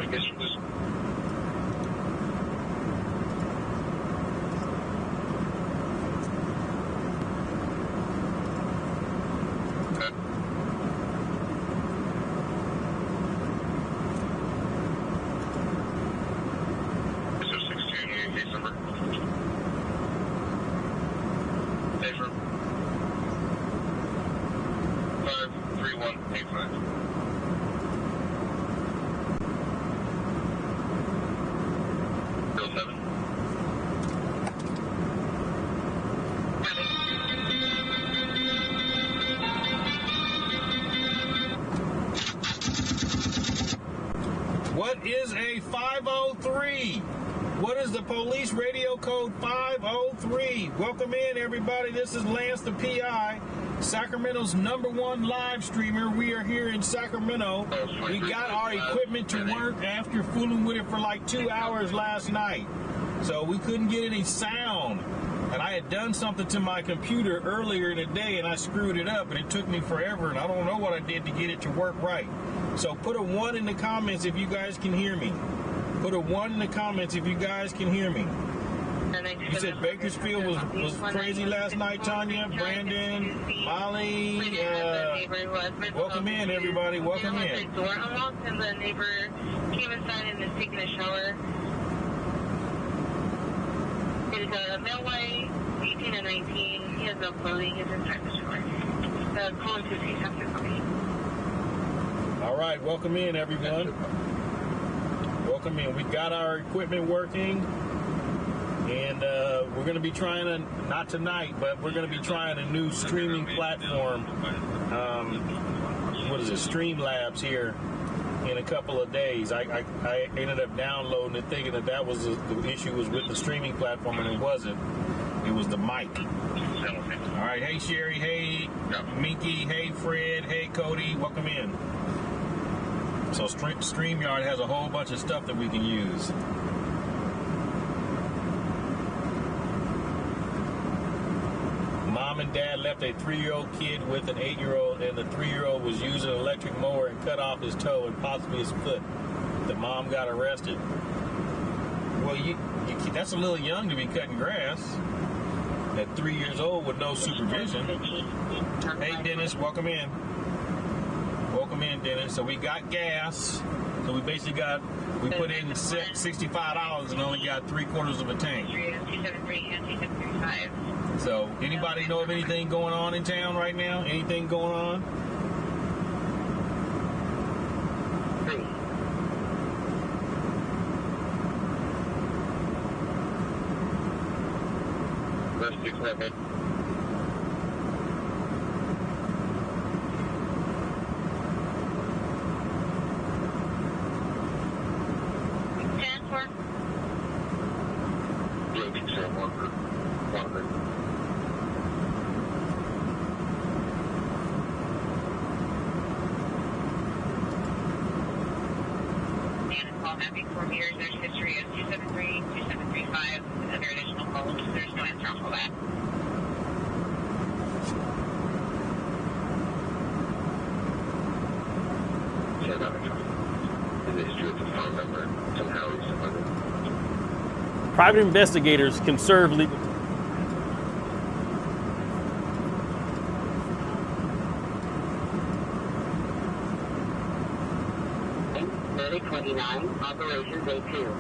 I guess you just... What is a 503? What is the police radio code 503? Welcome in, everybody. This is Lance, the PI, Sacramento's #1 live streamer. We are here in Sacramento. We got our equipment to work after fooling with it for like 2 hours last night. So we couldn't get any sound. And I had done something to my computer earlier in the day and I screwed it up and it took me forever and I don't know what I did to get it to work right. So put a 1 in the comments if you guys can hear me. Put a 1 in the comments if you guys can hear me. You said Bakersfield was crazy last night, Tanya, Brandon, Molly. Welcome in, everybody. Welcome in. The door unlocked and the neighbor came inside and is taking a shower. It's a male white, 18 and 19. He has no clothing. He's inside the shower. Call him to see something for me. All right, welcome in, everyone. Welcome in. We got our equipment working, and we're going to be trying a, not tonight, but we're going to be trying a new streaming platform. What is it? Streamlabs here in a couple of days. I ended up downloading it thinking that was the issue was with the streaming platform, and it wasn't. It was the mic. All right, hey Sherry, hey Minky, hey Fred, hey Cody, welcome in. So StreamYard has a whole bunch of stuff that we can use. Mom and Dad left a 3-year-old kid with an 8-year-old, and the 3-year-old was using an electric mower and cut off his toe and possibly his foot. The mom got arrested. Well, that's a little young to be cutting grass. At 3 years old with no supervision. Hey, Dennis, welcome in. Welcome in, Dennis. So we got gas. So we basically we put in $65 and only got 3/4 of a tank. So anybody know of anything going on in town right now? Anything going on? Equipment. Having 4 years, there's history of 273, 2735, other additional calls. There's no answer on all that. Private investigators can serve legal. Medic 29, Operation Day 2.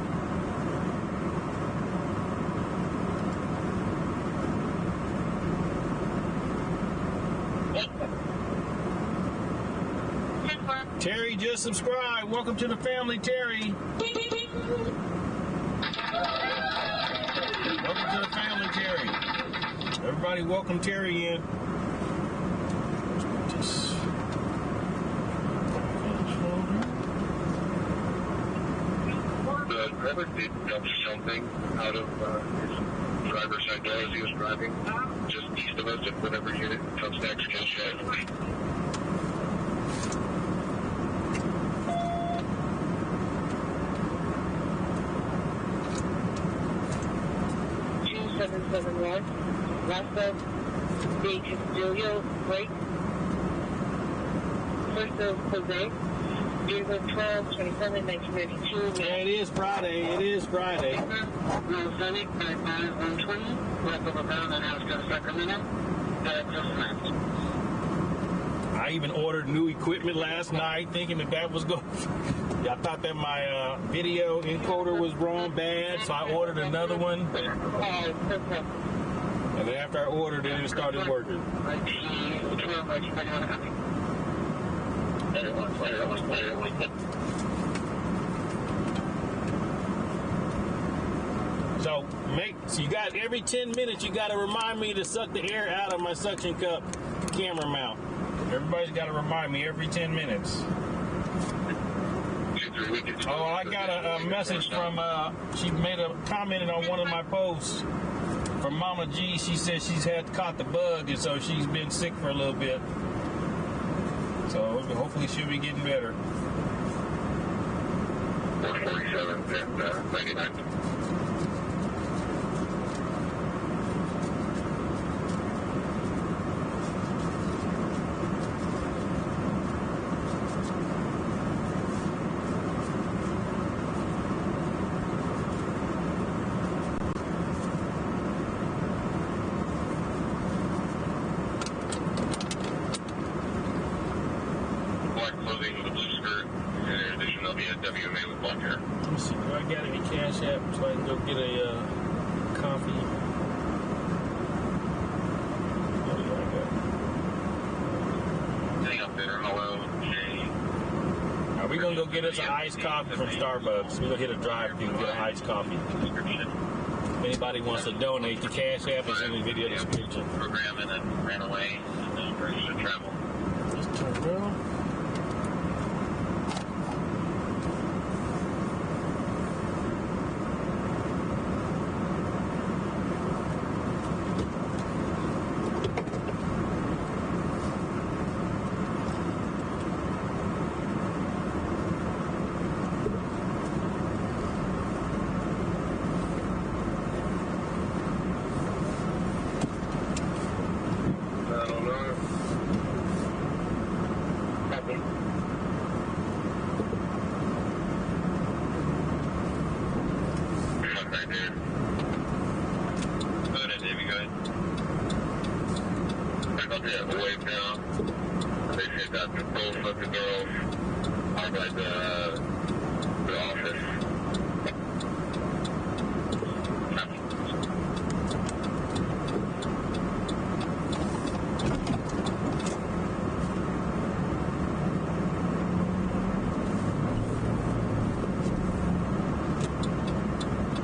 Terry just subscribed. Welcome to the family, Terry. Welcome to the family, Terry. Everybody welcome Terry in. The driver did dump something out of his driver's side door as he was driving just east of us at whatever unit comes next. Can check. 277 North, last of the Julio break. First of Jose. April 12, 27, 1992. Yeah, it is Friday. It is Friday. Sunny, 120. Left of a pound and house to Sacramento. I even ordered new equipment last night, thinking that was going. I thought that my video encoder was wrong, bad, so I ordered another one. And then after I ordered it, it started working. So you got every 10 minutes, you got to remind me to suck the air out of my suction cup camera mount. Everybody's got to remind me every 10 minutes. Oh, I got a message from, she made a commented on one of my posts from Mama G. She said she's caught the bug, and so she's been sick for a little bit. So hopefully she'll be getting better. 447 and 99. WMA with black hair. Let me see, do I got any cash app so I can go get a coffee? What do I got? Hang up there. Hello, Jay. Are we gonna go get us an iced coffee from Starbucks? We're gonna hit a drive-thru and get an iced coffee. If anybody wants to donate, the cash app is in the video description. Program and then ran away and then ready to travel. Just turn around.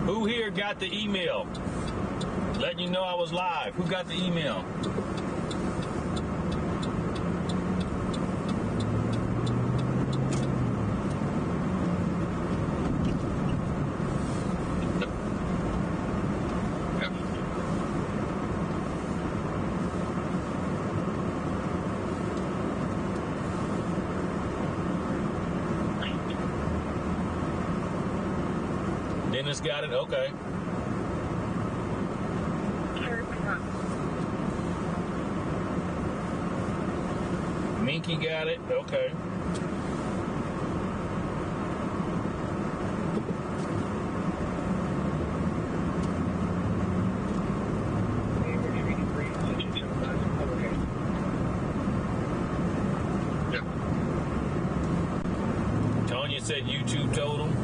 Who here got the email? Letting you know I was live. Who got the email? Dennis got it? Okay. Minky got it? Okay. Tonya said YouTube told him.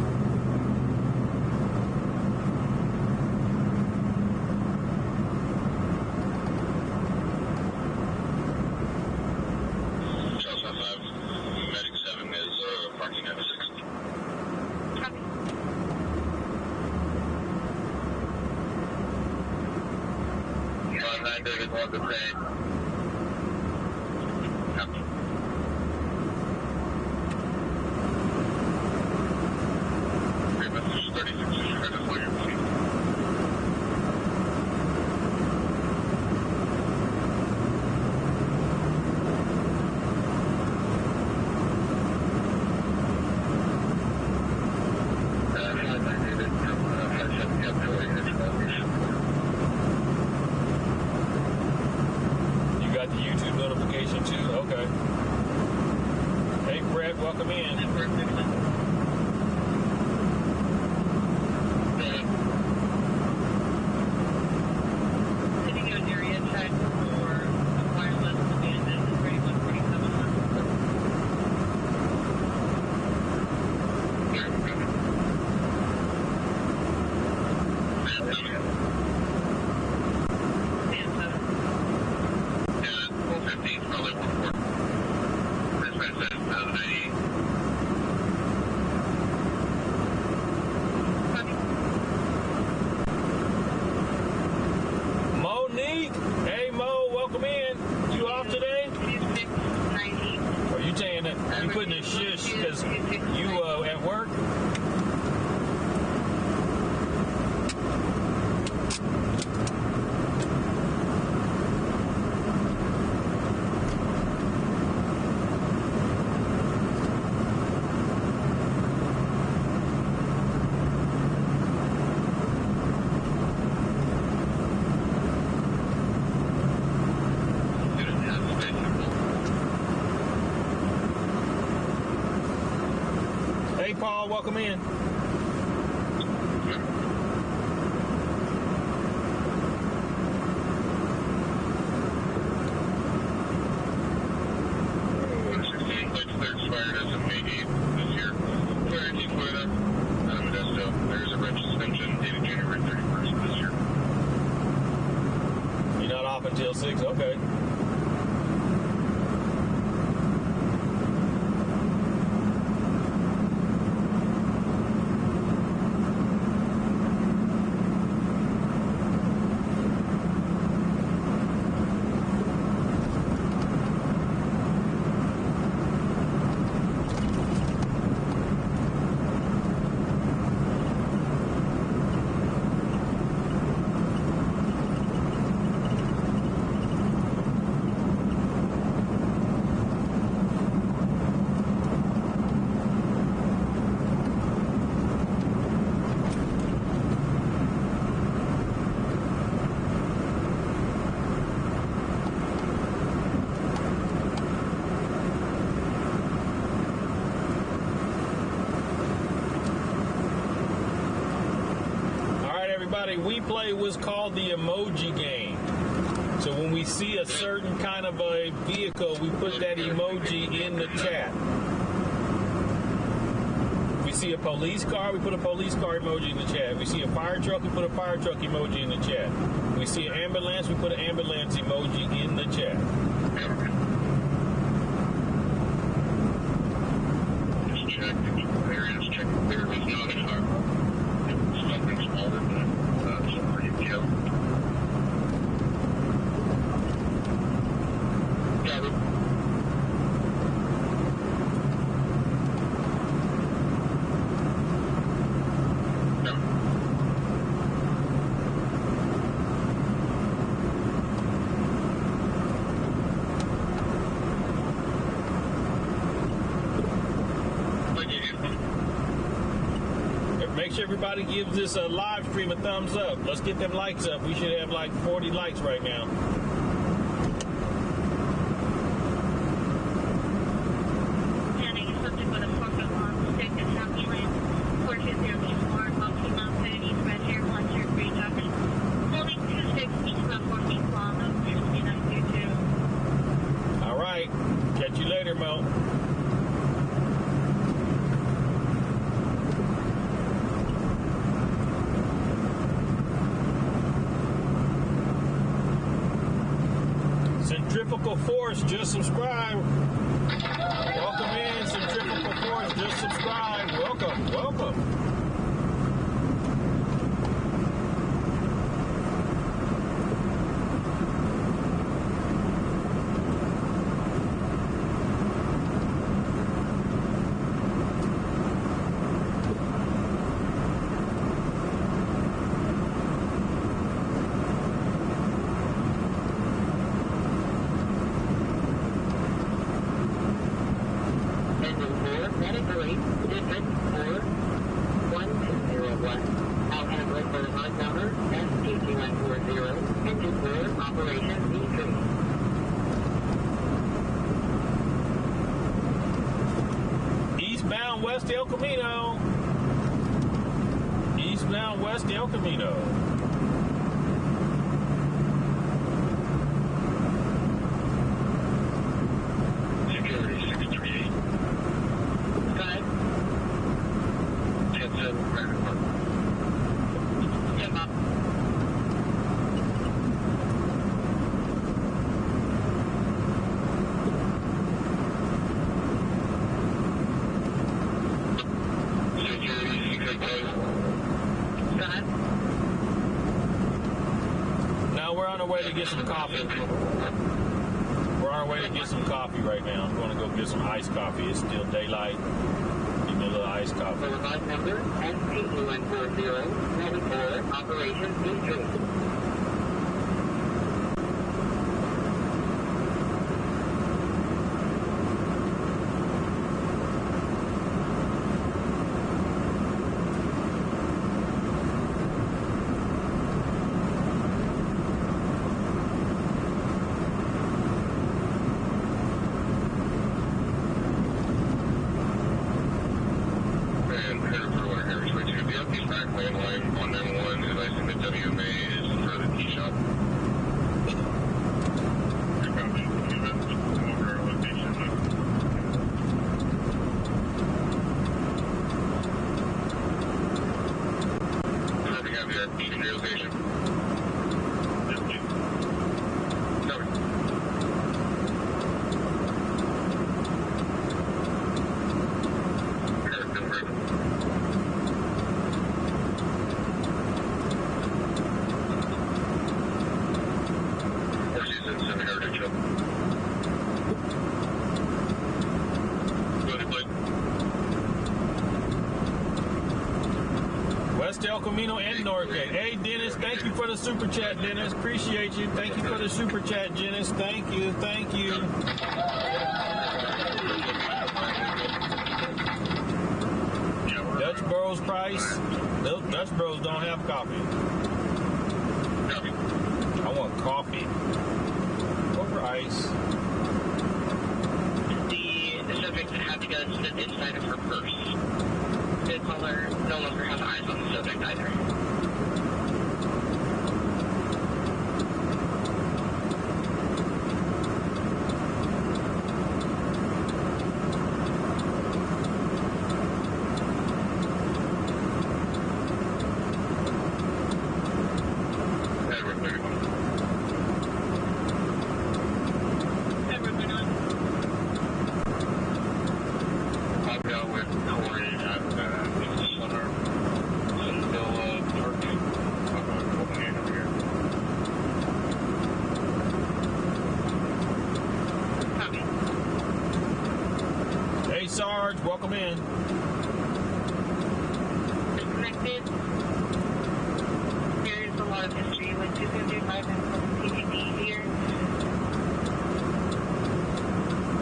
Hey, Paul, welcome in. You're not off until 6, okay. We play what's called the emoji game. So when we see a certain kind of a vehicle, we put that emoji in the chat. If we see a police car, we put a police car emoji in the chat. If we see a fire truck, we put a fire truck emoji in the chat. If we see an ambulance, we put an ambulance emoji in the chat. Just checking areas, checking there is not a car. Something smaller than yeah. Got it. No. Make sure everybody gives this a live stream a thumbs up. Let's get them likes up. We should have like 40 likes right now. All right. Catch you later, Mo. Centrifugal Force, just subscribe. Welcome in, Centrifugal Force, just subscribe. Welcome, welcome. Eastbound West El Camino. Eastbound West El Camino. Security 638. Go ahead. 10-7 Granite Park. Yeah, Bob. Security 688. Go ahead. Now we're on our way to get some coffee. We're on our way to get some coffee right now. I'm going to go get some iced coffee. It's still daylight. Give me a little iced coffee. Certified number SPE14094, Operation D3. landline on 911 advising that WMA is for the tea shop. El Camino and Northgate. Hey, Dennis, thank you for the super chat, Dennis. Appreciate you. Thank you for the super chat, Dennis. Thank you. Thank you. Dutch Bros price. Dutch Bros don't have coffee. I want coffee. Over ice. The subject had to go sit inside of her purse. The caller no longer has eyes on the subject either. Sarge, welcome in. Disconnected. There is a lot of history with 235 and PPP here.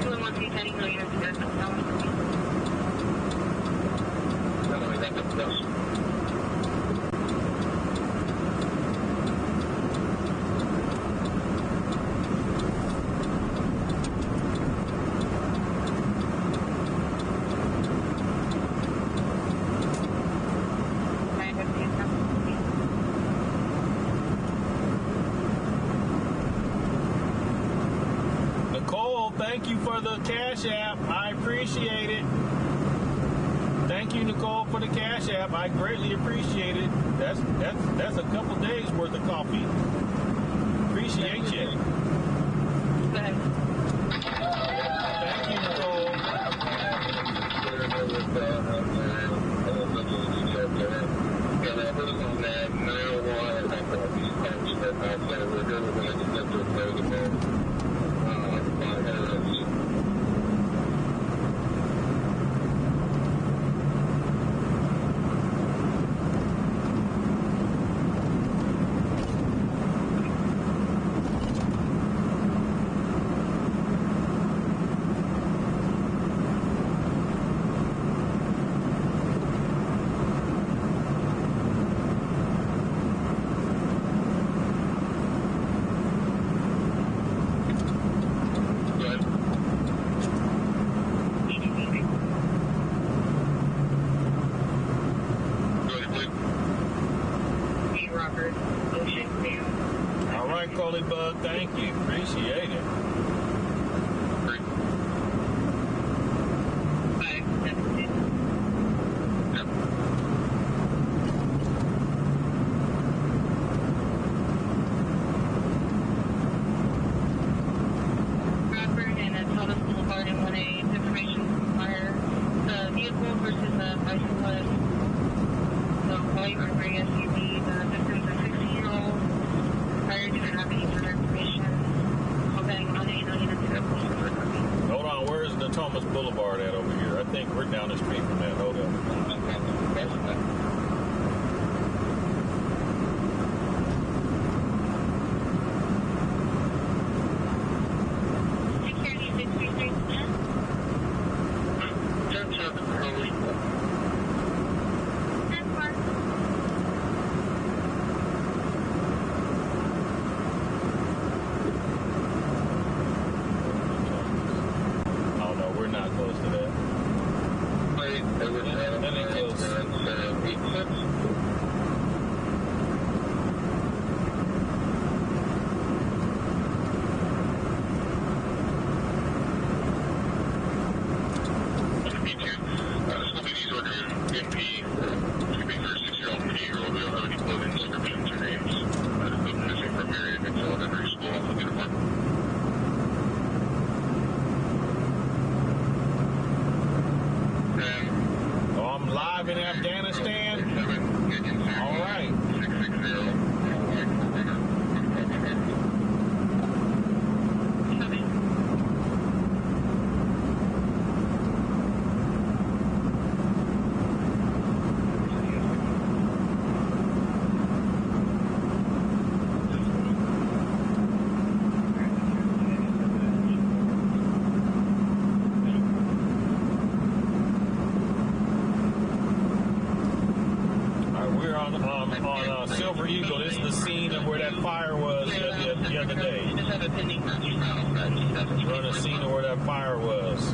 213 pending million of square foot dollars. Thank you for the Cash App. I appreciate it. Thank you, Nicole, for the Cash App. I greatly appreciate it. That's a couple days worth of coffee. Appreciate you. Thank you, Nicole. Bug, thank you. Appreciate it. Bradford and Thomas Boulevard and 1A information fire. The vehicle versus the license was the white or gray SUV. The victims are 60-year-old. Prior to having further information, call back on 800. Hold on, where is the Thomas Boulevard at over here? I think we're down the street from that. Hold on. live in Afghanistan? All right. Silver Eagle. This is the scene of where that fire was the other day. We're on the scene of where that fire was.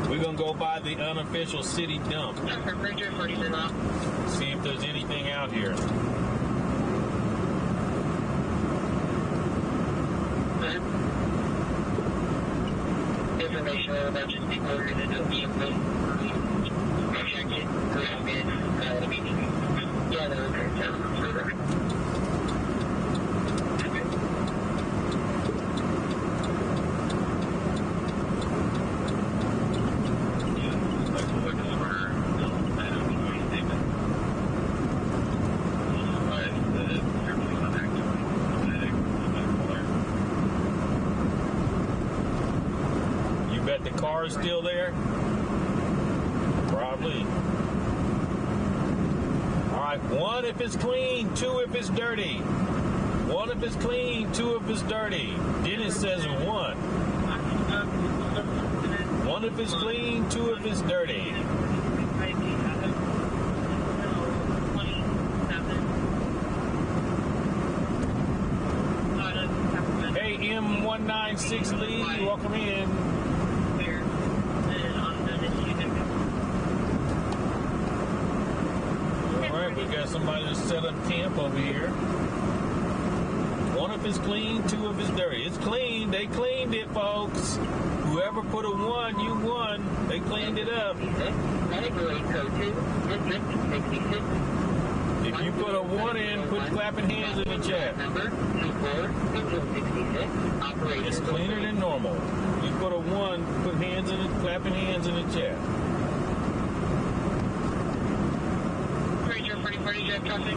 We're going to go by the unofficial city dump. See if there's anything out here. Information about just people who are going to do something. Check it. Yeah, they're okay. Further. The car is still there? Probably. All right, 1 if it's clean, 2 if it's dirty. 1 if it's clean, 2 if it's dirty. Dennis says 1. 1 if it's clean, 2 if it's dirty. Hey, M196 Lee, welcome in. We got somebody to set up camp over here. 1 if it's clean, 2 if it's dirty. It's clean. They cleaned it, folks. Whoever put a 1, you won. They cleaned it up. If you put a 1 in, put clapping hands in the chat. It's cleaner than normal. You put a 1, put hands in it, clapping hands in the chat. Party jet traffic.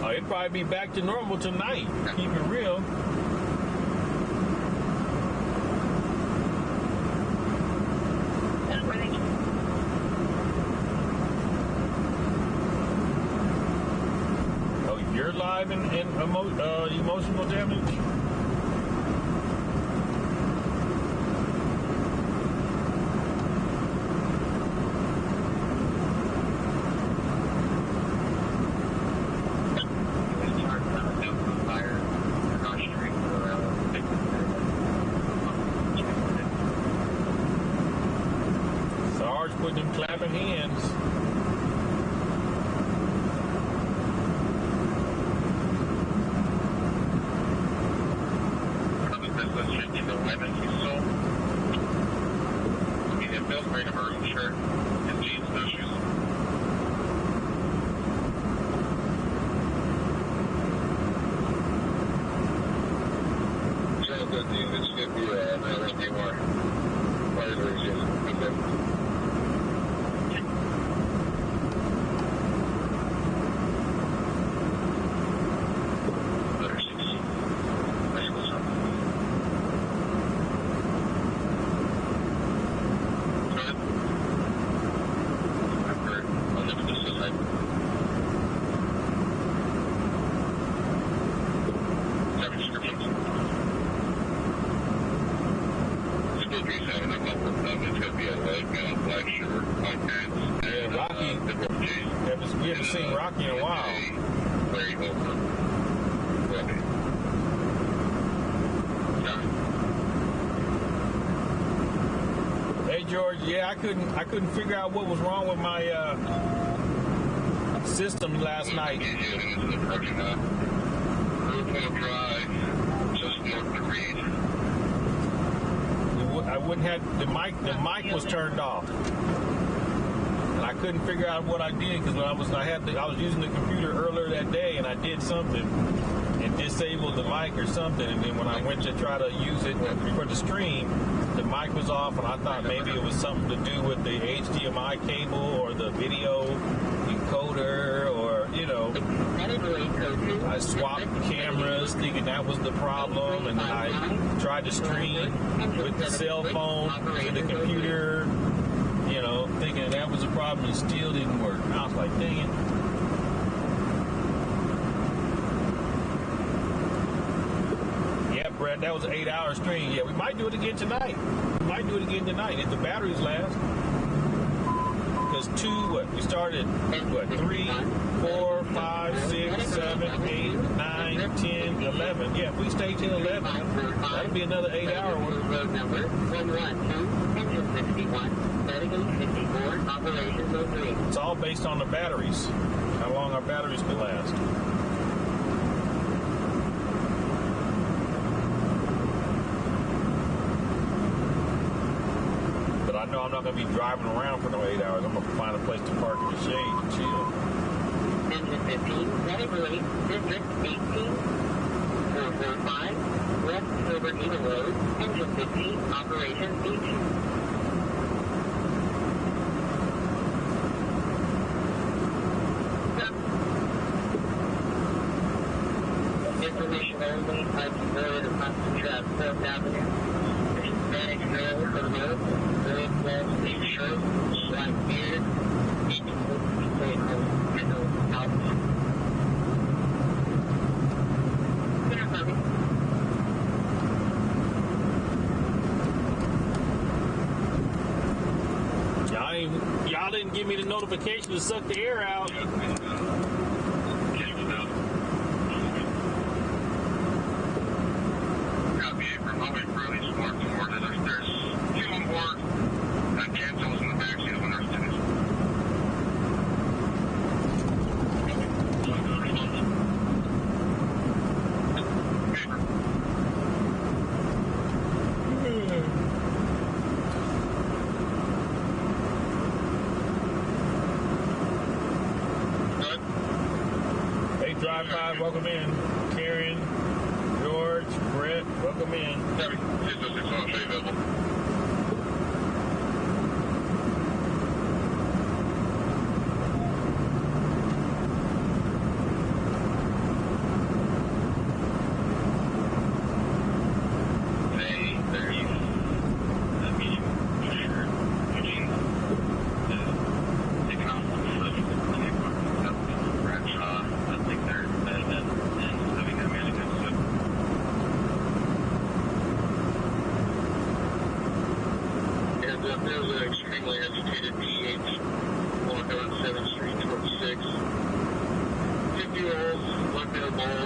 Oh, it'd probably be back to normal tonight. Keep it real. Oh, you're live in emotional damage? Put them clapping hands. Wearing a maroon shirt and jeans, no shoes. So that it should be another more fire region. We haven't seen Rocky in a while. Hey George, yeah, I couldn't figure out what was wrong with my system last night. I wouldn't have the mic. The mic was turned off, and I couldn't figure out what I did because I was using the computer earlier that day, and I did something and disabled the mic or something. And then when I went to try to use it for the stream, the mic was off, and I thought maybe it was something to do with the HDMI cable or the video encoder, or I swapped cameras thinking that was the problem, and I tried to stream with the cell phone to the computer, thinking that was the problem, and still didn't work. And I was like, dang it. Yeah, Brett, that was an 8-hour stream. Yeah, we might do it again tonight. If the batteries last. Because we started, 3, 4, 5, 6, 7, 8, 9, 10, 11. Yeah, if we stay till 11, that'll be another 8-hour one. Road number 112, engine 61, Medicaid 54, operation 03. It's all based on the batteries, how long our batteries can last. But I know I'm not going to be driving around for no 8 hours. I'm going to find a place to park in the shade and chill. Engine 15, Medicaid, District 18, 445, West Silver Eagle Road, engine 15, operation 18. Information only, type of road, approximately 4th Avenue. Hispanic male for the road, very close, big shirt, slight beard, each vehicle, window, out. Y'all didn't give me the notification to suck the air out. Drive-by, welcome in. Karen, George, Brett, welcome in.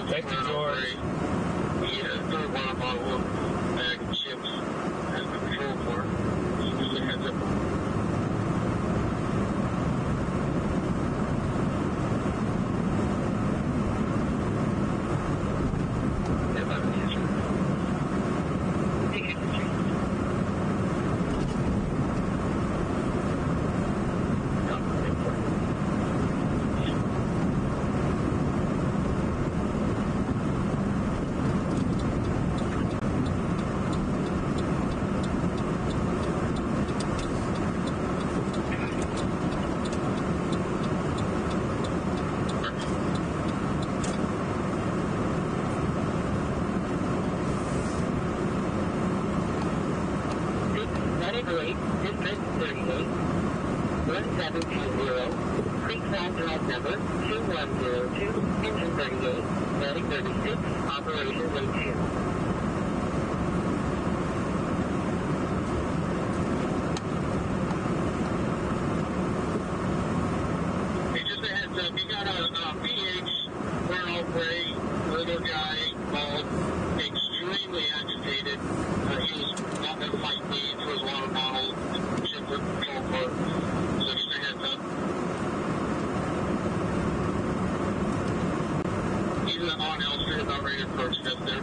Thank you, George. District 38, 1720, Creekside Drive number 2102, engine 38, Medic 36, operation way 2. Hey, just a heads up, you got a PH, Colonel Gray, little guy, bald, extremely agitated. He was not going to fight me, so his water bottle, shipper, control car. So just a heads up. He's on L Street, about ready to approach us there.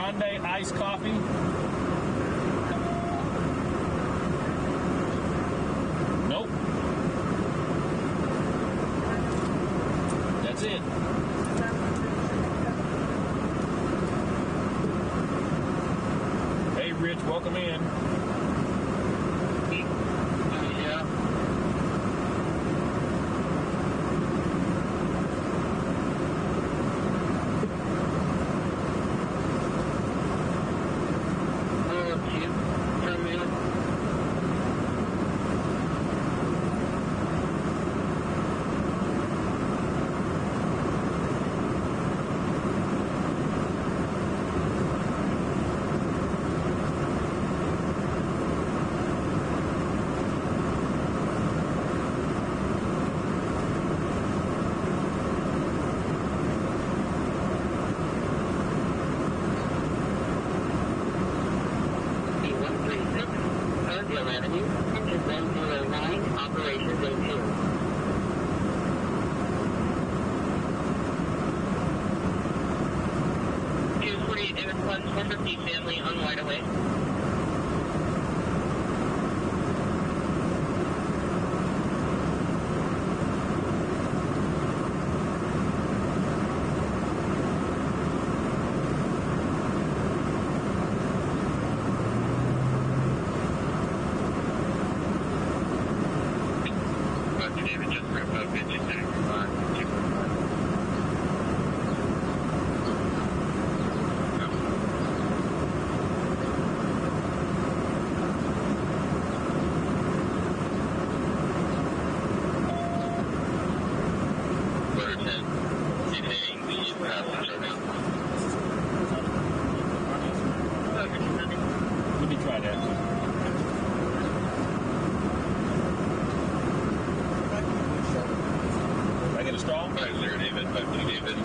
Grande iced coffee. Nope. That's it. Hey, Rich, welcome in. Yeah. Avenue, engine 109, operation zone 2. David Clun, 150 family on Wide Away.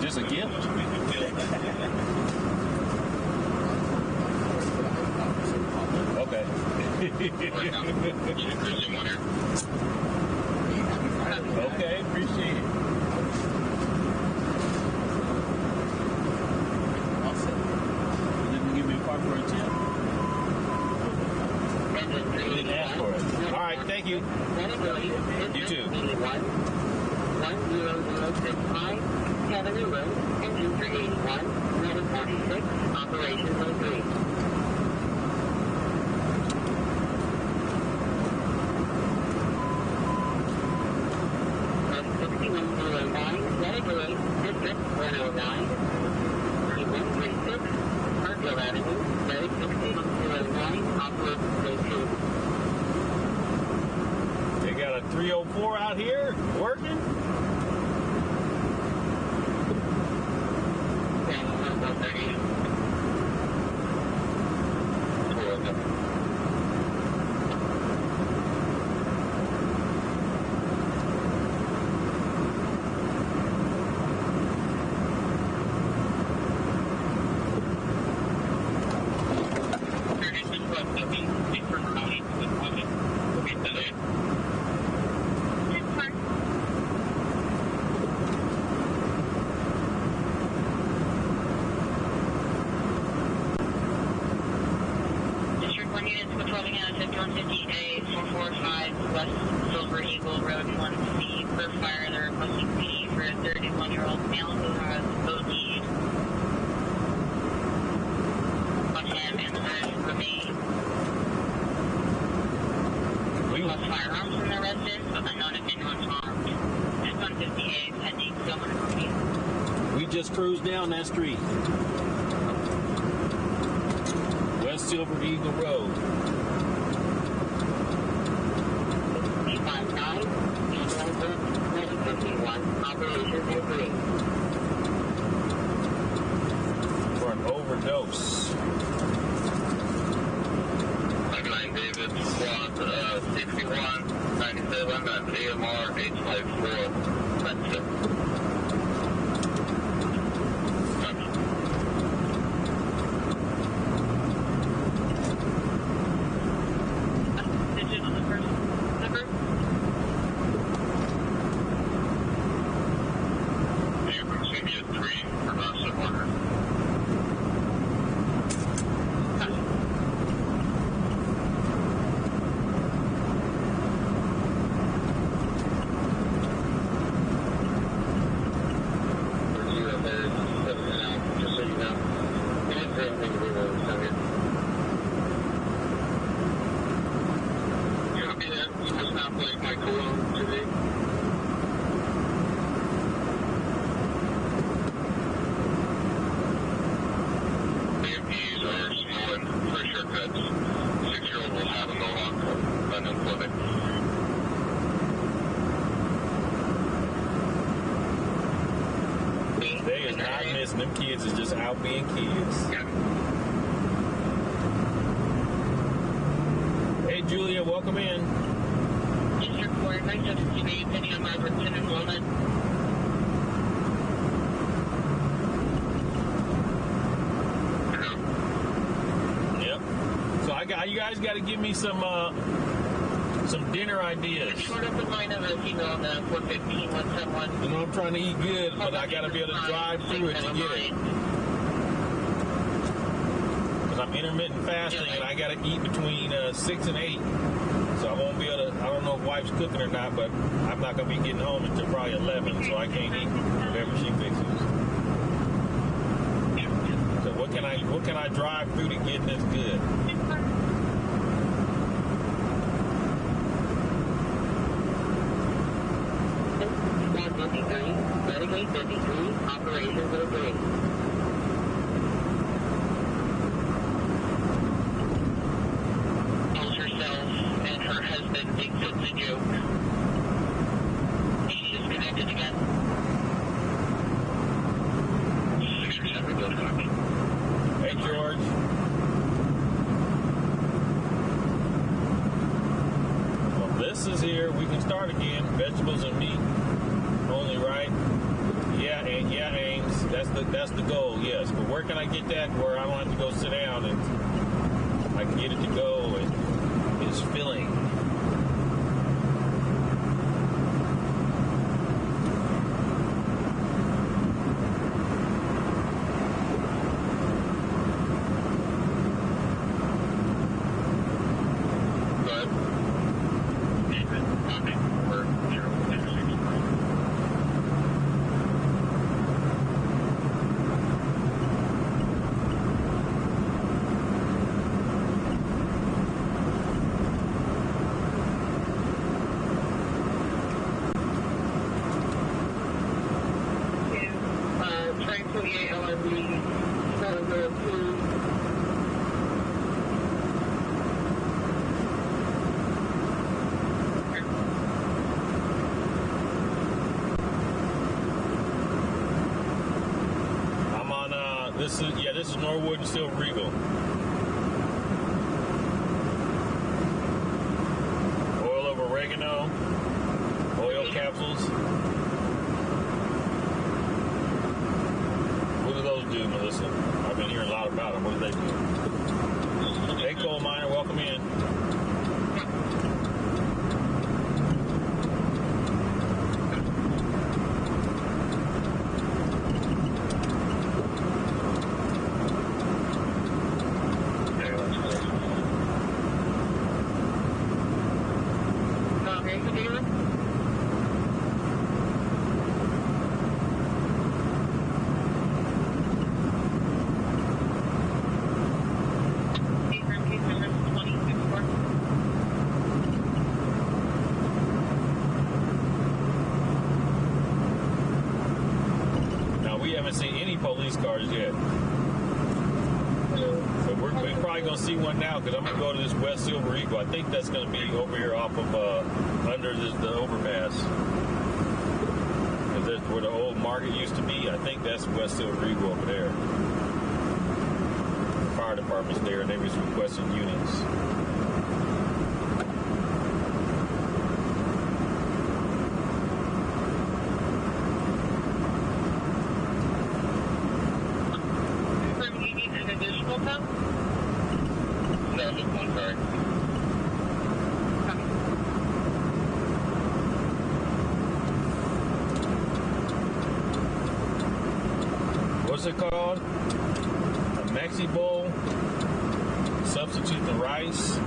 Just a gift? Okay. Okay, appreciate it. Didn't give me a part for a tip. Didn't ask for it. All right, thank you. You too. 10065 Avenue Road, engine 381, 1146, operation zone 3. From 6109, Medicaid, District 109, 3136, Hartwell Avenue, Medic 6109, operation zone 2. They got a 304 out here working? Just cruise down that street. West Silver Eagle Road. 359, 1151, operation 3. For an overdose. 59 David, squad 61, 97 at AMR 854. That's it. listen, them kids is just out being kids. Yeah. Hey, Julia, welcome in. District Court, I just give a opinion on Robertson enrollment. Yep. So you guys got to give me some dinner ideas. Short of the line of a female on the 415 with someone. You know, I'm trying to eat good, but I got to be able to drive through it to get it. Because I'm intermittent fasting, and I got to eat between 6 and 8. So I won't be able to, I don't know if wife's cooking or not, but I'm not going to be getting home until probably 11, so I can't eat whatever she fixes. So what can I drive through to get this good? Medicaid 53, operations of the calls herself and her husband thinks it's a joke. She disconnected again. 6% remote copy. Hey, George. Well, this is here. We can start again. Vegetables and meat. Only right. Yeah, Ames. That's the goal, yes. But where can I get that where I don't have to go sit down and I can get it to go and it's filling. This is Norwood and Silver Eagle. Oil of oregano, oil capsules. What do those do, Melissa? I've been hearing a lot about them. What do they do? Hey, coal miner, welcome in. Police cars yet. But we're probably going to see one now because I'm going to go to this West Silver Eagle. I think that's going to be over here off of under the overpass. Because that's where the old market used to be. I think that's West Silver Eagle over there. The fire department's there and they was requesting units. What's it called? A Maxi Bowl. Substitute the rice.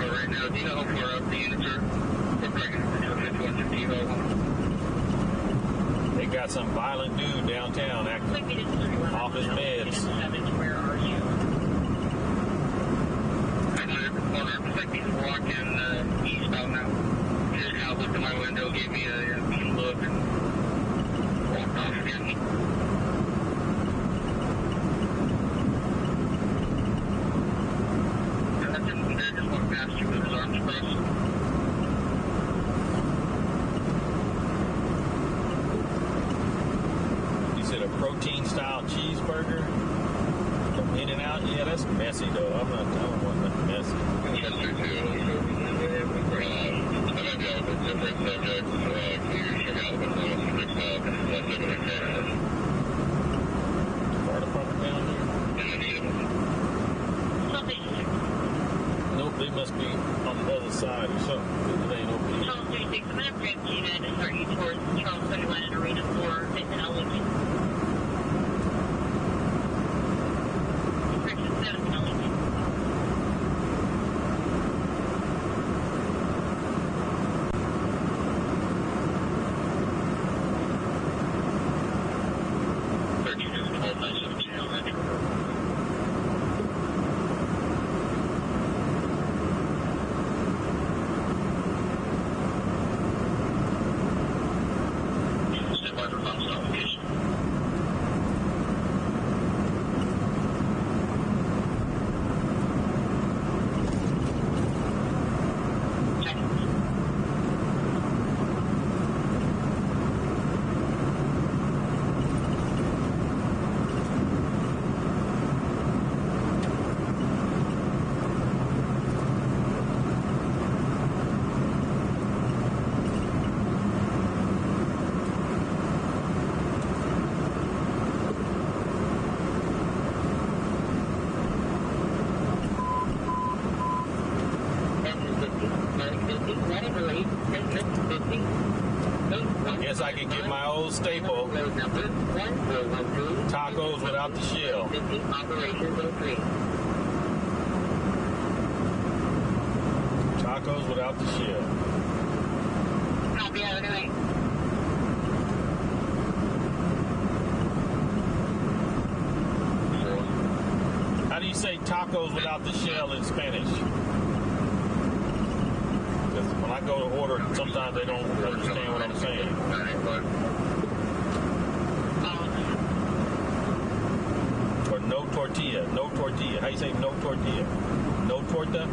Right now, do you know how far up the units are? They got some violent dude downtown acting off his meds. Where are you? Walking eastbound now. His house looked in my window, gave me a mean look, and walked off again. They're just walking In-N-Out cheeseburger. In-N-Out, yeah, that's messy though. I don't want nothing messy. Chester too. I might be able to different subjects. Can you check out what's on the fix up? Fire department down there? Nope, they must be on the other side or something. Because it ain't open yet. Charles 36, I'm going to grab Tina and start you towards Charles 31 and Arena 4 and Ellington. Discretion 7 and Ellington. Guess I can get my old staple. Tacos without the shell. Tacos without the shell. Copy, have a good night. How do you say tacos without the shell in Spanish? Because when I go to order, sometimes they don't understand what I'm saying. Or no tortilla. No tortilla. How you say no tortilla? No torta?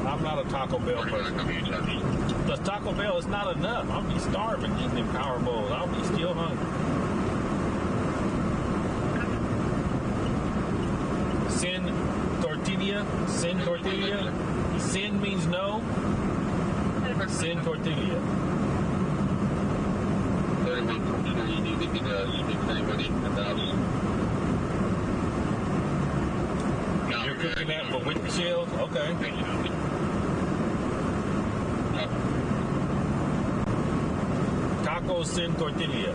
I'm not a Taco Bell person. Because Taco Bell is not enough. I'll be starving eating them Power Bowls. I'll be still hungry. Sin tortilla. Sin tortilla. Sin means no. Sin tortilla. You need to speak to anybody in the house. You're cooking that but with the shells? Okay. Tacos sin tortilla.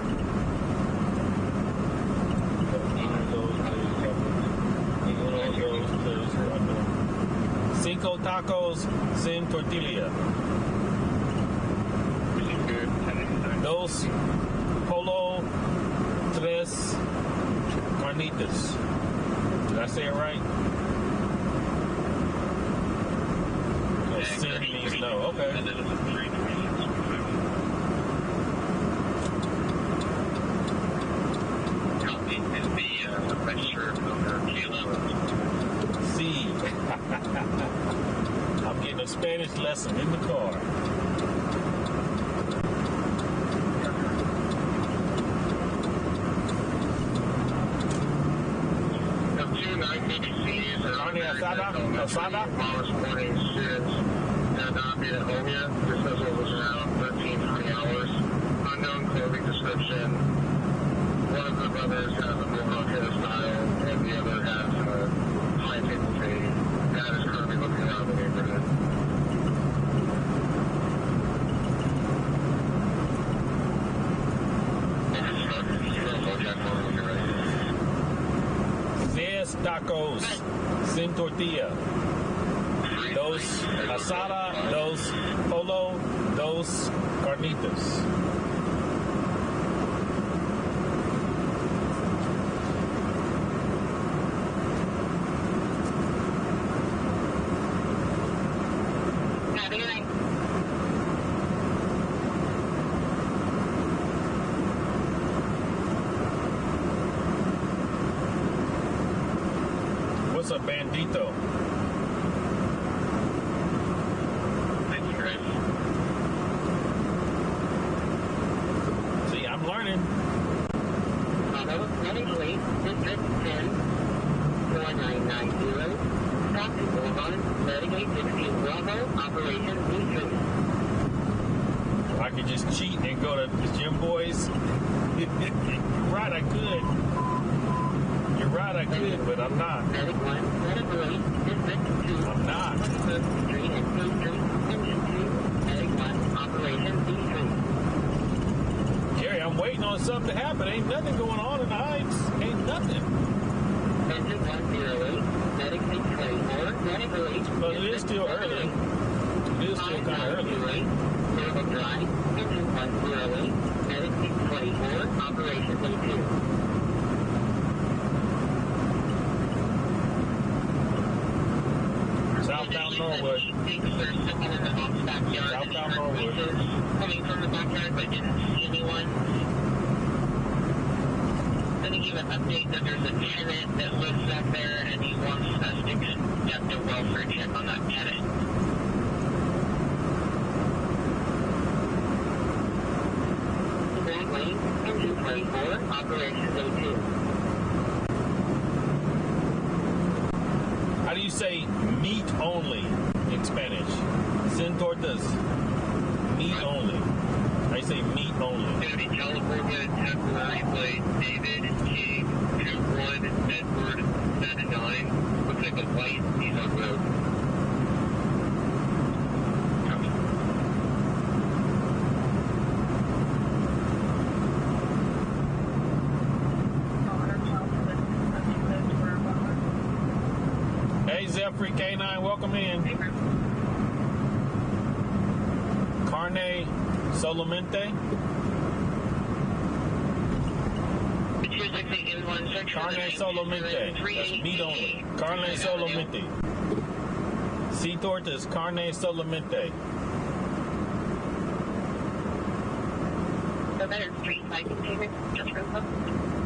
Cinco tacos sin tortilla. Dos polo tres carnitas. Did I say it right? Sin means no. Okay. See. I'm getting a Spanish lesson in the car. Asada? Morning students have not been at home yet. This vessel was around 13, 20 hours. Unknown clothing description. One of the brothers has a mohawk hairstyle, and the other has a high table fade. Dad is currently looking around the neighborhood. Tres tacos sin tortilla. Dos asada, dos polo, dos carnitas. Have a good night. a bandito? Thanks, Chris. See, I'm learning. Bravo, running late, District 10, 4990, Traffic Boulevard, Medicaid 16, Bravo, Operation Discretion. I could just cheat and go to the gym boys. You're right, I could. You're right, I could, but I'm not. Medic 1, Medical 8, District 2, I'm not. 21st Street and 8th Street, Engine 2, Medic 1, Operation Discretion. Jerry, I'm waiting on something to happen. Ain't nothing going on in the Heights. Ain't nothing. Engine 108, Medic 624, Medical 8, But it is still early. It is still kind of early. Normal Drive, Engine 108, Medic 624, Operation Day 2. Southbound Norwood. Southbound Norwood. Coming from the backyard, but didn't see anyone. Then he gave an update that there's a tenant that lives back there, and he wants us to conduct a welfare check on that tenant. Grand Lane, Engine 24, Operation Day 2. How do you say meat only in Spanish? Sin tortas. Meat only. I say meat only. County, California, temporary plate, David King, 21, Edward, 79. Looks like a white Nissan Road. Copy. Hey, Zephyr K9, welcome in. Carne Solamente. Carne Solamente. That's meat only. Carne Solamente. C tortas, Carne Solamente. The better street side container, just real quick.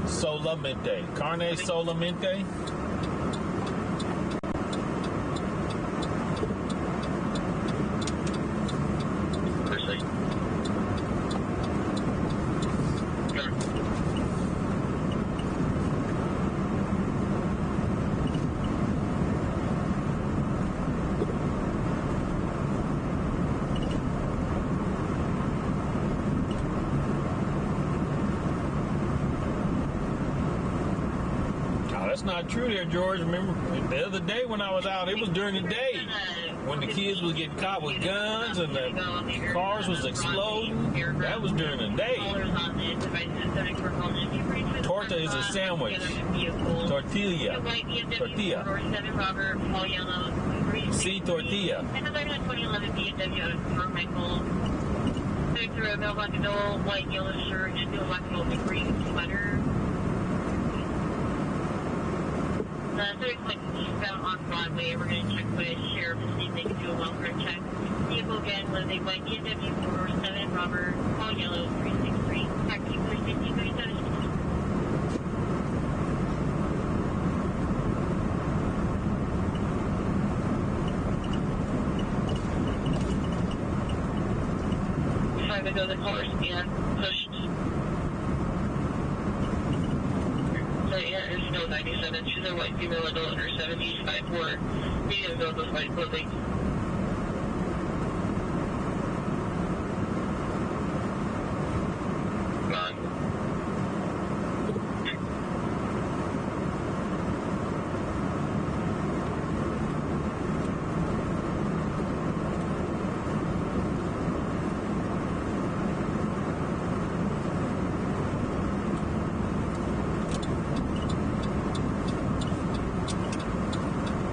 Solamente. Carne Solamente. Firstly. Sure. Oh, that's not true there, George. Remember, the other day when I was out, it was during the day when the kids was getting caught with guns and the cars was exploding. That was during the day. Torta is a sandwich. Tortilla. Tortilla. C tortilla. White, yellow shirt, and black and green sweater. There's like eastbound on Broadway. We're going to check with sheriff to see if they can do a welfare check. Vehicle again was a white BMW 407 Robert, all yellow 363. Taxi 360 37. Trying to go the course and pushed. So yeah, it's no 97. She's a white female adult in her 70s, 5'4", medium build with white clothing. Gone.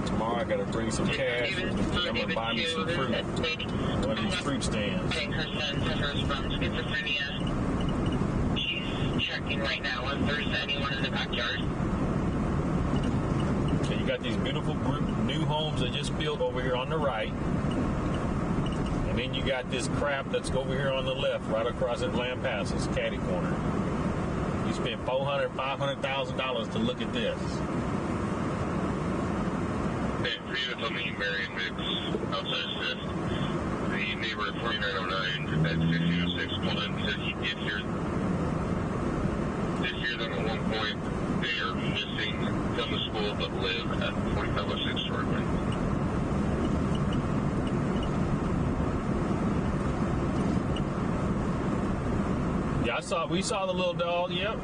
Tomorrow I gotta bring some cash. I'm gonna buy me some fruit. One of these fruit stands. Her son suffers from schizophrenia. She's checking right now on Thursday anyone in the backyard. Okay, you got these beautiful new homes that just built over here on the right. And then you got this crap that's over here on the left, right across at Lampasas, catty corner. You spent $400,000, $500,000 to look at this. units on the Marion mix outside Fifth. The neighbor at 4909 at 1606 pulled in and said he did hear them at one point. They are missing from the school but live at 4506 shortly. Yeah, we saw the little dog. Yep,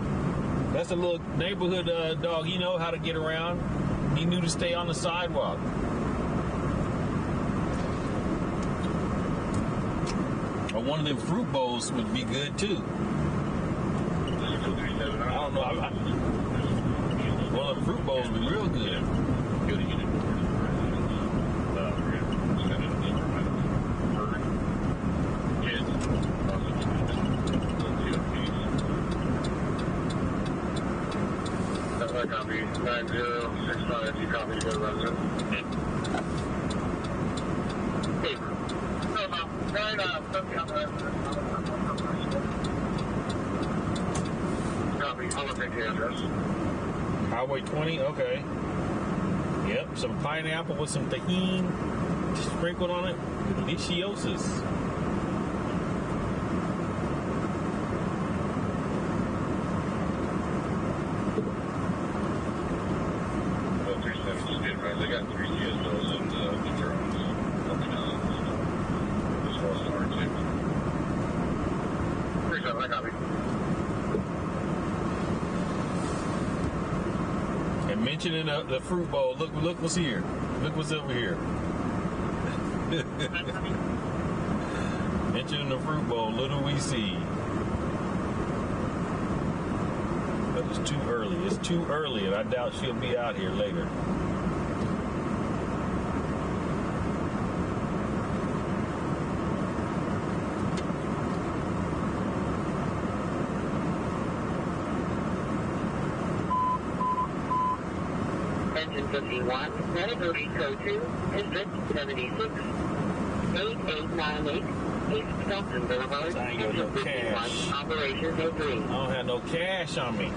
that's a little neighborhood dog. He know how to get around. He knew to stay on the sidewalk. Or one of them fruit bowls would be good too. I don't know. One of the fruit bowls would be real good. Copy 9065. You copy to go to resident. Copy. I'll take the address. Highway 20. Okay. Yep. Some pineapple with some tahini sprinkled on it. Deliciosis. They got 3 CSOs and the drones. Nothing else. As well as R2. 37, I copy. And mentioning the fruit bowl. Look what's here. Look what's over here. Mentioning the fruit bowl. Little we see. But it's too early. It's too early, and I doubt she'll be out here later. Engine 51, category code 2, District 76, 8898, East Felton Boulevard, I ain't got no Engine 51, cash. Operation 03. I don't have no cash on me.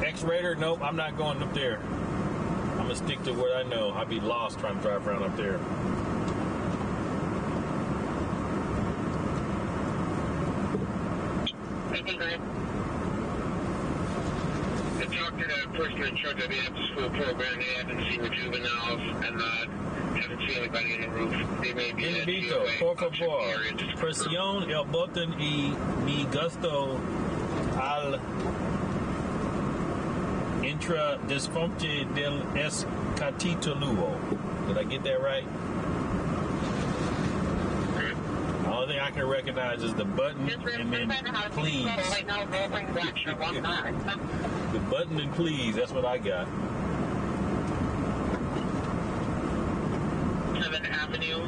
X-Raider? Nope, I'm not going up there. I'm gonna stick to what I know. I'd be lost trying to drive around up there. I talked to the person in charge of the after-school program. They haven't seen the juveniles and haven't seen anybody in the roof. They may be at Invito, por favor, presión el botón y mi gusto al intradisfunte del escatitoluo. Did I get that right? The only thing I can recognize is the button and then please. The button and please, that's what I got. 7th Avenue.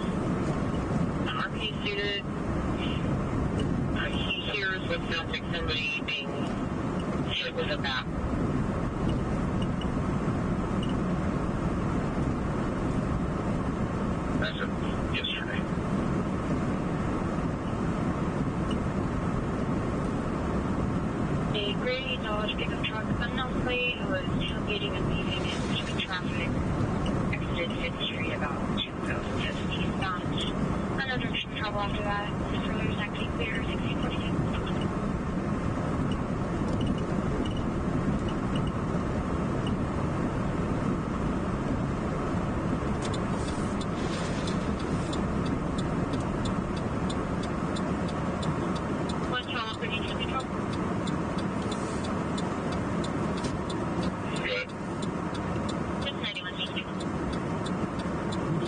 RP student. He hears what sounds like somebody being hit with a bat. That's it. Yesterday. A gray Dodge pickup truck unknown plate was tailgating and leaving into traffic. Exited 5th Street about 2050 eastbound. No direction travel after that. Further is actually clear, 1642.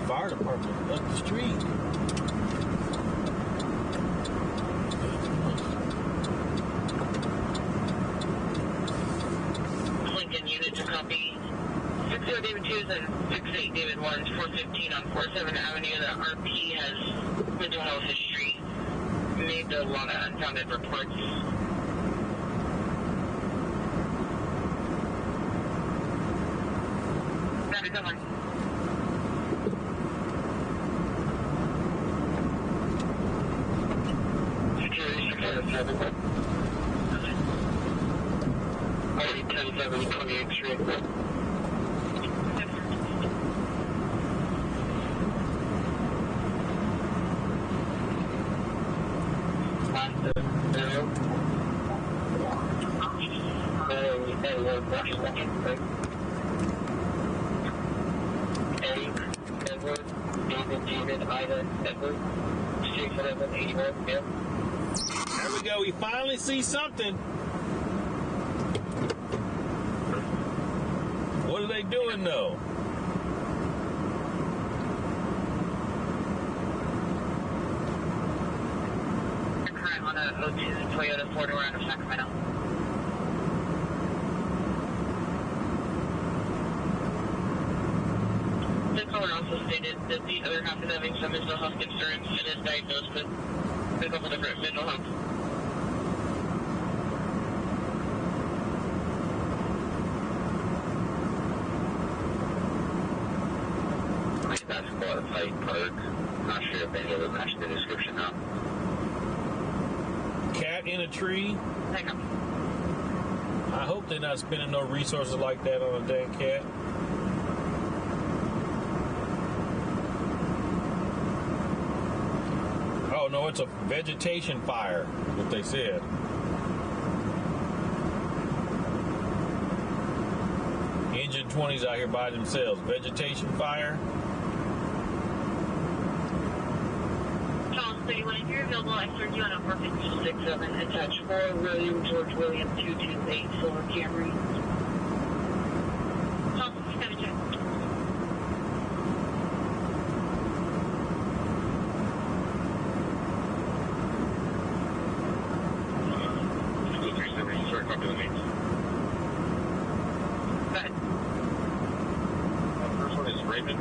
Fire department up the street. Lincoln unit to copy 60 David 2s and 68 David 1s, 415 on 47th Avenue. The RP has mental health history. Made a lot of unfounded reports. Come on. 10-7. Already 10-7, 28th Street. Edward, David, Ida, Edward, Street 81, yeah. There we go. We finally see something. What are they doing though? Current on a 02 Toyota 4-door out of Sacramento. The caller also stated that the other half is having some mental health concerns and is diagnosed with a couple different mental health. Basketball at Hyde Park. Not sure if any of them match the description now. Cat in a tree. Hang on. I hope they're not spending no resources like that on a dang cat. Oh no, it's a vegetation fire, what they said. Engine 20s out here by themselves. Vegetation fire. Charles 31, if you're available, I served you on a 456-7, attached 4 William George William 228 Silver Camry. Charles, you got a check. First one is Raymond.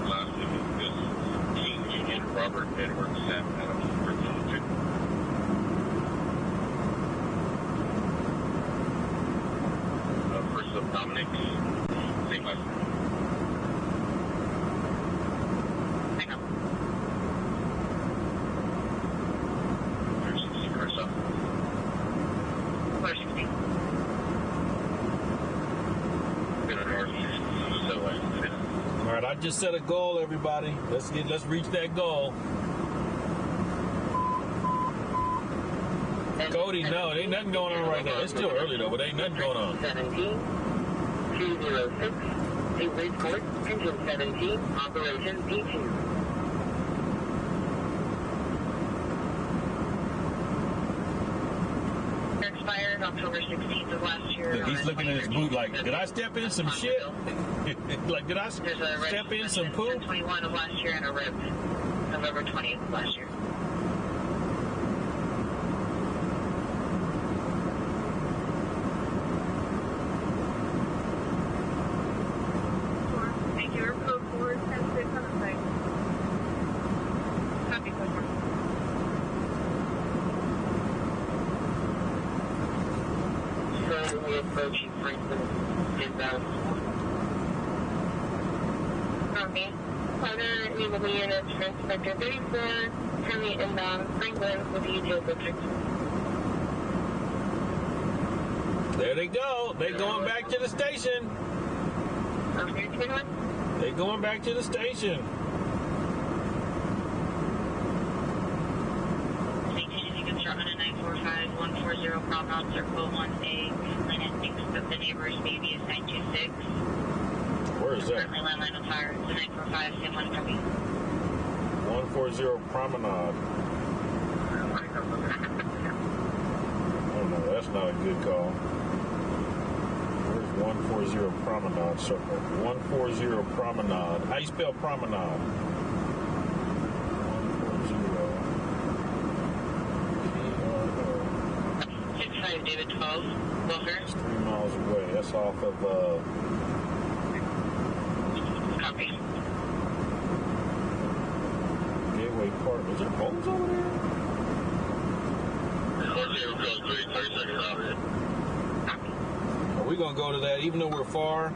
Last name is King Union Robert Edward Sam Adams. First of Dominic. Same last name. Hang on. There's 16 Carson. 460. All right, I just set a goal, everybody. Let's reach that goal. Cody, no, there ain't nothing going on right now. It's still early though, but ain't nothing going on. 17, 206, Gateway Court, Engine 17, Operation P2. Expired October 16th of last year. Look, he's looking at his boot like, did I step in some shit? Like, did I step in some poop? 21 of last year and a rip. November 20th of last year. Thank you. Code 410 on the site. Copy, code 4. Currently approaching Franklin inbound. Copy. Other legal units for Inspector 34, currently inbound Franklin with the detailed district. There they go. They going back to the station. Okay, 21. They going back to the station. Maintain you can start on a 945-140 Promenade Circle 1A. Complaint and thinks that the neighbor's baby is 926. Where is that? Currently landline on fire. It's a 945, same one copy. 140 Promenade. Oh no, that's not a good call. Where's 140 Promenade Circle? 140 Promenade. How you spell Promenade? 140. 65 David 12. Wilker. It's 3 miles away. That's off of Copy. Gateway Park. Is there homes over there? 40 code 3, 30 seconds out. Are we gonna go to that? Even though we're far,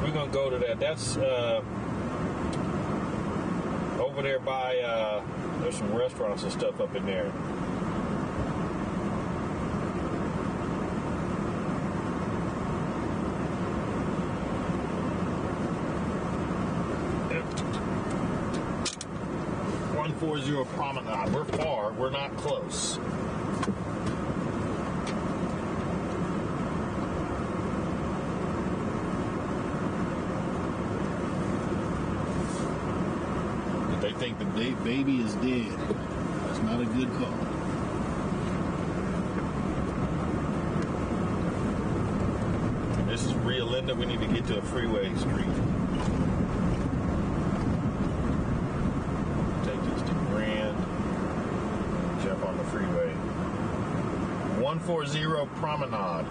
we're gonna go to that. That's over there by there's some restaurants and stuff up in there. 140 Promenade. We're far. We're not close. If they think the baby is dead, that's not a good call. This is Rio Linda. We need to get to a freeway street. Take this to Grand. Jump on the freeway. 140 Promenade.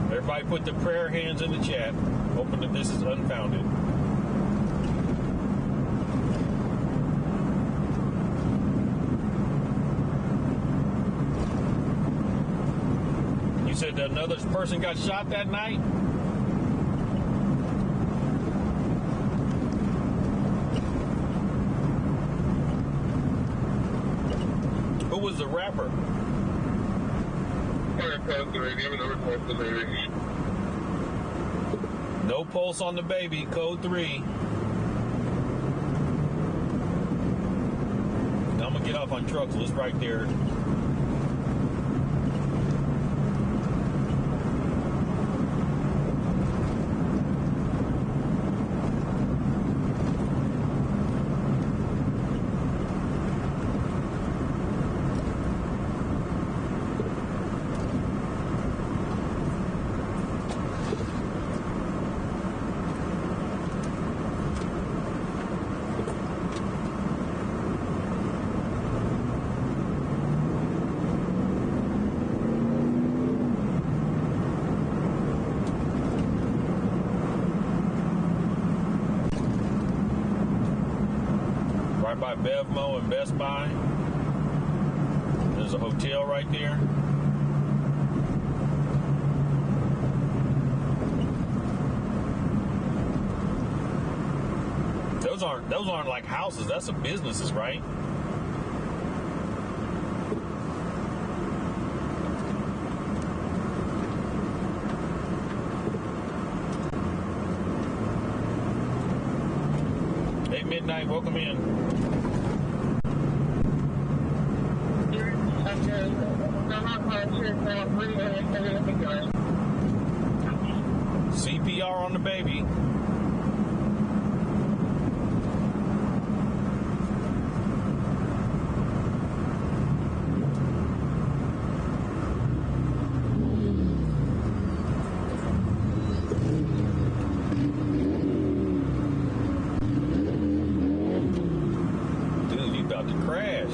Everybody put the prayer hands in the chat, hoping that this is unfounded. You said that another person got shot that night? Who was the rapper? No pulse on the baby, code 3. I'm gonna get off on trucks, it's right there. By Bevmo and Best Buy. There's a hotel right there. Those aren't like houses, that's some businesses, right? Hey, Midnight, welcome in. CPR on the baby. Dude, you about to crash.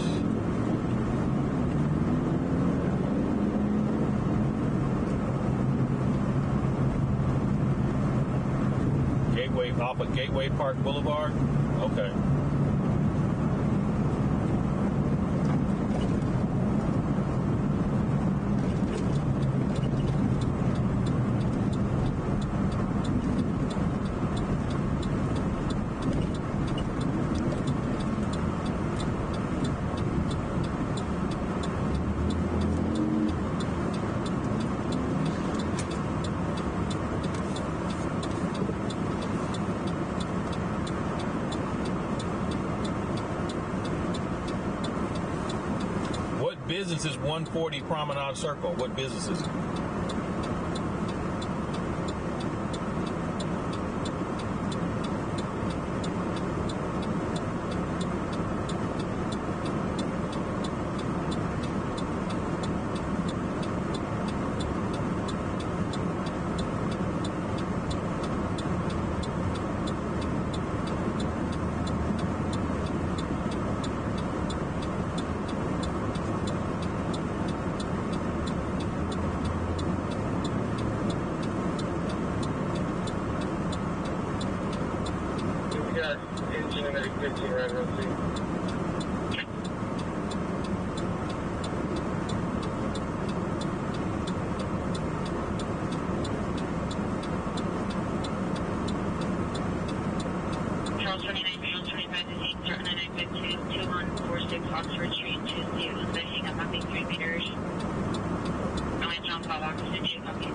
Off of Gateway Park Boulevard? Okay. Business is 140 Promenade Circle. What business is it? Charles 29. Oxford Street to see if it was missing. I'm mapping 3 meters. Only John Bob Oxford Street, okay.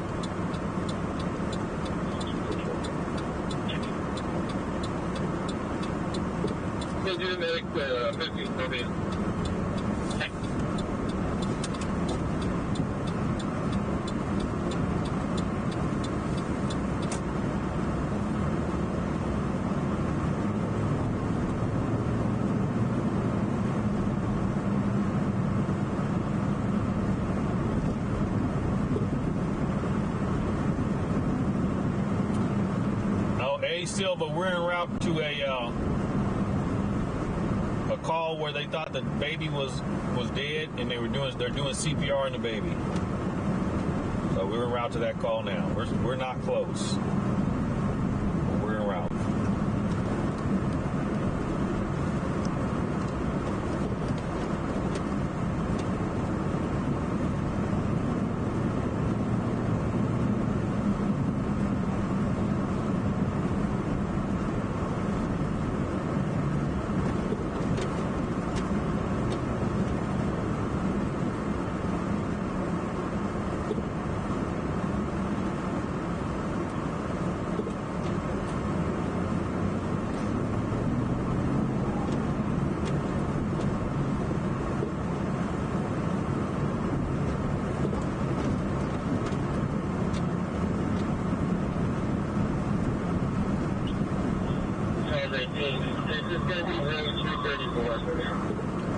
We'll do the medic 50 for me. Silva, we're en route to a call where they thought the baby was dead, and they're doing CPR on the baby. So we're en route to that call now. We're not close. We're en route.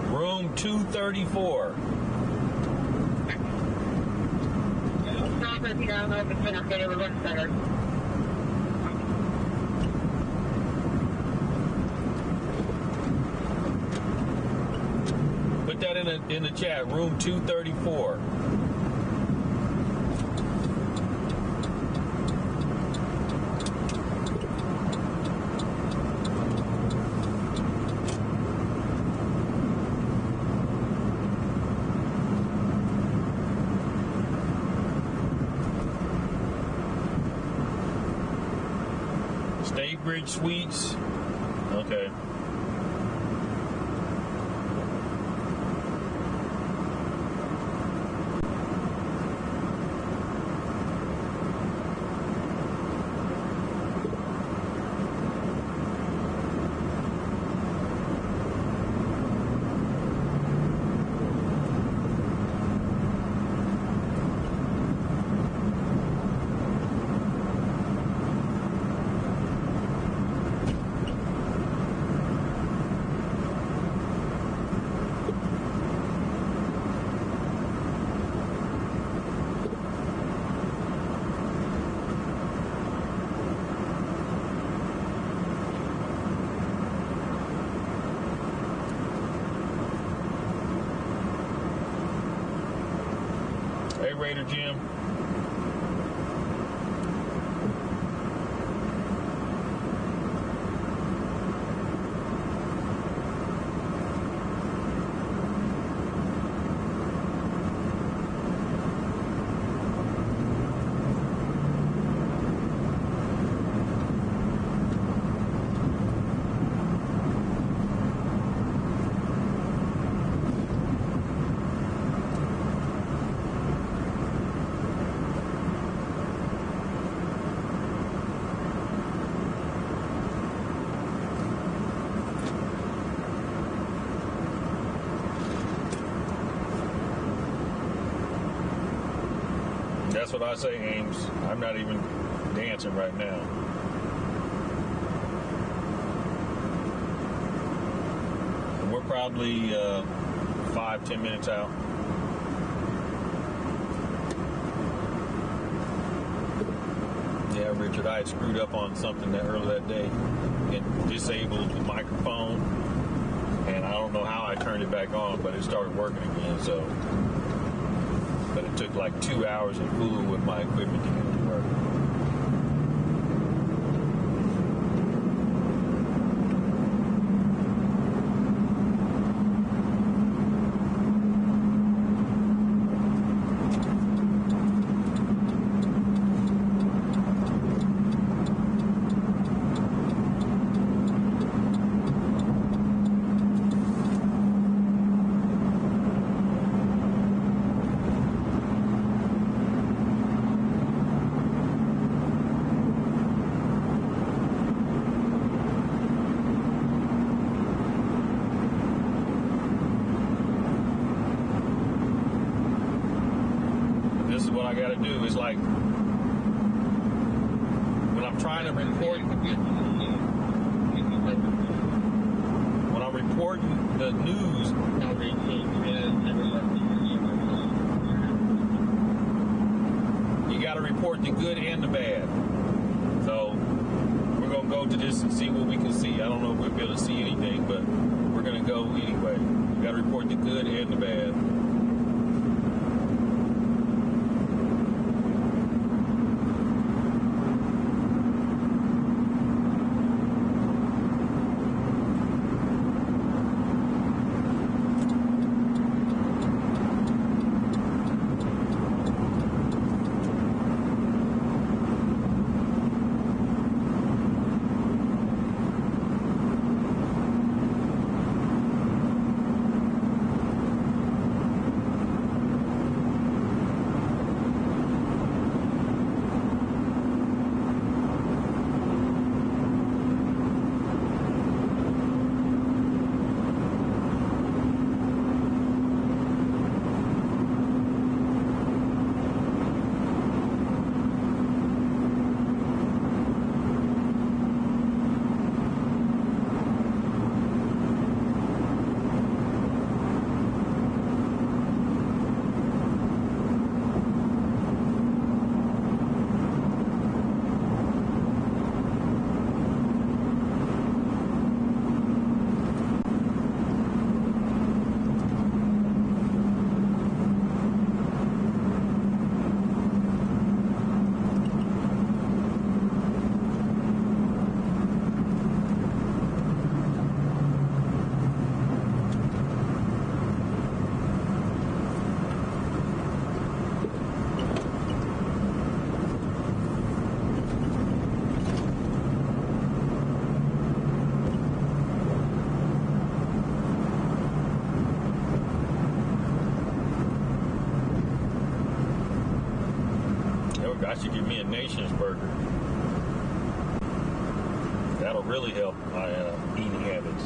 Room 234. Put that in the chat. Room 234. Bridge Suites. Okay. Hey, Raider Jim. That's what I say, Ames. I'm not even dancing right now. And we're probably 5-10 minutes out. Yeah, Richard, I had screwed up on something earlier that day and disabled the microphone, and I don't know how I turned it back on, but it started working again. So, but it took like 2 hours of fooling with my equipment to get it to work. I got to do. It's like when I'm trying to report, when I'm reporting the news, you got to report the good and the bad. So we're going to go to this and see what we can see. I don't know if we'll be able to see anything, but we're going to go anyway. You got to report the good and the bad. I should give me a Nation's burger. That'll really help my eating habits.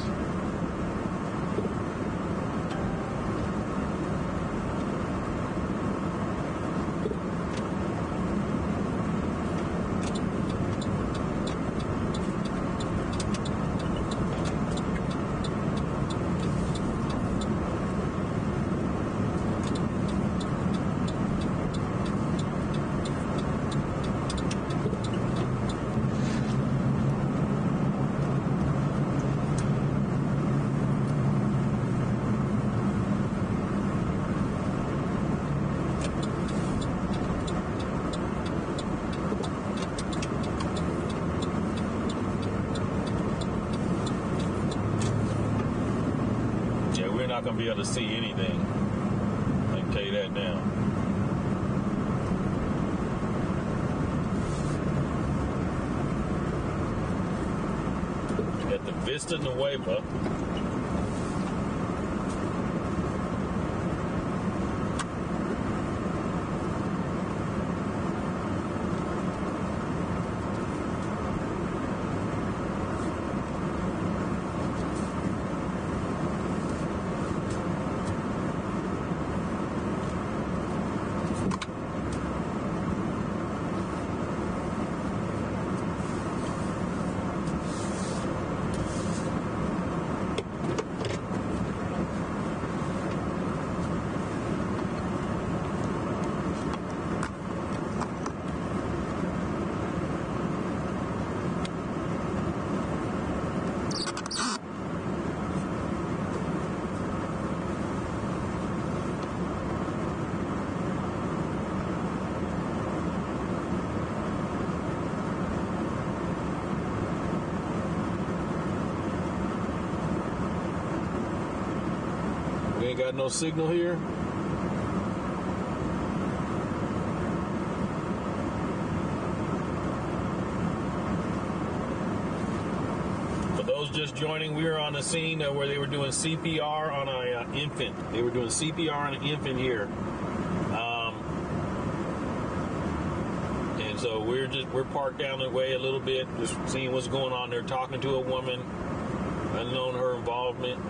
Not going to be able to see anything. I can tell you that now. At the Vista Nueva. Ain't got no signal here. For those just joining, we were on the scene where they were doing CPR on an infant. They were doing CPR on an infant here. And so we're parked down the way a little bit, just seeing what's going on there, talking to a woman, unknown her involvement.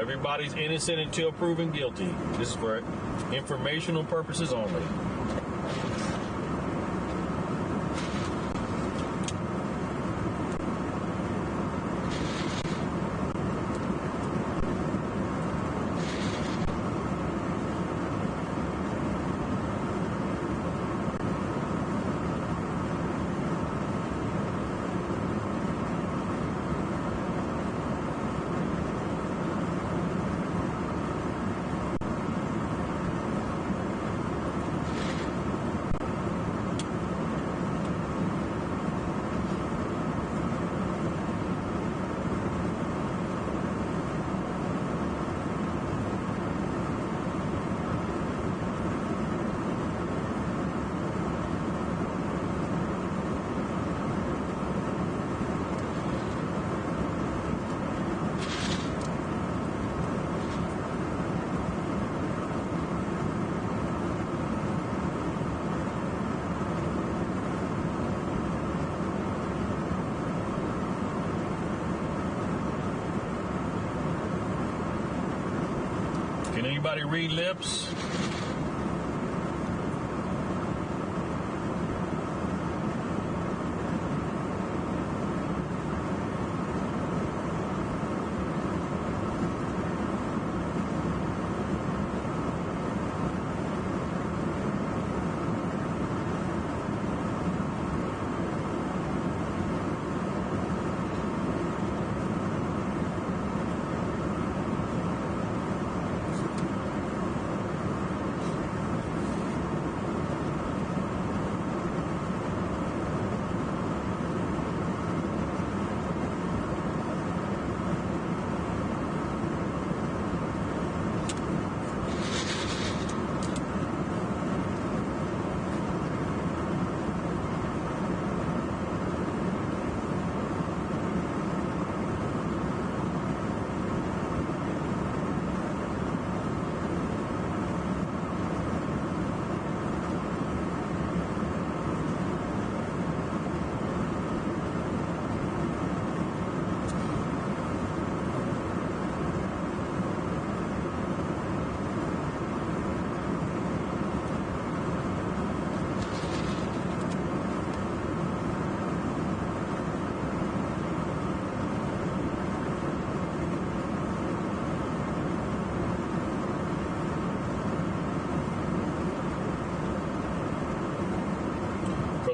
Everybody's innocent until proven guilty. This is for informational purposes only. Can anybody read lips?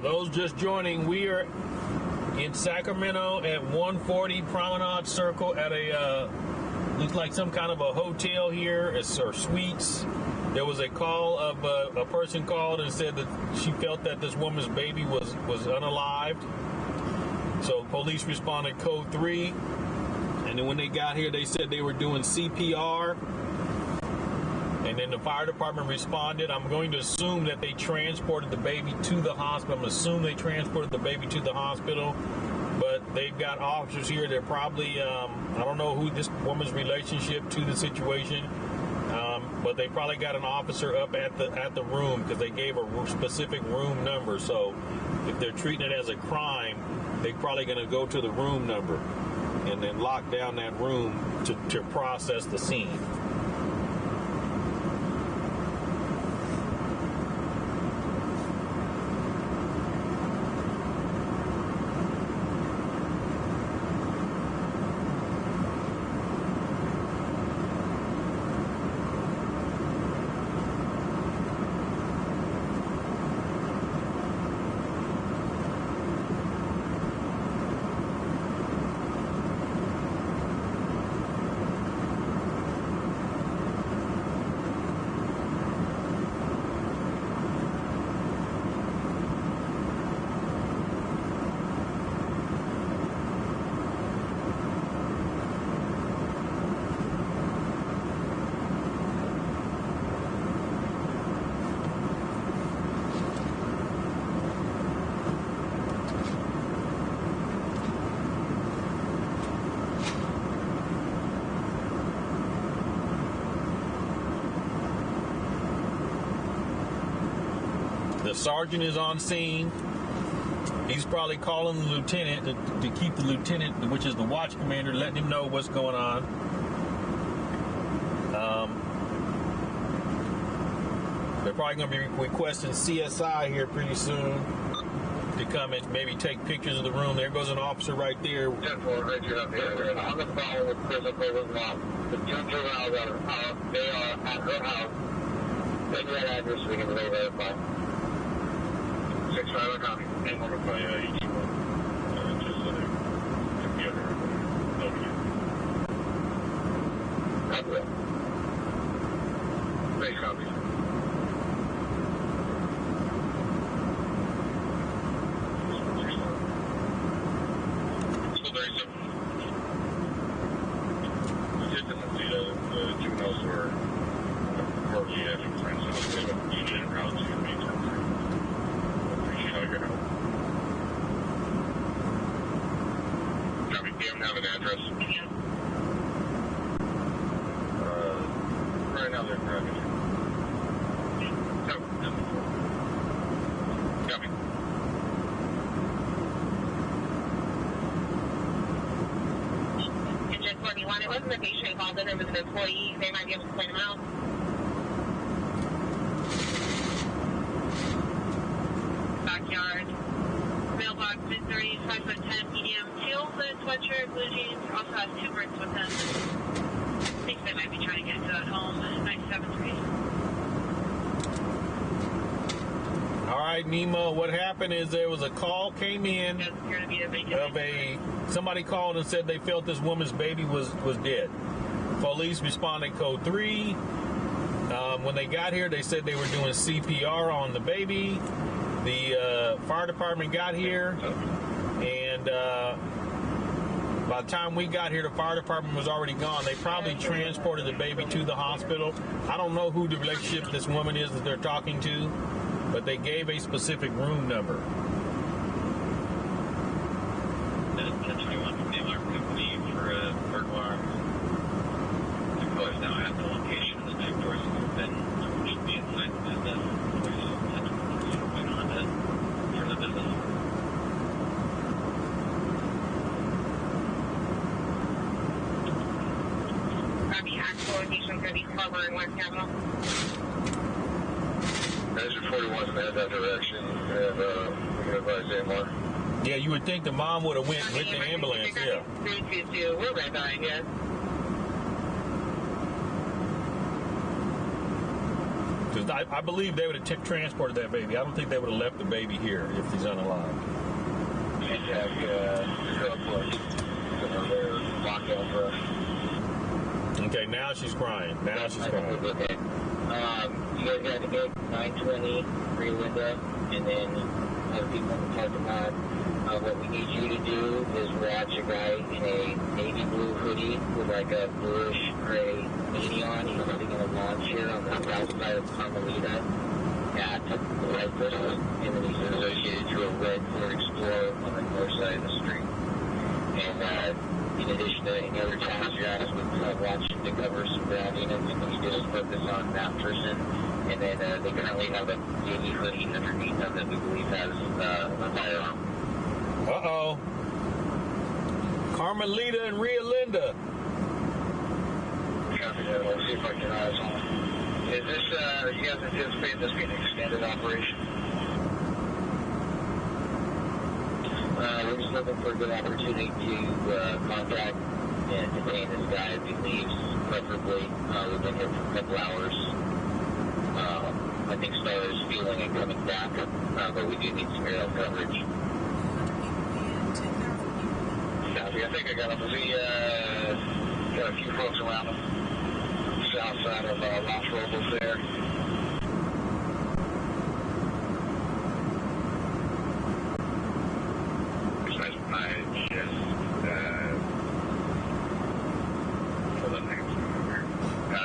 Those just joining, we are in Sacramento at 140 Promenade Circle at a looks like some kind of a hotel here, or suites. There was a call of a person called and said that she felt that this woman's baby was unalived. So police responded code 3, and then when they got here, they said they were doing CPR. And then the fire department responded. I'm going to assume that they transported the baby to the hospital. I'm assuming they transported the baby to the hospital. But they've got officers here. They're probably, I don't know who this woman's relationship to the situation. But they probably got an officer up at the room because they gave a specific room number. So if they're treating it as a crime, they're probably going to go to the room number and then lock down that room to process the scene. The sergeant is on scene. He's probably calling the lieutenant to keep the lieutenant, which is the watch commander, letting him know what's going on. They're probably going to be requesting CSI here pretty soon to come and maybe take pictures of the room. There goes an officer right there. 10-4, right here. They're on the phone with prison program law. The two juveniles are out. They are at her house. Take that address so we can verify. 6-5 copy. And we'll reply each one. Just so they can be under nobody. Copy that. Great copy. Right now they're driving. Copy. And just what you want, it wasn't the patient involved in it, it was an employee. They might be able to point them out. Backyard. Mailbox, mid-30s, 5'10", medium, teal hood, sweatshirt, blue jeans, also has 2 bricks with them. I think they might be trying to get to that home. 97-3. All right, Nemo, what happened is there was a call came in of somebody called and said they felt this woman's baby was dead. Police responded code 3. When they got here, they said they were doing CPR on the baby. The fire department got here, and by the time we got here, the fire department was already gone. They probably transported the baby to the hospital. I don't know who the relationship this woman is that they're talking to, but they gave a specific room number. That's 1021 from the alarm company for a burglar. The caller's now at the location. The back doors are open. We should be inside the business. Going on to turn the business. The actual location is going to be Harbor and West Capitol. Measure 41 in that direction, and we can advise anymore. Yeah, you would think the mom would have went with the ambulance. Yeah. 322, we're right behind you. Because I believe they would have transported that baby. I don't think they would have left the baby here if he's unalive. Okay, now she's crying. Now she's crying. Okay. You guys got to get 920 free window, and then other people in the parking lot. What we need you to do is watch a guy in a navy blue hoodie with like a bluish gray beanie on. He's sitting in a lawn chair on the south side of Carmelita at the Red Crystal, and then he's associated to a red Ford Explorer on the north side of the street. And in addition to any other tasks you're asked with watching to cover some ground units, you just focus on that person. And then they currently have a navy hoodie underneath them that we believe has a firearm. Uh-oh. Carmelita and Rio Linda. Copy that. Let's see if I can eyes on. Is this, you guys anticipate this being an extended operation? We're just looking for a good opportunity to contact and detain this guy if he leaves, preferably. We've been here for a couple hours. I think Star is feeling and coming back, but we do need some aerial coverage. Copy. I think I got a few folks around the south side of Los Robles there.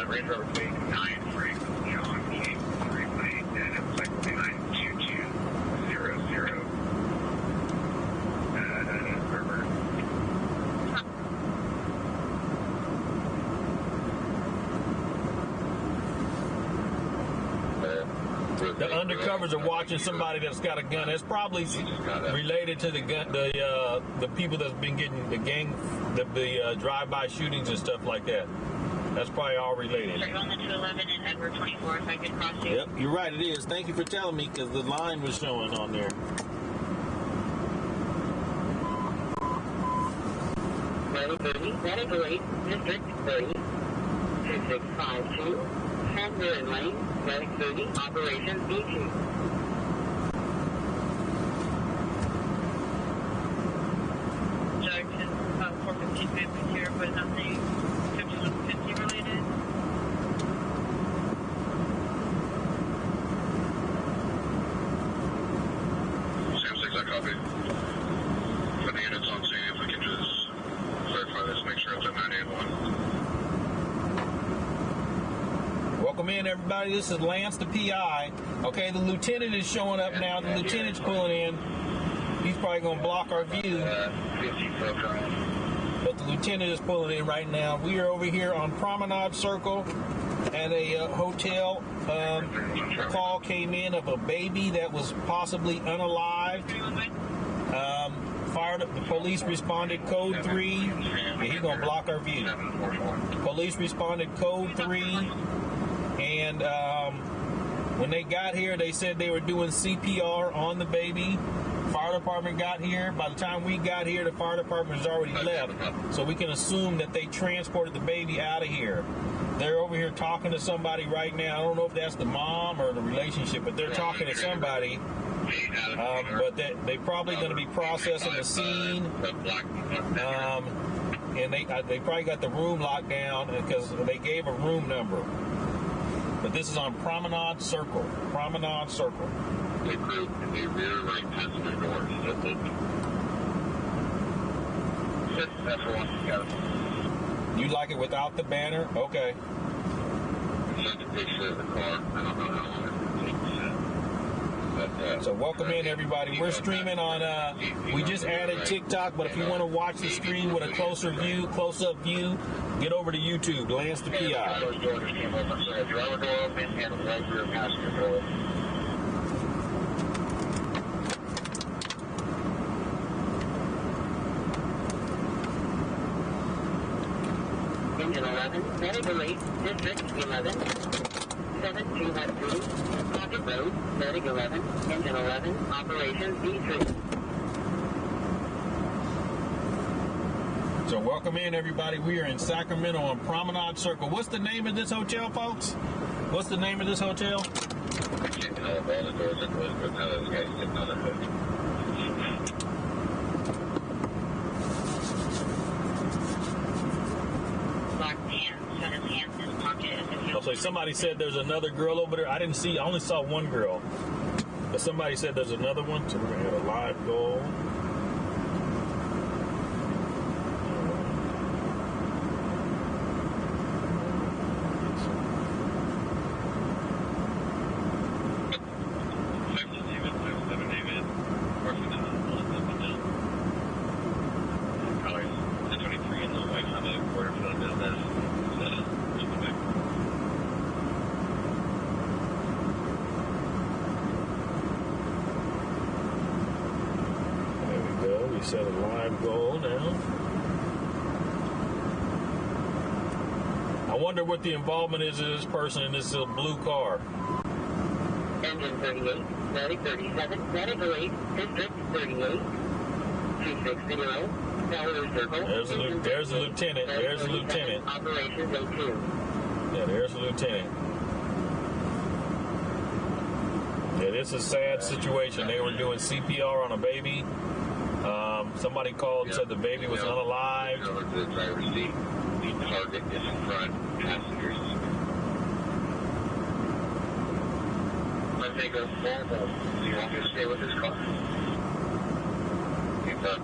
Range Rover 9-3, John P. 3-8, and it was like 92200. The undercovers are watching somebody that's got a gun. It's probably related to the gun, the people that's been getting the gang, the drive-by shootings and stuff like that. That's probably all related. Sorry, on the 211 and Edward 24, if I could cross you. Yep, you're right, it is. Thank you for telling me, because the line was showing on there. Medical aid, District 30, 2652, Sandman Lane, Medic 30, Operation B2. Judge is 415 families here, but nothing 5150 related. Sam 6, I copy. For the units on scene, if we can just verify this, make sure it's a 981. Welcome in, everybody. This is Lance, the PI. Okay, the lieutenant is showing up now. The lieutenant's pulling in. He's probably going to block our view. 50 But the lieutenant is pulling in right now. We are over here on Promenade Circle at a hotel. A call came in of a baby that was possibly unalived. The police responded code 3. Yeah, he's going to block our view. Police responded code 3. And when they got here, they said they were doing CPR on the baby. Fire department got here. By the time we got here, the fire department has already left. So we can assume that they transported the baby out of here. They're over here talking to somebody right now. I don't know if that's the mom or the relationship, but they're talking to somebody. But they're probably going to be processing the scene. And they probably got the room locked down because they gave a room number. But this is on Promenade Circle. Promenade Circle. They proved the rear right passenger door is open. That's the one. You like it without the banner? Okay. Send a picture of the car. I don't know how long it takes. So welcome in, everybody. We're streaming on, we just added TikTok, but if you want to watch the stream with a closer view, close-up view, get over to YouTube, Lance the PI. Driver door open and the right rear passenger door. Engine 11, Medical 8, District 11, 7213, Pocket Road, Medic 11, Engine 11, Operation B3. So welcome in, everybody. We are in Sacramento on Promenade Circle. What's the name of this hotel, folks? What's the name of this hotel? I can't tell if all the doors are closed, but now this guy's sitting on a hook. So somebody said there's another girl over there. I only saw one girl. But somebody said there's another one. So we're going to have a live goal. Set a live goal now. I wonder what the involvement is of this person in this blue car. Engine 38, Medic 37, Medical 8, District 38, 260, Tower Circle. There's the lieutenant. There's the lieutenant. Operations A2. Yeah, there's the lieutenant. Yeah, this is a sad situation. They were doing CPR on a baby. Somebody called and said the baby was unalived. Over to the driver's seat. The target is in front. Passengers. Let's take a phone call. Do you want me to stay with this car? Keep up.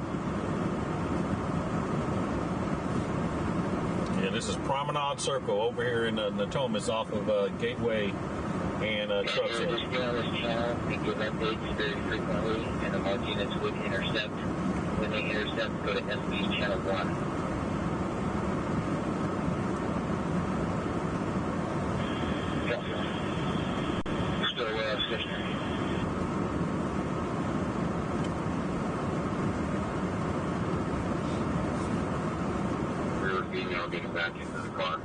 Yeah, this is Promenade Circle over here in Natomas off of Gateway and Truck We're Center. still on this channel. We give updates very frequently, and the mark units would intercept. When they intercept, go to SB channel 1. We're still aware of stationary. We were getting back into the car.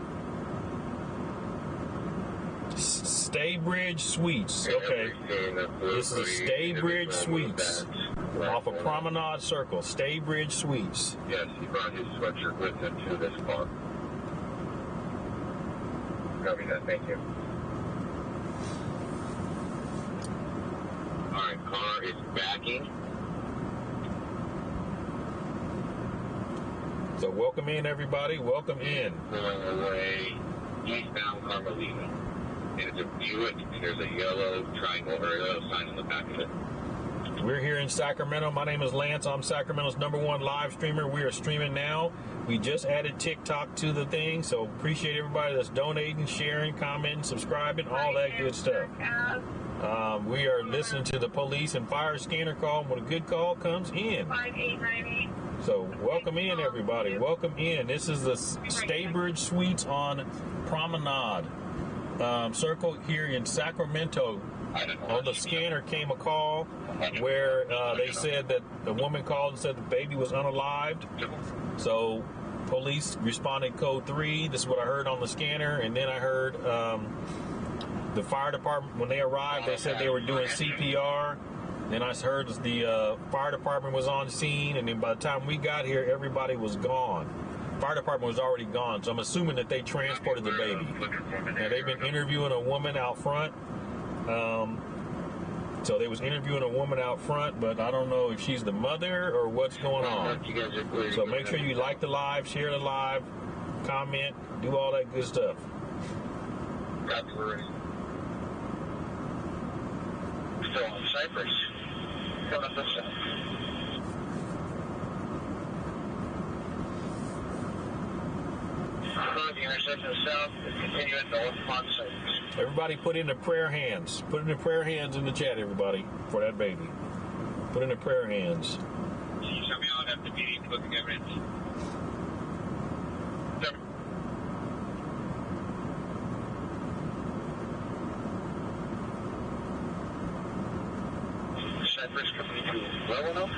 Staybridge Suites. Okay. This is Staybridge Suites off of Promenade Circle. Staybridge Suites. Yes, he brought his sweatshirt with him to this car. Copy that, thank you. Alright, car is backing. So welcome in, everybody. Welcome in. Pulling away eastbound Carmelita. And it's a Buick. There's a yellow triangle or a yellow sign on the back of it. We're here in Sacramento. My name is Lance. I'm Sacramento's #1 live streamer. We are streaming now. We just added TikTok to the thing, so appreciate everybody that's donating, sharing, commenting, subscribing, all that good stuff. We are listening to the police and fire scanner call. When a good call comes in. 5898. So welcome in, everybody. Welcome in. This is the Staybridge Suites on Promenade Circle here in Sacramento. On the scanner came a call where they said that the woman called and said the baby was unalived. So police responded code 3. This is what I heard on the scanner. And then I heard the fire department, when they arrived, they said they were doing CPR. Then I heard the fire department was on scene, and then by the time we got here, everybody was gone. Fire department was already gone, so I'm assuming that they transported the baby. Now, they've been interviewing a woman out front. So they was interviewing a woman out front, but I don't know if she's the mother or what's going on. So make sure you like the live, share the live, comment, do all that good stuff. Copy, we're ready. Still on Cypress. Coming up this side. The intersection south is continuing north on Cypress. Everybody put in the prayer hands. Put in the prayer hands in the chat, everybody, for that baby. Put in the prayer hands. Can you show me how to have the meeting to look at evidence? Cypress coming to Roanoke.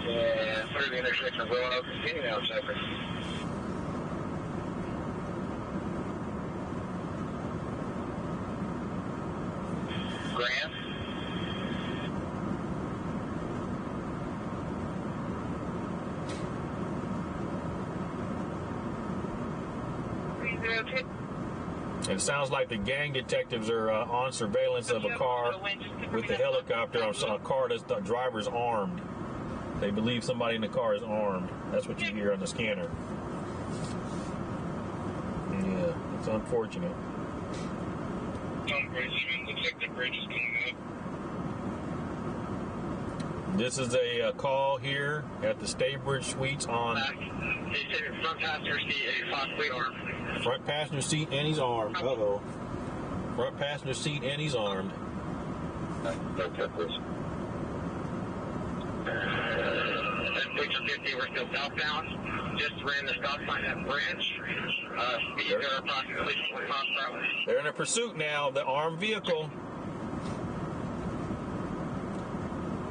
And through the intersection of Roanoke, continuing out Cypress. Grant. It sounds like the gang detectives are on surveillance of a car with the helicopter on a car that's the driver's armed. They believe somebody in the car is armed. That's what you hear on the scanner. Yeah, it's unfortunate. Looks like the bridge is coming up. This is a call here at the Staybridge Suites on Front passenger seat, a possibly armed. front passenger seat, and he's armed. Uh-oh. Front passenger seat, and he's armed. No peppers. Picture 50, we're still southbound. Just ran the stop sign at Branch. Speeds are approximately 20 miles per hour. They're in a pursuit now, the armed vehicle.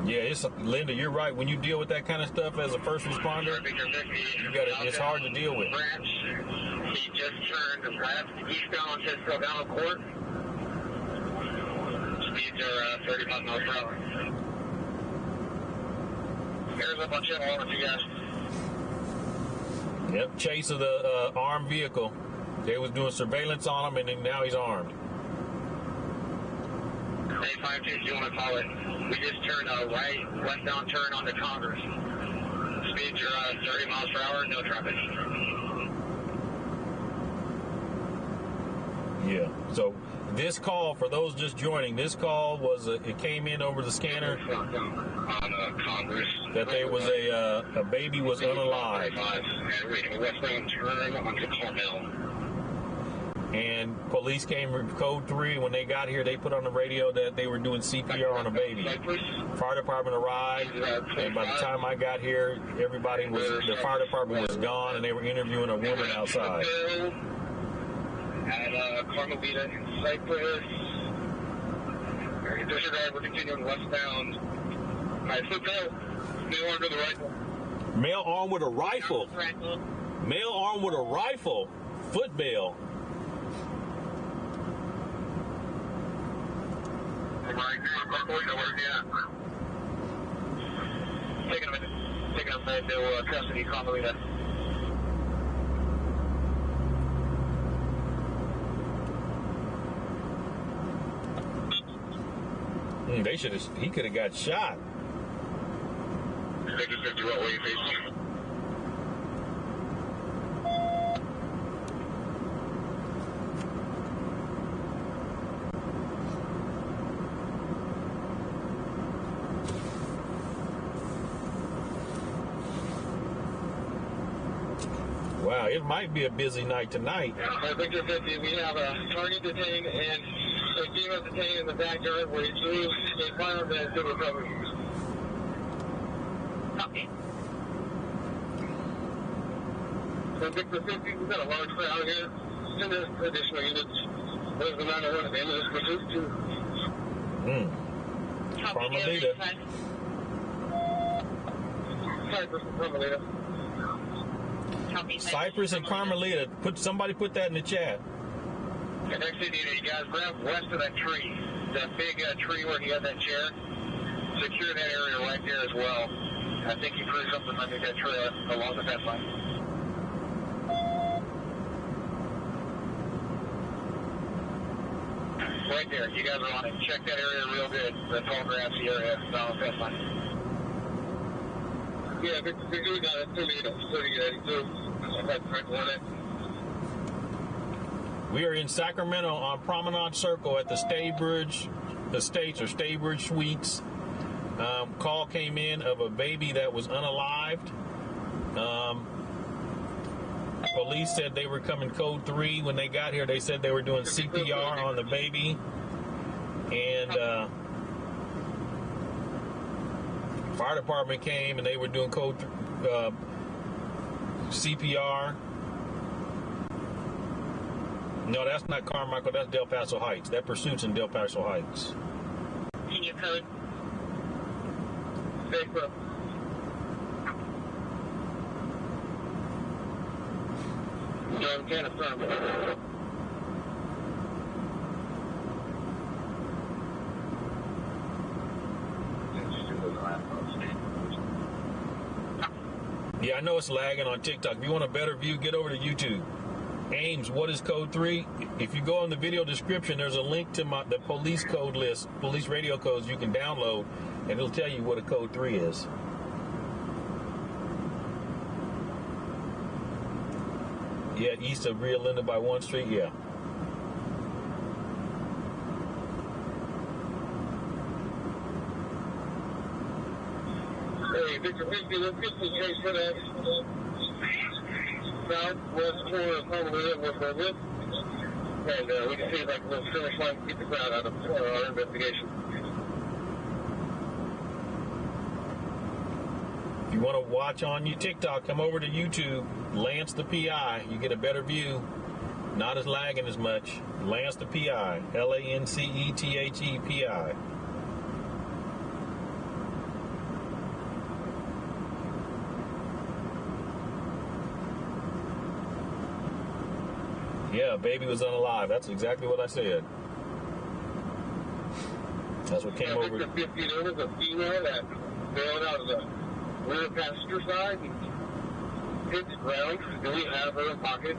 Yeah, Linda, you're right. When you deal with that kind of stuff as a first responder, it's hard to deal with. Branch. He just turned left eastbound on Cisco down Court. Speeds are 35 miles per hour. Here's a bunch of all of you guys. Yep, chase of the armed vehicle. They was doing surveillance on him, and then now he's armed. 852, you want to call it? We just turned a right westbound turn onto Congress. Speeds are 30 miles per hour, no traffic. Yeah, so this call, for those just joining, this call was, it came in over the scanner On Congress. that there was a baby was unalived. And westbound turn onto Carmel. And police came with code 3. When they got here, they put on the radio that they were doing CPR on a baby. Fire department arrived, and by the time I got here, the fire department was gone, and they were interviewing a woman outside. At Carmelita in Cypress. Disregard, we're continuing westbound. Alright, flip out. Male armed with a rifle. Male armed with a rifle. Male armed with a rifle. Foot bail. Right, yeah. Taking him into custody, Carmelita. He could have got shot. Victor 50, what way you facing? Wow, it might be a busy night tonight. Victor 50, we have a target detained and a female detained in the backyard where he threw a firearm that to recover. Copy. So Victor 50, we've got a large crowd here. And there's additional units. There's the 901 at the end of this pursuit, too. Carmelita. Cypress and Carmelita. Cypress and Carmelita. Somebody put that in the chat. And next thing you guys grab west of that tree. That big tree where he had that chair. Secure that area right there as well. I think he threw something under that tree along the fence line. Right there. You guys are on it. Check that area real good. The tall grassy area down the fence line. Yeah, Victor, we got it. 3082. We are in Sacramento on Promenade Circle at the Staybridge Estates or Staybridge Suites. Call came in of a baby that was unalived. Police said they were coming code 3. When they got here, they said they were doing CPR on the baby. And fire department came and they were doing code CPR. No, that's not Carmichael. That's Del Paso Heights. That pursuit's in Del Paso Heights. Can you code? Facebook. No, can't affirm it. Yeah, I know it's lagging on TikTok. If you want a better view, get over to YouTube. Ames, what is code 3? If you go in the video description, there's a link to the police code list, police radio codes you can download, and it'll tell you what a code 3 is. Yeah, east of Rio Linda by 1 Street, yeah. Hey, Victor 50, let's get some chase for that southwest corner of Honolulu and West Redwood. And we can see if I can finish line and keep the crowd out of our investigation. If you want to watch on your TikTok, come over to YouTube, Lance the PI. You get a better view. Not as lagging as much. Lance the PI. LANCETHE PI. Yeah, baby was unalive. That's exactly what I said. That's what came over. There was a female that bailed out of the rear passenger side and hit the ground. Do we have her in pocket?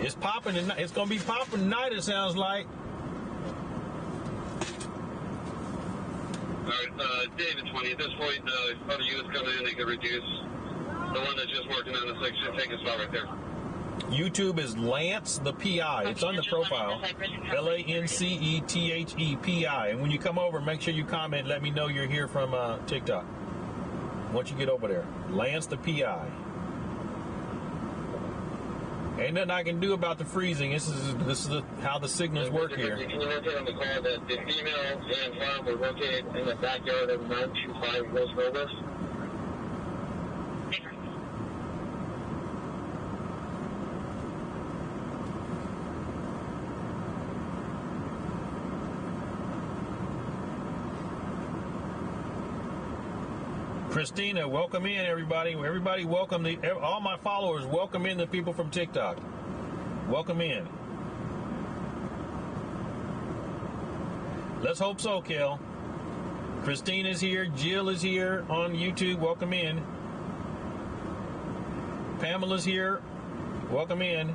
It's popping tonight. It's gonna be popping tonight. It sounds like. All right, David 20. At this point, other units coming in, they could reduce. The one that's just working on the section, take a spot right there. YouTube is Lance the PI. It's on the profile. LANCETHE PI. And when you come over, make sure you comment. Let me know you're here from TikTok. Once you get over there, Lance the PI. Ain't nothing I can do about the freezing. This is how the signals work here. Can you notate on the call that the female and farm were located in the backyard of 925 West Robles? Christina, welcome in, everybody. Everybody, welcome all my followers. Welcome in the people from TikTok. Welcome in. Let's hope so, Kel. Christine is here. Jill is here on YouTube. Welcome in. Pamela's here. Welcome in.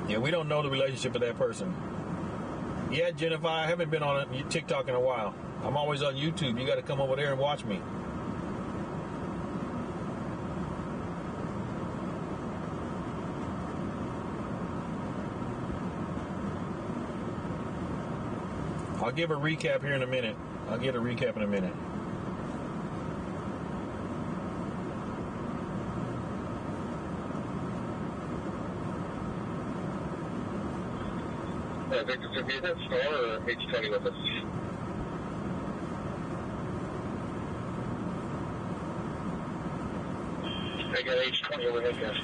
Yeah, we don't know the relationship of that person. Yeah, Jennifer, I haven't been on TikTok in a while. I'm always on YouTube. You got to come over there and watch me. I'll give a recap here in a minute. I'll get a recap in a minute. Victor, to be that store or H20 with us? I got H20 over here, guys.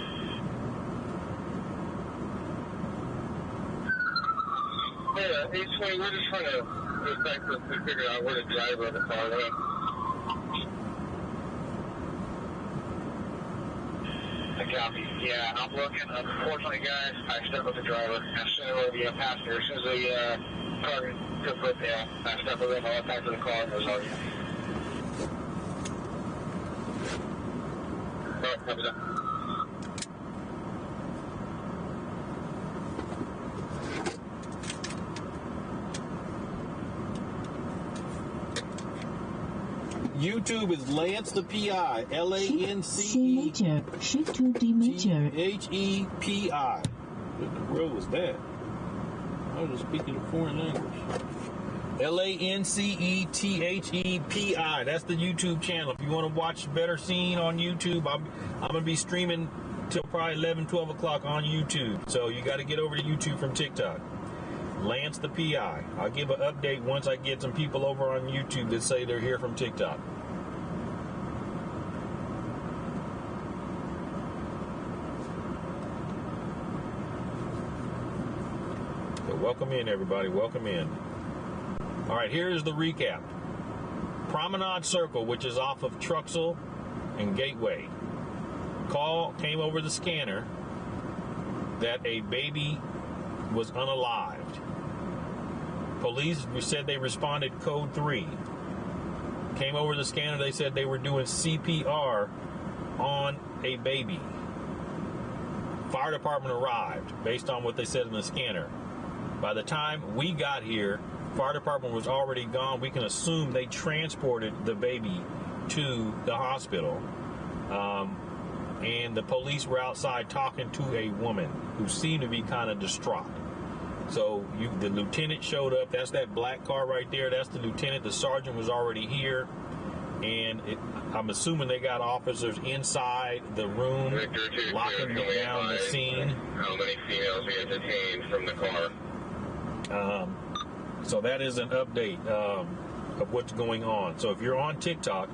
Yeah, H20, we're just trying to figure out where the driver of the car went. I copy. Yeah, I'm looking. Unfortunately, guys, I stuck with the driver. I sent over the passenger. As soon as the car took foot down, I stuck with him. I went back to the car and it was all good. All right, copy that. YouTube is Lance the PI. LANCE THEPI. What the world was that? I was just speaking a foreign language. LANCETHEPI. That's the YouTube channel. If you want to watch better scene on YouTube, I'm going to be streaming till probably 11, 12 o'clock on YouTube. So you got to get over to YouTube from TikTok. Lance the PI. I'll give an update once I get some people over on YouTube that say they're here from TikTok. So welcome in, everybody. Welcome in. All right, here's the recap. Promenade Circle, which is off of Truxell and Gateway. Call came over the scanner that a baby was unalived. Police said they responded code 3. Came over the scanner, they said they were doing CPR on a baby. Fire department arrived based on what they said in the scanner. By the time we got here, fire department was already gone. We can assume they transported the baby to the hospital. And the police were outside talking to a woman who seemed to be kind of distraught. So the lieutenant showed up. That's that black car right there. That's the lieutenant. The sergeant was already here. And I'm assuming they got officers inside the room, locking down the scene. How many females we detained from the car? So that is an update of what's going on. So if you're on TikTok,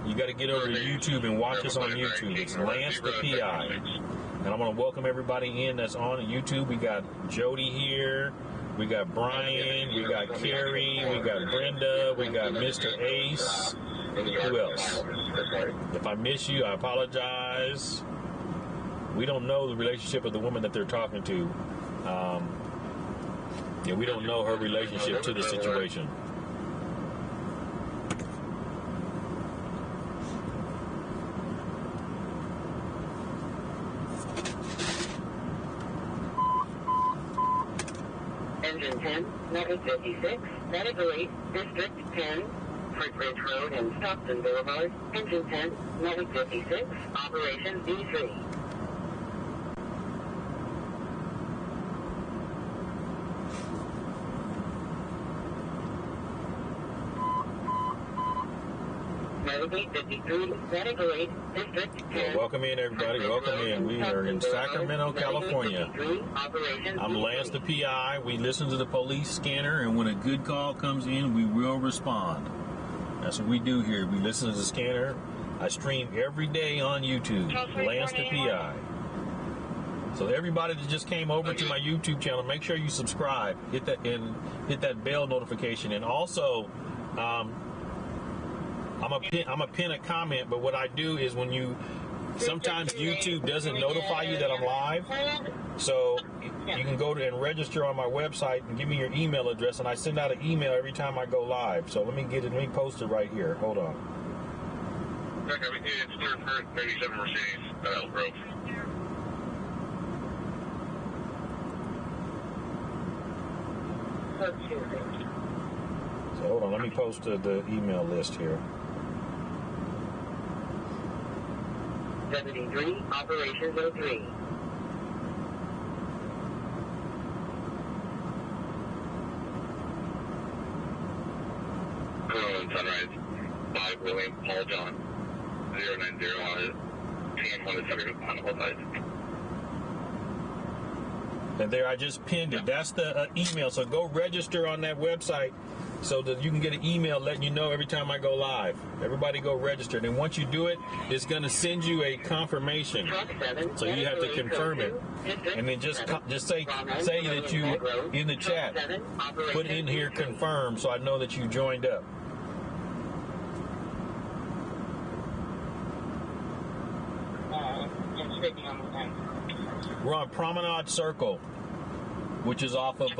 you got to get over to YouTube and watch us on YouTube. It's Lance the PI. And I'm going to welcome everybody in that's on YouTube. We got Jody here. We got Brian. We got Carrie. We got Brenda. We got Mr. Ace. Who else? If I miss you, I apologize. We don't know the relationship of the woman that they're talking to. Yeah, we don't know her relationship to the situation. Engine 10, Level 56, Medical 8, District 10, Freight Bridge Road and Stockton Boulevard. Engine 10, Level 56, Operation D3. Medicaid 53, Medical 8, District 10. Welcome in, everybody. Welcome in. We are in Sacramento, California. I'm Lance the PI. We listen to the police scanner, and when a good call comes in, we will respond. That's what we do here. We listen to the scanner. I stream every day on YouTube. Lance the PI. So everybody that just came over to my YouTube channel, make sure you subscribe. Hit that bell notification, and also. I'm a pin a comment, but what I do is when sometimes YouTube doesn't notify you that I'm live, so you can go to and register on my website and give me your email address, and I send out an email every time I go live. So let me post it right here. Hold on. It's 3rd, 37 Mercedes, Elk Grove. So hold on, let me post the email list here. 73, Operations 03. Sunrise, 5 William Paul John, 090 on it, TN1 is 70 on both sides. And there, I just pinned it. That's the email. So go register on that website so that you can get an email letting you know every time I go live. Everybody go register. And then once you do it, it's going to send you a confirmation. So you have to confirm it. And then just say that you, in the chat, put in here confirm so I know that you joined up. We're on Promenade Circle, which is off of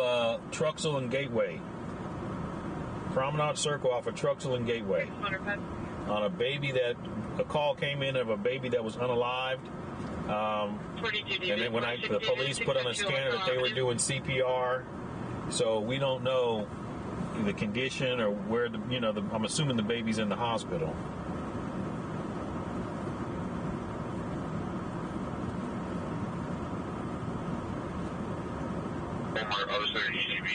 Truxell and Gateway. Promenade Circle off of Truxell and Gateway. On a call came in of a baby that was unalived. And then when the police put on a scanner that they were doing CPR, so we don't know the condition or where I'm assuming the baby's in the hospital. Other side EGB,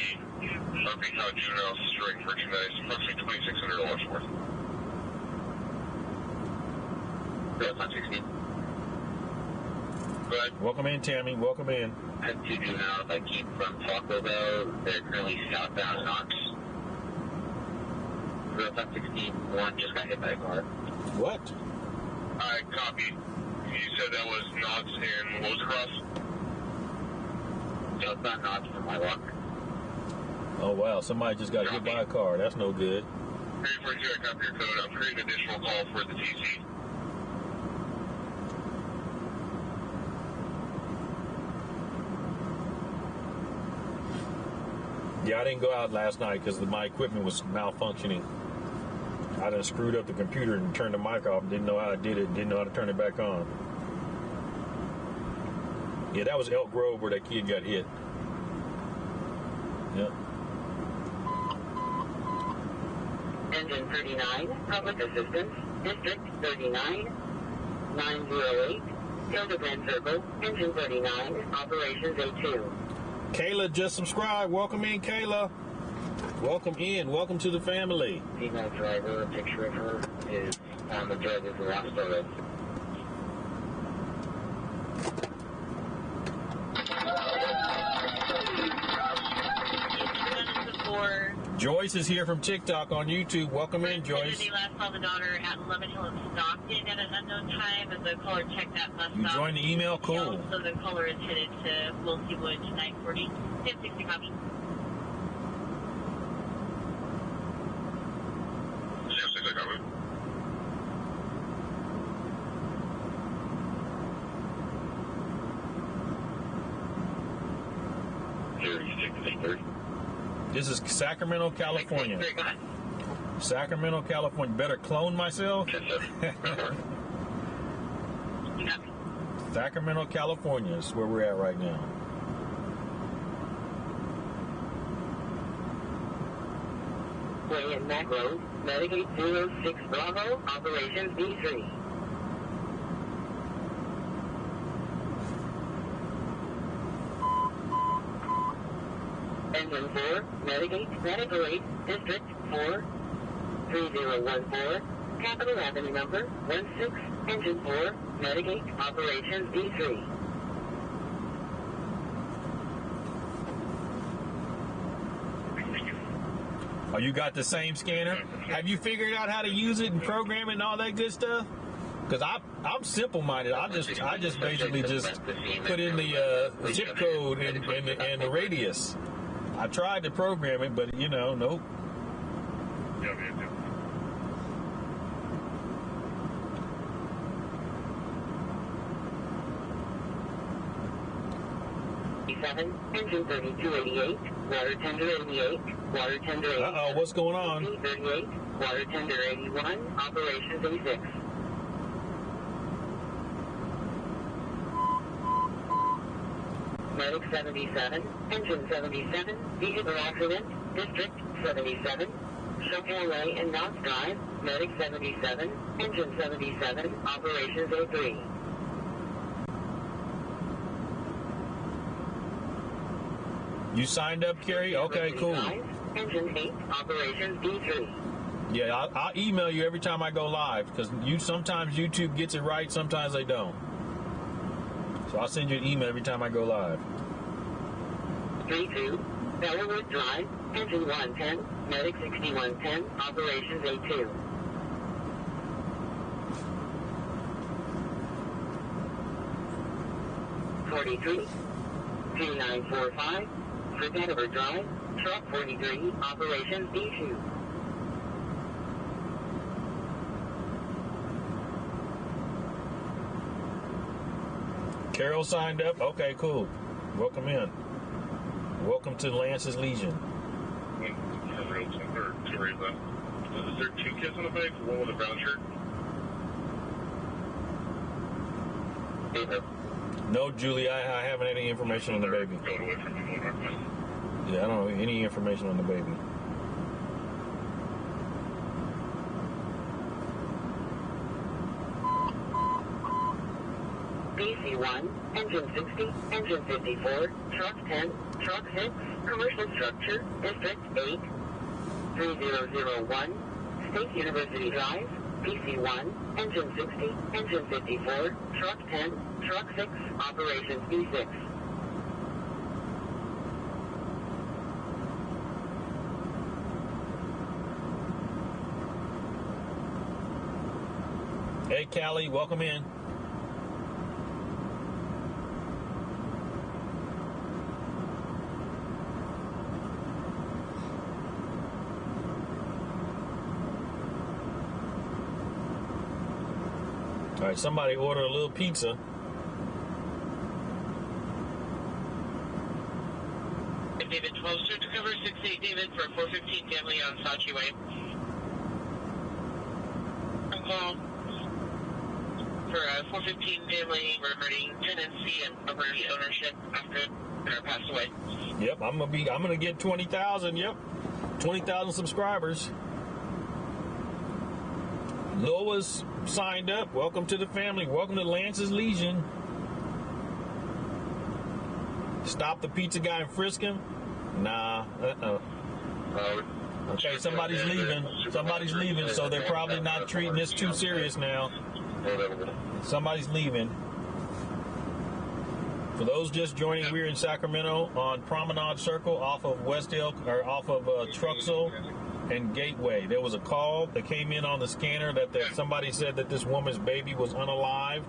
Murphy County Juvenile String merchandise, approximately $2,600 worth. That's not 16. Go ahead. Welcome in, Tammy. Welcome in. I have 2 juveniles I keep from Taco Bell. They're currently southbound Knox. That's 16. One just got hit by a car. What? I copy. You said that was Knox and what was the cross? No, it's not Knox from my luck. Oh, wow. Somebody just got hit by a car. That's no good. 342, I copy your code. I'm creating an additional call for the TC. Yeah, I didn't go out last night because my equipment was malfunctioning. I done screwed up the computer and turned the mic off. Didn't know how I did it. Didn't know how to turn it back on. Yeah, that was Elk Grove where that kid got hit. Yep. Engine 39, Public Assistance, District 39, 908, Hildebrand Circle, Engine 39, Operations A2. Kayla just subscribed. Welcome in, Kayla. Welcome in. Welcome to the family. Female driver, a picture of her is on the driver's last photo. Joyce is here from TikTok on YouTube. Welcome in, Joyce. They last saw the daughter at Lemon Hill in Stockton at an unknown time, and the caller checked that bus stop. You joined the email? Cool. So the caller is headed to Wilsey Woods, 940, 1060 copy. Yes, I copy. This is Sacramento, California. Sacramento, California. Better clone myself. Sacramento, California is where we're at right now. Way in Mac Road, Medicaid 06 Bravo, Operations B3. Engine 4, Medicaid, Medical 8, District 4, 3014, Capitol Avenue number 16, engine 4, Medicaid, operations D3. Oh, you got the same scanner? Have you figured out how to use it and program it and all that good stuff? Because I'm simple-minded. I just basically just put in the zip code and the radius. I tried to program it, but nope. Engine 3288, water tender 88, water tender 87. Uh-oh, what's going on? 38, water tender 81, operations 86. Medic 77, engine 77, vehicle accident, district 77, Chopin Way and Knox Drive, medic 77, engine 77, operations 03. You signed up, Carrie? Okay, cool. Engine 8, operations D3. Yeah, I'll email you every time I go live, because sometimes YouTube gets it right, sometimes they don't. So I'll send you an email every time I go live. 32, Bellerwood Drive, engine 110, medic 6110, operations A2. .43, 2945, Forgettiver Drive, truck 43, operations D2. Carol signed up? Okay, cool. Welcome in. Welcome to Lance's Legion. Is there 2 kids on the bike? One with a brown shirt? No, Julie, I haven't any information on the baby. Going away from you. Yeah, I don't know any information on the baby. BC1, engine 60, engine 54, truck 10, truck 6, commercial structure, district 8, 3001, State University Drive, BC1, engine 60, engine 54, truck 10, truck 6, operations B6. Hey, Callie, welcome in. All right, somebody order a little pizza. David 12, search to cover 68 David for 415 family on Sachi Way. I'm calling for a 415 family regarding tenancy and property ownership after their passed away. Yep, I'm gonna get 20,000. Yep, 20,000 subscribers. Lois signed up. Welcome to the family. Welcome to Lance's Legion. Stop the pizza guy and frisk him? Nah. Okay, somebody's leaving. Somebody's leaving, so they're probably not treating this too serious now. Somebody's leaving. For those just joining, we're in Sacramento on Promenade Circle off of Westdale, or off of Truxell and Gateway. There was a call that came in on the scanner that somebody said that this woman's baby was unalived.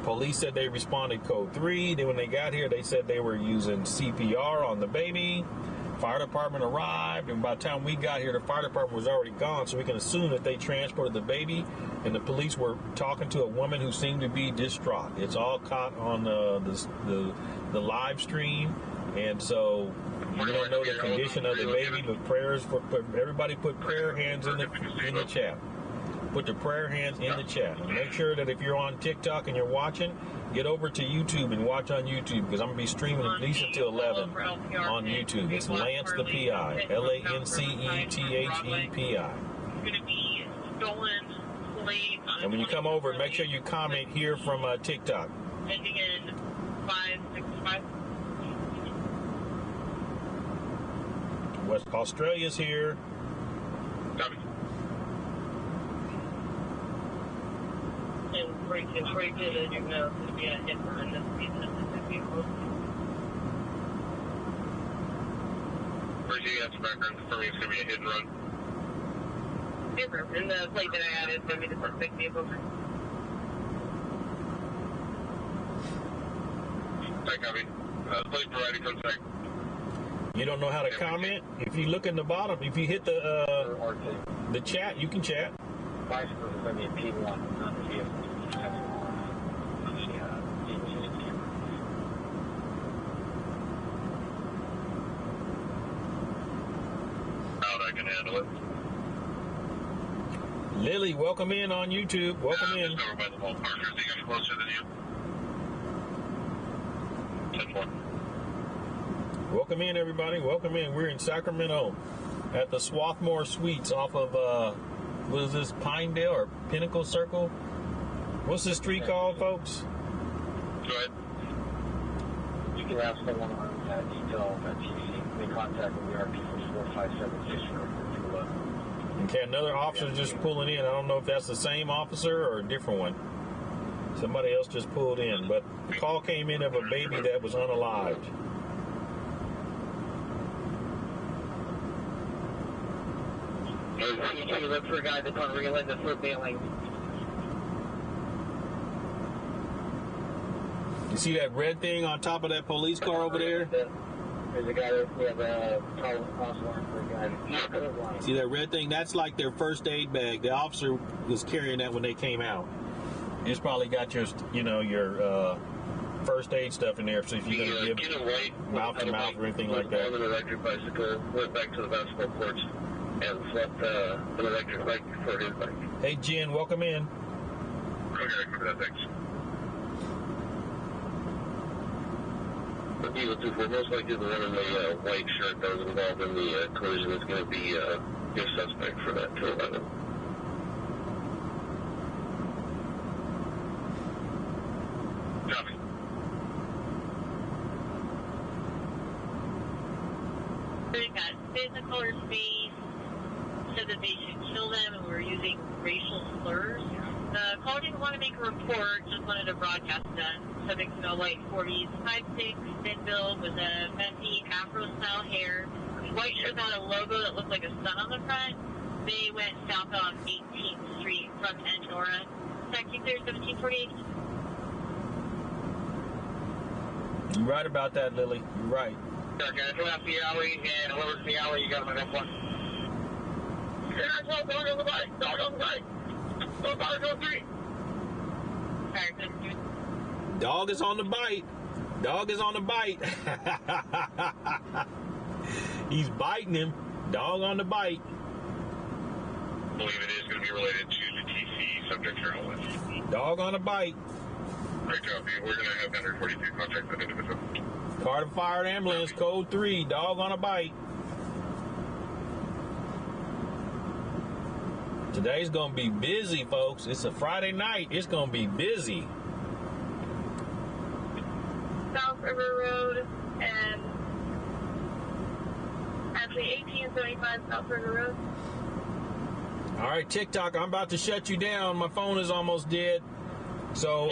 Police said they responded code 3. Then when they got here, they said they were using CPR on the baby. Fire department arrived, and by the time we got here, the fire department was already gone, so we can assume that they transported the baby, and the police were talking to a woman who seemed to be distraught. It's all caught on the live stream, and so we don't know the condition of the baby, but prayers for everybody. Put prayer hands in the chat. Put the prayer hands in the chat. And make sure that if you're on TikTok and you're watching, get over to YouTube and watch on YouTube, because I'm going to be streaming at least until 11 on YouTube. It's Lance the PI. LanceThePI. It's going to be stolen plates. And when you come over, make sure you comment here from TikTok. Ending in 565. West Australia's here. break it, and you're going to be a hit and run this vehicle. Where's he at the background confirming it's going to be a hit and run? Paper, and the plate that I added is going to be the perfect vehicle. Thank copy. Plate provided, contact. You don't know how to comment? If you look in the bottom, if you hit the chat, you can chat. Bicycle is going to be a P1, not the vehicle. Out, I can handle it. Lily, welcome in on YouTube. Welcome in. Just over by the ballpark. Is he any closer than you? 10-4. Welcome in, everybody. Welcome in. We're in Sacramento at the Swarthmore Suites off of, what is this, Pinedale or Pinnacle Circle? What's this street called, folks? Go ahead. You can ask someone on detail at TC. They contact the ERP for 4576 for Okay, another officer just pulling in. I don't know if that's the same officer or a different one. Somebody else just pulled in, but the call came in of a baby that was unalived. CT, look for a guy that's on relentless foot bailing. You see that red thing on top of that police car over there? There's a guy that we have a cross warrant for a guy. See that red thing? That's like their first aid bag. The officer was carrying that when they came out. It's probably got your, your first aid stuff in there, so if you're going to give mouth to mouth or anything like that. An electric bicycle went back to the basketball courts and swept an electric bike for his bike. Hey, Jen, welcome in. Okay, for that, thanks. Most likely the one in the white shirt that was involved in the collision is going to be your suspect for that 211. Copy. They got physical or space, said that they should kill them, and we're using racial slurs. Caller didn't want to make a report, just wanted a broadcast done. Subject to white 40s, 5'6", thin build with a messy Afro-style hair, white shirt on a logo that looked like a sun on the front. They went south on 18th Street from Endora. Taxi clear 1748. You're right about that, Lily. You're right. Okay, I left the alley, and whoever's in the alley, you got my next one. Dog on the bike! Dog on the bike! Dog on the street! Dog is on the bite. Dog is on the bite. He's biting him. Dog on the bite. I believe it is going to be related to the TC subject you're on with. Dog on the bite. Great job. We're going to have 142 contact that individual. Carter Fire Ambulance, code 3. Dog on a bite. Today's going to be busy, folks. It's a Friday night. It's going to be busy. South River Road and actually 1875 South River Road. All right, TikTok, I'm about to shut you down. My phone is almost dead. So,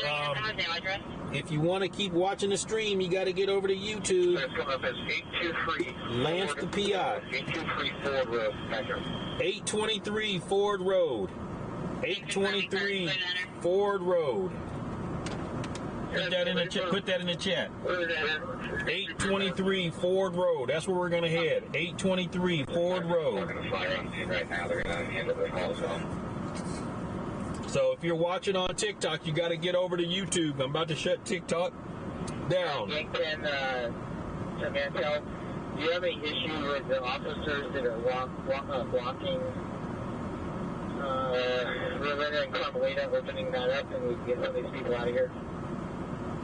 if you want to keep watching the stream, you got to get over to YouTube. That's coming up as 823. Lance the PI. 823 Ford Road. 823 Ford Road. 823 Ford Road. Put that in the chat. Put that in the chat. 823 Ford Road. That's where we're gonna head. 823 Ford Road. So if you're watching on TikTok, you got to get over to YouTube. I'm about to shut TikTok down. Mantel, do you have any issue with the officers that are blocking Ravenna and Carmelita, opening that up, and we can get some of these people out of here?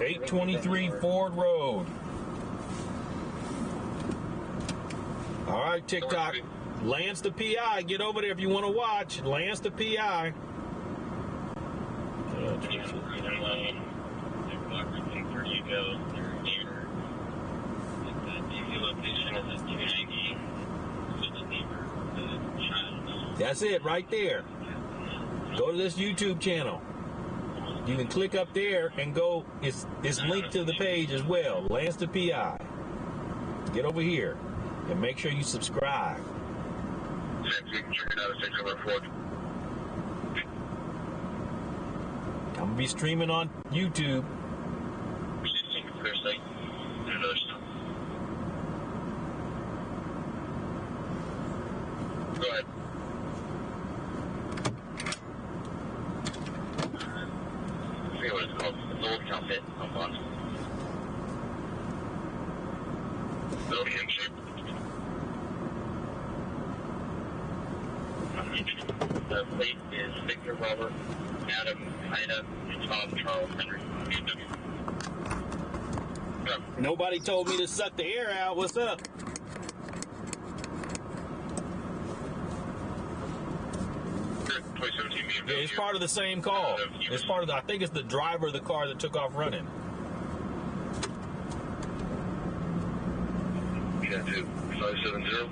823 Ford Road. All right, TikTok. Lance the PI. Get over there if you want to watch. Lance the PI. That's it right there. Go to this YouTube channel. You can click up there and go. It's linked to the page as well. Lance the PI. Get over here and make sure you subscribe. I'm gonna be streaming on YouTube. Go ahead. I forget what it's called. It's old outfit. Hold on. It'll be in shape. The plate is Victor Robert, Adam, Ida, Tom, Charles, Henry. Nobody told me to suck the air out. What's up? Yeah, it's part of the same call. It's part of the, I think it's the driver of the car that took off running. Yeah, 570.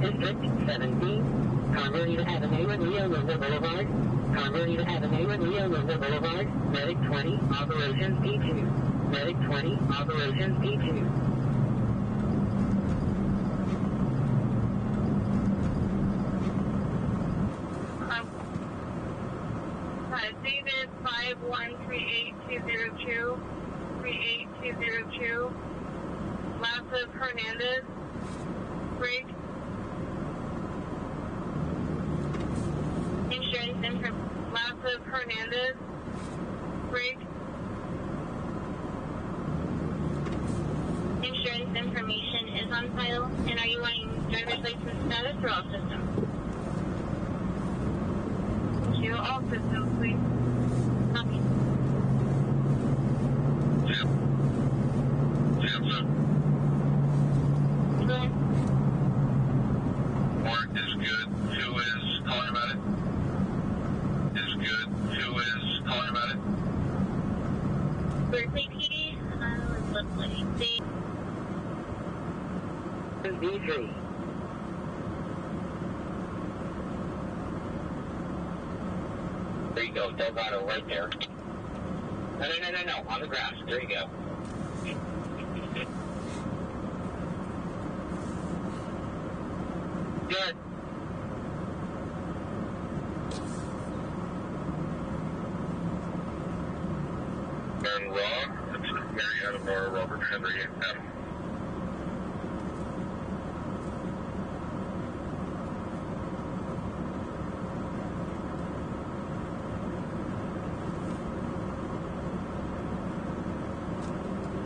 District 17, Carmelita Avenue and Rio River Boulevard. Carmelita Avenue and Rio River Boulevard. Medic 20, Operations D2. Medic 20, Operations D2. David 5138202. 38202. Lasses Hernandez. Break. Insurance information. Lasses Hernandez. Break. Insurance information is on file. And are you wanting driver's license status or all systems? Thank you. All systems, please. Copy. Go ahead. Mark is good. Who is calling about it? Is good. Who is calling about it? Berkeley PD. Let's see. D3. There you go, Delgado right there. No, on the grass. There you go. Good. And Raw, it's Mary Adam Bar, Robert Henry, Adam.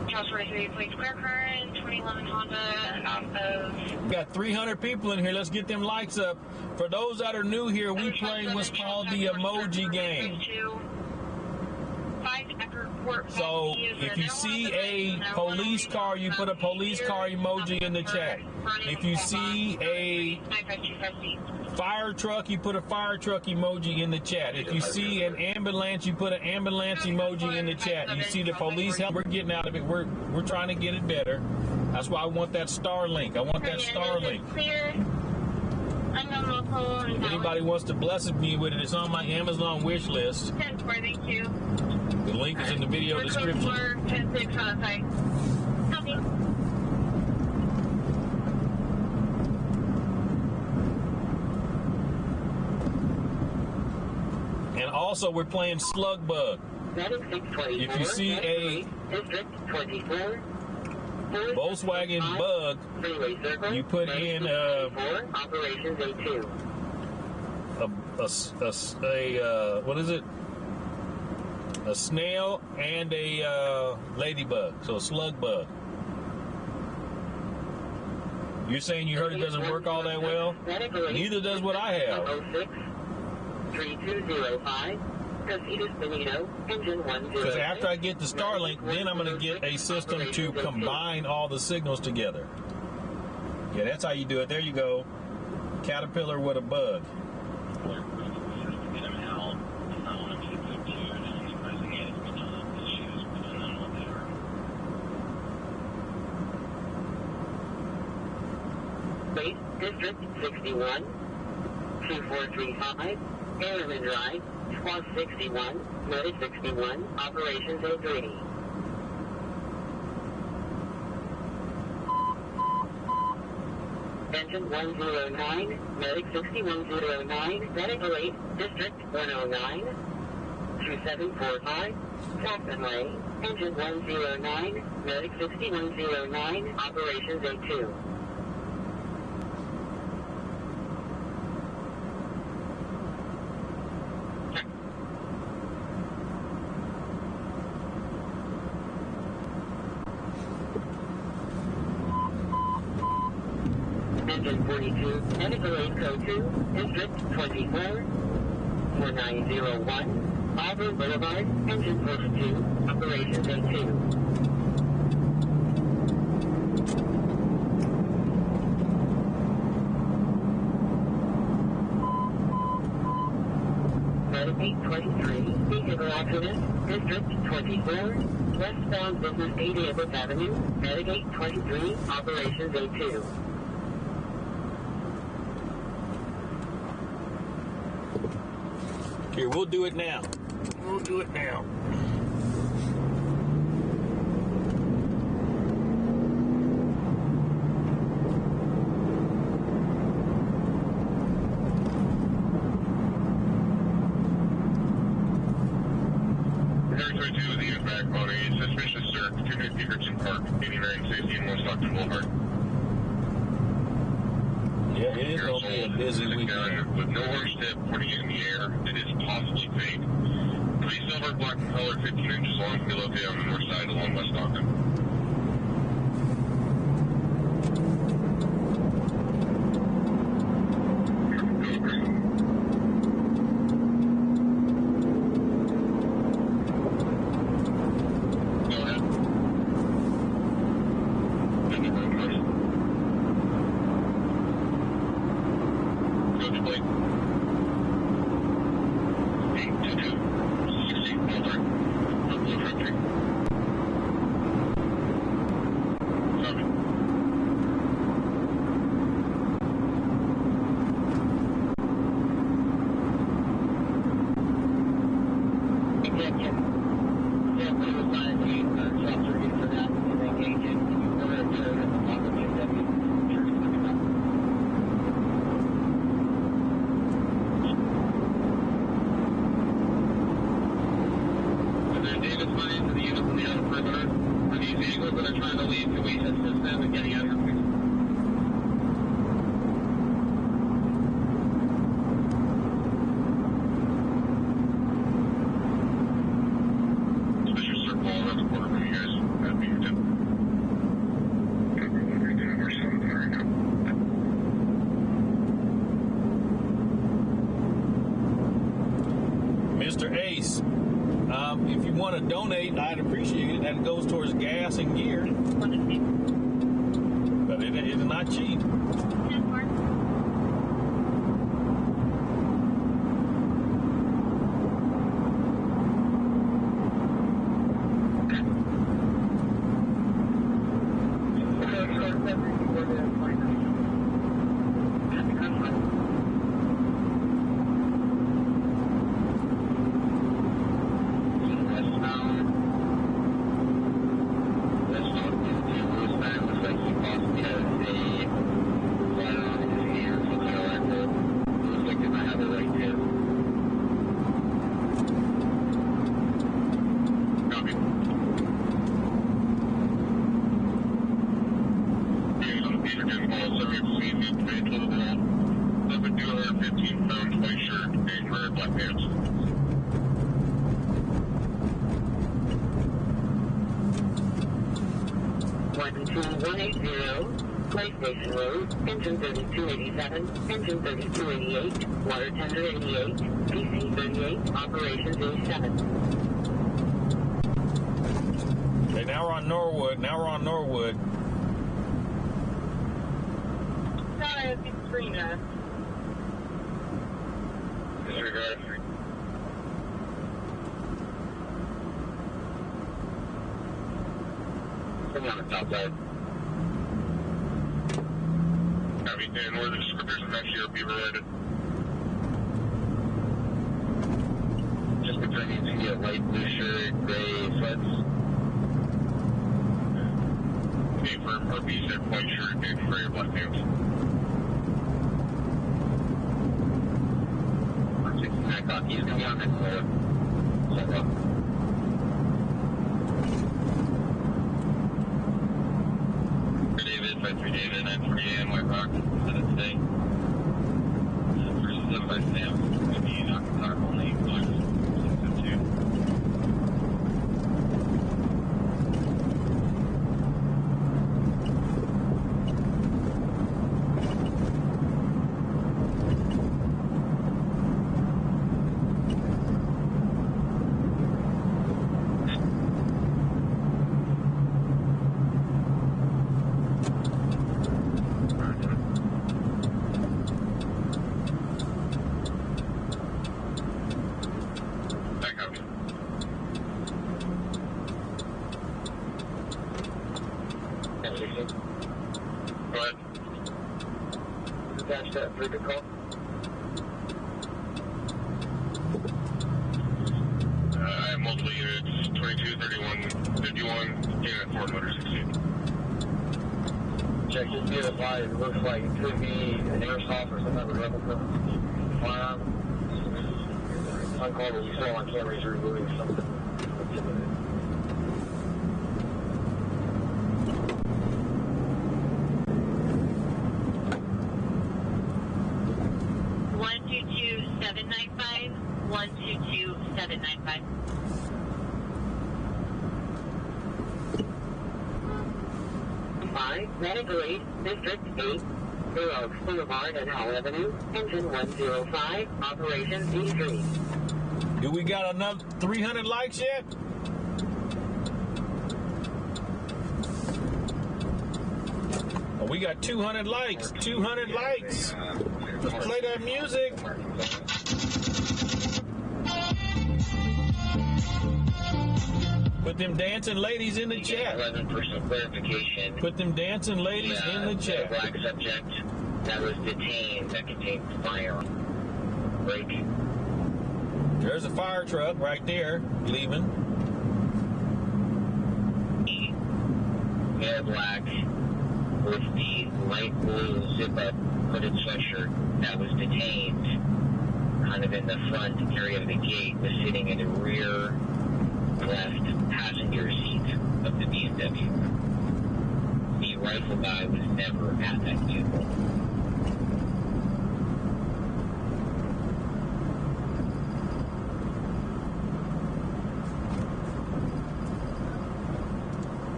Charles 43, Police Square Current, 2011 Honda, and We got 300 people in here. Let's get them likes up. For those that are new here, we play what's called the emoji game. So if you see a police car, you put a police car emoji in the chat. If you see a fire truck, you put a fire truck emoji in the chat. If you see an ambulance, you put an ambulance emoji in the chat. You see the police help, we're getting out of it. We're trying to get it better. That's why I want that star link. I want that star link. If anybody wants to bless me with it, it's on my Amazon wish list. Thank you. The link is in the video description. And also, we're playing Slug Bug. If you see a Volkswagen Bug, you put in what is it? A snail and a ladybug, so a slug bug. You're saying you heard it doesn't work all that well? Neither does what I have. 3205, because after I get the Starlink, then I'm going to get a system to combine all the signals together. Yeah, that's how you do it. There you go. Caterpillar with a bug. District 61, 2435, Airman Drive, Squad 61, Medic 61, Operations A3. Engine 109, Medic 6109, Medic 08, District 109, 2745, Saxon Way, Engine 109, Medic 6109, Operations A2. Engine 42, Medical Aid Code 2, District 24, 4901, Auburn Boulevard, Engine 42, Operations A2. Medic 823, Vehicle Accident, District 24, westbound Business 88th Avenue, Medic 823, Operations A2. Here, we'll do it now. We'll do it now. The back on a suspicious search to New Dickerson Park, 8960 in West Stockton Boulevard. Yeah, it is going to be a busy weekend. With no orange tip pointing it in the air, it is possibly fake. 3 silver, black in color, 15 inches long, to be located on the north side along West Stockton. If you want to donate, I'd appreciate it. That goes towards gas and gear. But it is not cheap. PlayStation Road, Engine 3287, Engine 3288, Water Tender 88, PC 38, Operations A7. Okay, now we're on Norwood. Sorry, it's Sabrina. Disregard. Come on the top side. And where the descriptors of that year be related. So I need to get light blue shirt, gray sweats. Okay, for purpose, they're white shirt and gray or black pants. 169 copy. He's coming on next door. So, David, 53 David, 9:40 a.m. White Rock. Set it today. First 7 by Sam. It's going to be knock only. Black 602. Attach that for the call. I have multiple units, 22, 31, 51, unit 4, motor 16. Check this unit light. It looks like it could be an airsoft or some type of replica firearm. Uncalled what you saw on camera, he's removing something. 122-795. Five, Medical Aid, District 8, Burroughs Boulevard and Howell Avenue, Engine 105, Operation D3. Do we got another 300 likes yet? Oh, we got 200 likes. 200 likes. Let's play that music. Put them dancing ladies in the chat. 11 for some clarification. Put them dancing ladies in the chat. Black subject that was detained that contained firearm. Break. There's a fire truck right there leaving. Hair black with the light blue zip-up hooded sweatshirt that was detained kind of in the front area of the gate, was sitting in the rear left passenger seat of the BMW. The rifle guy was never at that vehicle.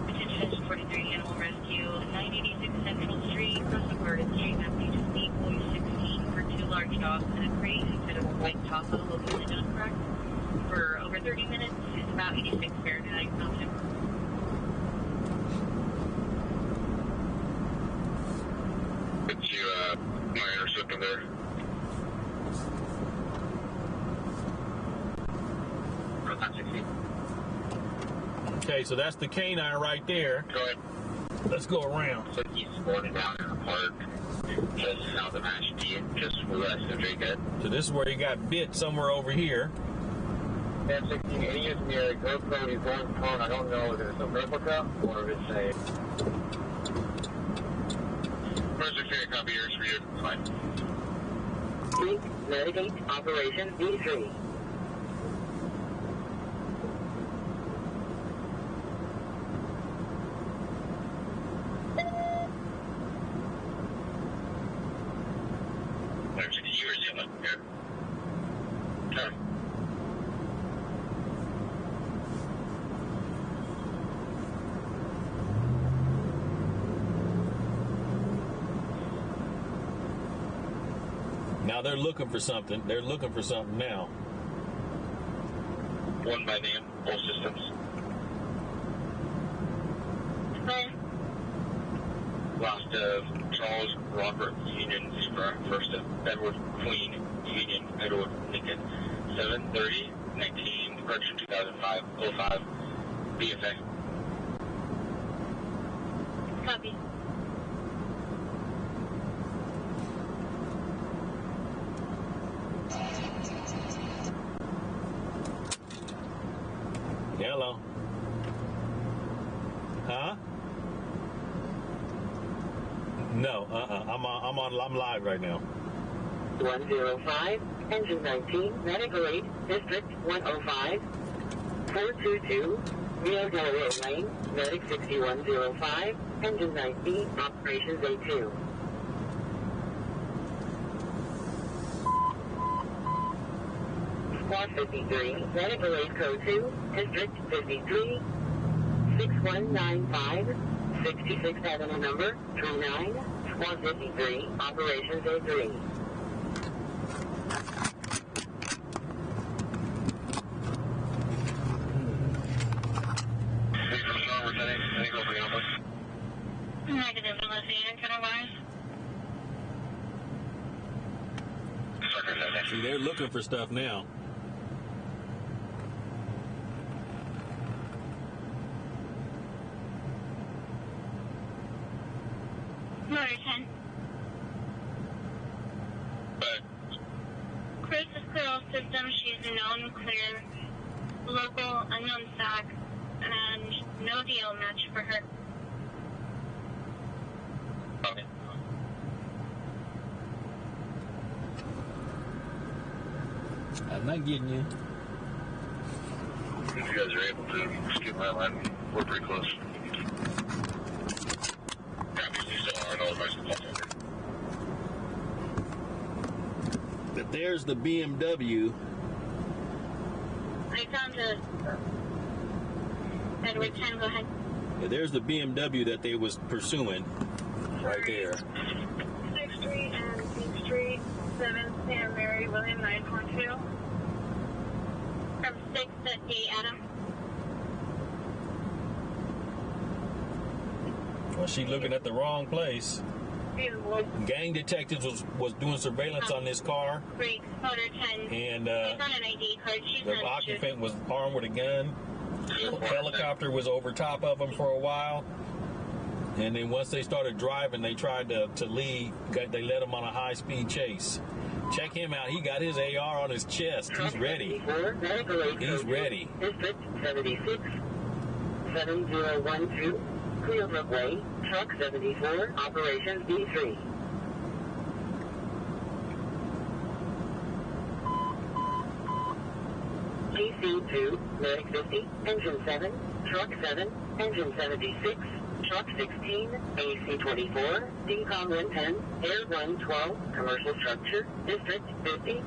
Attention 43 Animal Rescue, 986 Central Street, Cross the Garden Street, Matthew just need boy 16 for 2 large dogs and a crate instead of a white taco located in Uncorrect for over 30 minutes. It's about 86 Fahrenheit. Mountain. Could you, my interceptor there? Okay, so that's the canine right there. Go ahead. Let's go around. So he's boarded down in the park, just south of Ashby, just west of Jacob. So this is where he got bit somewhere over here. 1016, any use near GoPro, he's going prone. I don't know if it's a replica or if it's a... Roger, fair copy yours for you. Fine. Please navigate Operation D3. Actually, you were yelling here. Turn. Now they're looking for something. They're looking for something now. One by name, all systems. Last of Charles Robert Union Zebra, first of Edward Queen Union Edward Lincoln, 7/30, 19, correction 2005, 05, BFA. Copy. Hello. Huh? No. I'm live right now. 105, engine 19, medical aid, district 105, 422, Rio Delaware Lane, medic 6105, engine 19, operations A2. Squad 53, medical aid code 2, district 53, 6195, 66th Avenue number 39, Squad 53, operations A3. Negative, Lieutenant. Can I advise? See, they're looking for stuff now. Motor 10. Chris is clear all systems. She's a known clear, local, unknown SAC, and no deal match for her. Okay. I'm not getting you. If you guys are able to skip my line, we're pretty close. But there's the BMW. I found a Edward 10, go ahead. Yeah, there's the BMW that they was pursuing right there. 6th Street and 8th Street, 7th Santa Mary, William 942. From 6th at 8, Adam. Well, she looking at the wrong place. Gang detectives was doing surveillance on this car, Brakes, motor 10. and She's on an ID card. She's the on occupant was armed with a gun. The helicopter was over top of them for a while, and then once they started driving, they tried to leave. They led him on a high-speed chase. Check him out. He got his AR on his chest. He's ready. He's ready. District 76, 7012, Clearbrook Way, Truck 74, Operations B3. GC2, Medic 50, Engine 7, Truck 7, Engine 76, Truck 16, AC 24, DCOM 110, Air 112, Commercial Structure, District 50,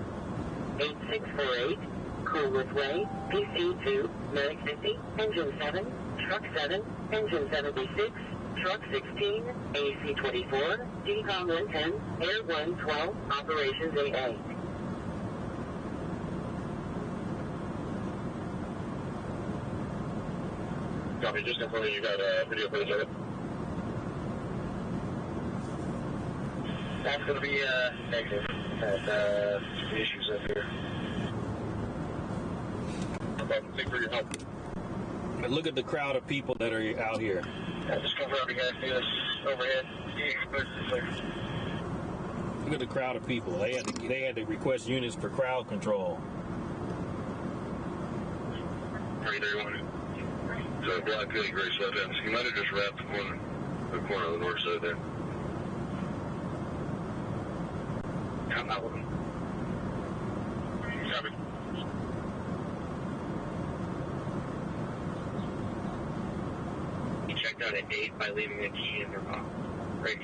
8648, Coolwood Way, PC2, Medic 50, Engine 7, Truck 7, Engine 76, Truck 16, AC 24, DCOM 110, Air 112, Operations AA. Copy, just confirming you got a video footage of it. That's going to be negative. Had some issues up here. Thanks for your help. But look at the crowd of people that are out here. Just confirm you guys see this overhead. Look at the crowd of people. They had to request units for crowd control. 331. So Black City, Grace Left End. You might have just wrapped the corner of the north side there. I'm out with him. Copy. He checked out at 8 by leaving a key in their pocket. Great.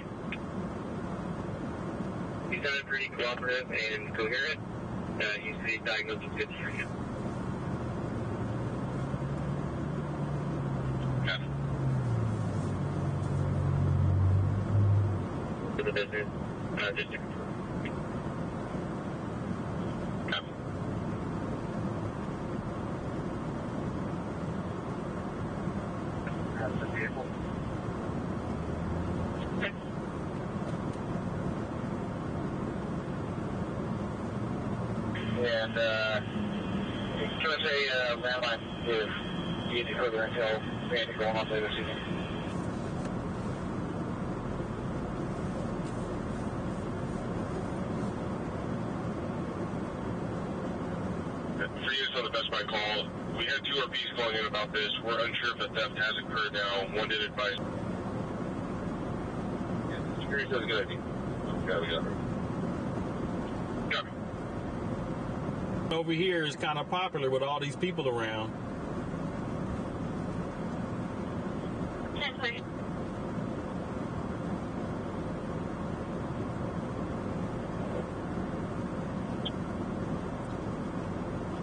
He sounded pretty cooperative and coherent. He's diagnosed with schizophrenia. To the business, just to confirm. Copy. That's the vehicle. And, can I say, landline if you need further intel, anything going on later this evening? For you, so the Best Buy call. We had 2 RPs calling in about this. We're unsure if a theft has occurred now. One did advise. Yeah, security does a good idea. Okay, we got it. Got me. Over here is kind of popular with all these people around.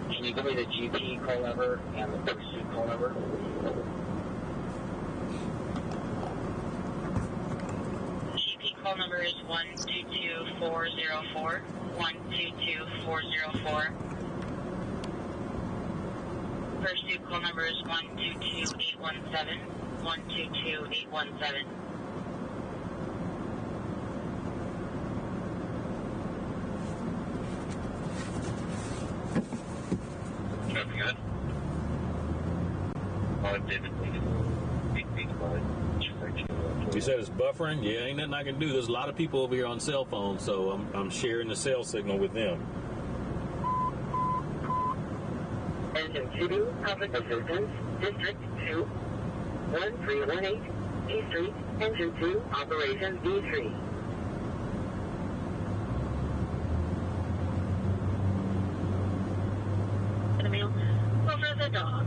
Can you give me the GP call number and the pursuit call number? GP call number is 122404. 122404. Pursuit call number is 122817. 122817. Copy that. You said it's buffering? Yeah, ain't nothing I can do. There's a lot of people over here on cell phones, so I'm sharing the cell signal with them. Engine 2, Public Assistance, District 2, 1318 E Street, Engine 2, Operations D3. Over the dog.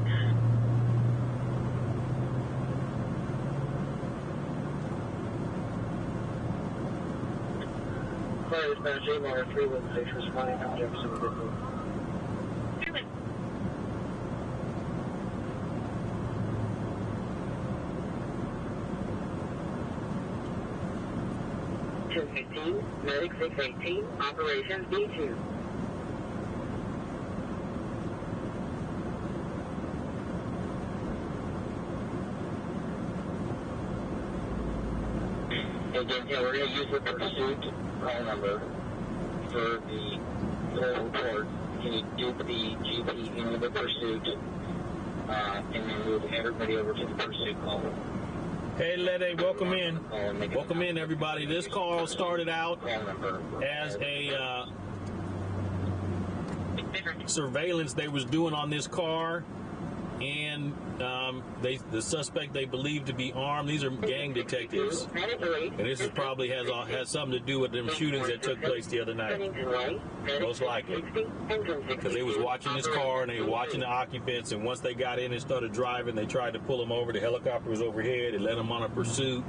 Fire dispatch, AMR 316 responding to Jefferson Victor. 1015, Medic 618, Operations D2. Again, yeah, we're going to use the pursuit call number for the whole report. Can you do the GP into the pursuit and then move everybody over to the pursuit call? Hey, Lede, welcome in. Welcome in, everybody. This call started out as a surveillance they was doing on this car, and the suspect they believe to be armed. These are gang detectives, and this is probably has something to do with them shootings that took place the other night, most likely, because they was watching this car and they were watching the occupants, and once they got in and started driving, they tried to pull them over. The helicopter was overhead. It led them on a pursuit,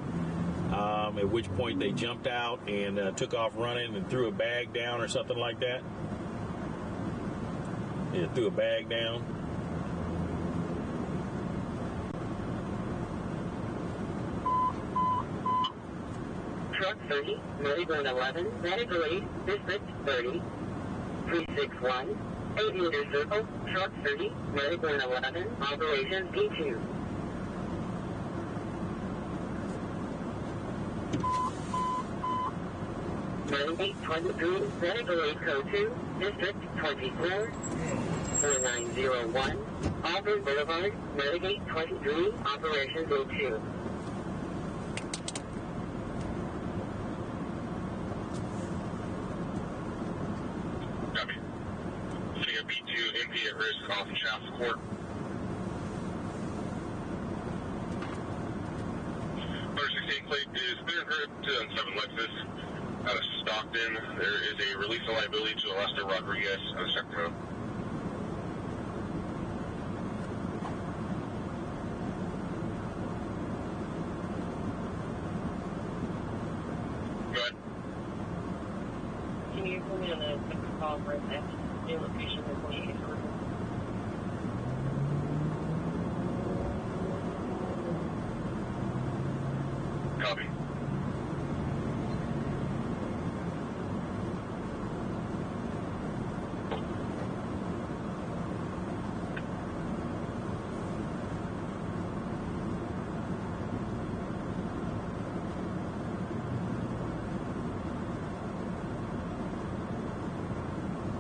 at which point they jumped out and took off running and threw a bag down or something like that. Yeah, threw a bag down. Truck 30, Maryland 11, Medical Aid, District 30, 361, 8 meter circle, Truck 30, Maryland 11, Operations D2. Medic 23, Medical Aid Code 2, District 24, 4901, Auburn Boulevard, Medic 23, Operations A2. Copy. Figure B2, MP at risk off the shaft court. Motor 16 plate is clear and heard 2007 Lexus out of Stockton. There is a release of liability to Lester Rodriguez out of Sacramento. Go ahead. Can you put me on a quick call for that new location for 28 for Copy.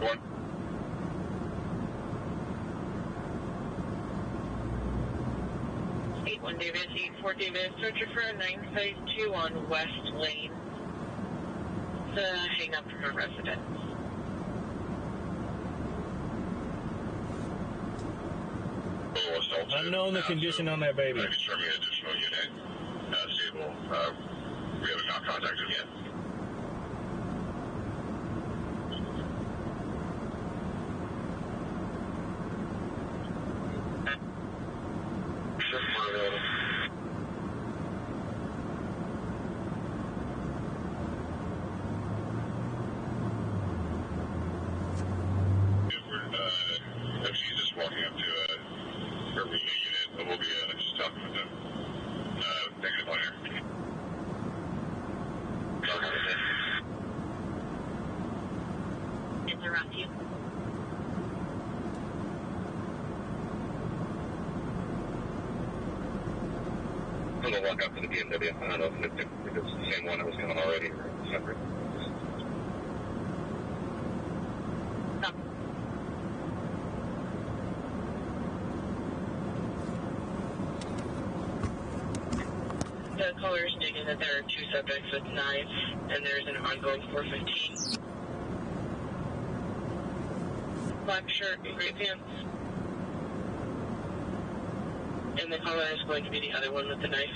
One. Davis, 84 Davis, searcher for a 952 on West Lane. It's a hang up from a residence. Unknown the condition on that baby. Confirming additional unit. Stable. We have not contacted him yet. She's just walking up to her unit. We'll be just talking with them. Negative on here. It's around you. I'm gonna walk up to the BMW. I don't know if it's the same one that was coming already or separate. Stop. The caller is stating that there are two subjects with knives, and there is an ongoing 415. Black shirt and gray pants. And the caller is going to be the other one with the knife.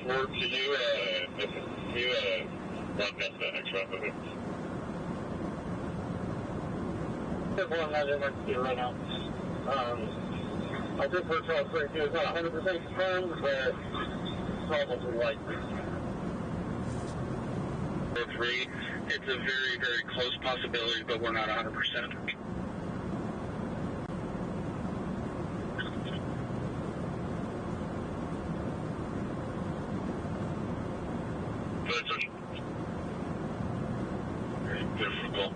Can you broadcast that extra of it? Everyone has it next to you right now. I think we're trying to say it's not 100% confirmed, but probably likely. 3. It's a very, very close possibility, but we're not 100%. But it's very difficult.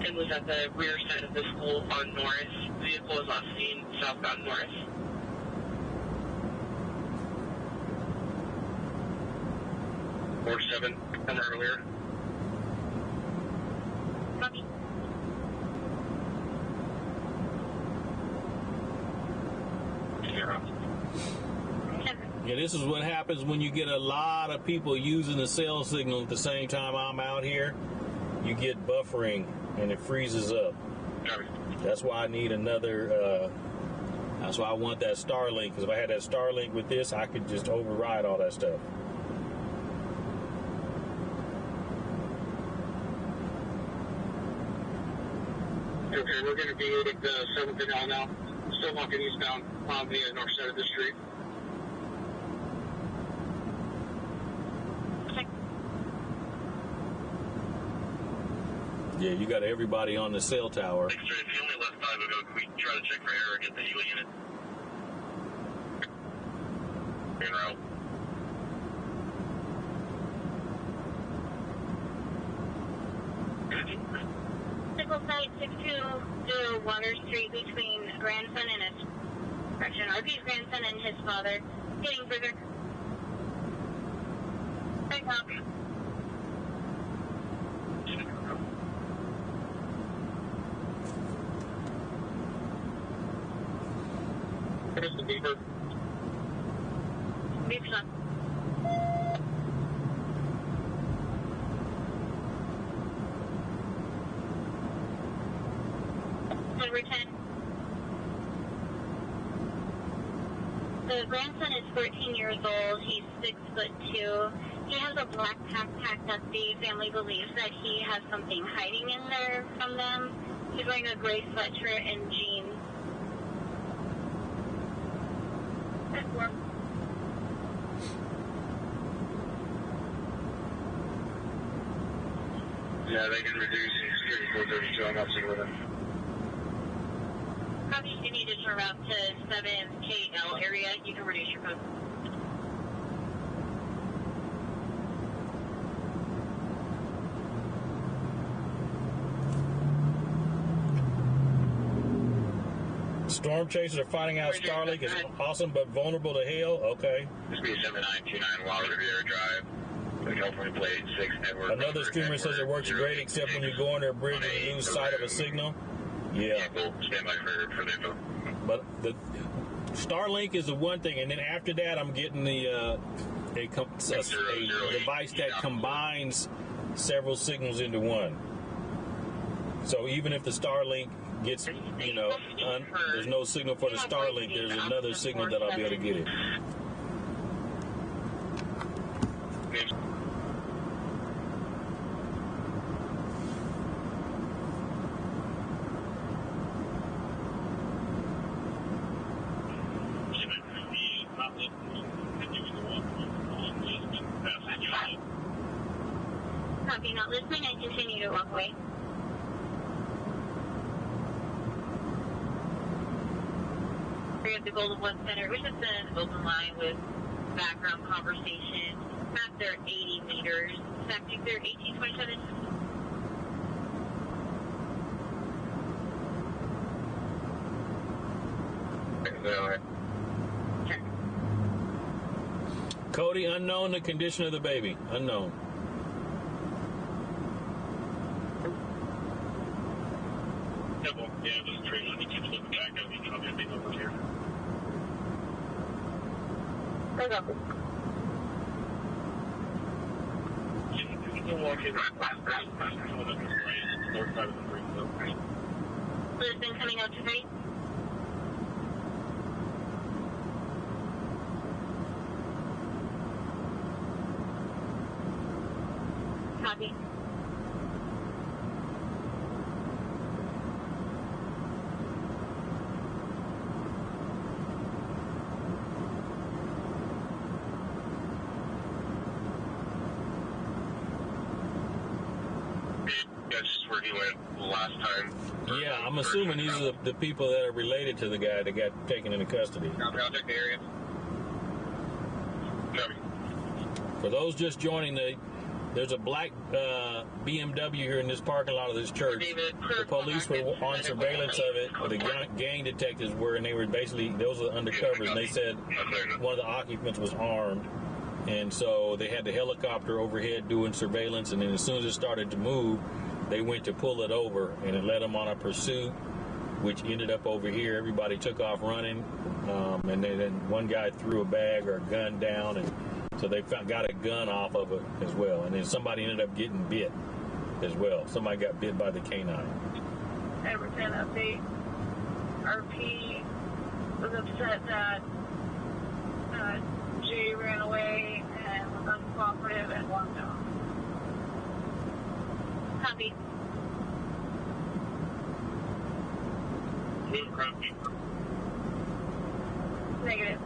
And was at the rear side of the school on Norris. Vehicle was last seen southbound Norris. Or 7 from earlier. Copy. Yeah, this is what happens when you get a lot of people using the cell signal at the same time I'm out here. You get buffering and it freezes up. That's why I need another, that's why I want that Starlink, because if I had that Starlink with this, I could just override all that stuff. Okay, we're going to be at the 7th and L now. Still walking eastbound on the north side of the street. Yeah, you got everybody on the cell tower. If you only left 5 ago, can we try to check for error and get the Hilo unit? En route. Sickle site 620 Water Street between grandson and his RP's grandson and his father. Getting further. Right up. Here's the beeper. Beeper's on. Number 10. The grandson is 14 years old. He's 6'2". He has a black backpack that the family believes that he has something hiding in there from them. He's wearing a gray sweatshirt and jeans. Yeah, they can reduce security 432. I'm not seeing with it. Copy, you need to turn around to 7KL area. You can reduce your code. Storm chasers are finding out Starlink is awesome but vulnerable to hail. Okay. This will be 7929 Wild Riviera Drive. The California plate 6 network. Another streamer says it works great except when you go under a bridge and you lose sight of a signal. Yeah. Stand by for the info. But the Starlink is the one thing, and then after that, I'm getting the a device that combines several signals into one. So even if the Starlink gets, there's no signal for the Starlink, there's another signal that I'll be able to get it. Copy, not listening, I continue to walk away. We have the Golden One Center, which is an open line with background conversation. Maps there 80 meters. Traffic there 1827. Cody, unknown the condition of the baby. Unknown. Yeah, just train on the keep looking back at me. I'll get over here. You can walk in. North side of the street. Lisbon coming out to 3. Copy. That's where he went last time. Yeah, I'm assuming these are the people that are related to the guy that got taken into custody. I'll check the area. Copy. For those just joining, there's a black BMW here in this parking lot of this church. The police were on surveillance of it. The gang detectives were, and they were basically, those are undercovers, and they said one of the occupants was armed. And so they had the helicopter overhead doing surveillance, and then as soon as it started to move, they went to pull it over, and it led them on a pursuit, which ended up over here. Everybody took off running, and then one guy threw a bag or a gun down, and so they got a gun off of it as well. And then somebody ended up getting bit as well. Somebody got bit by the canine. Edward 10 update. RP was upset that Jay ran away and was uncooperative and walked off. Copy. Negative.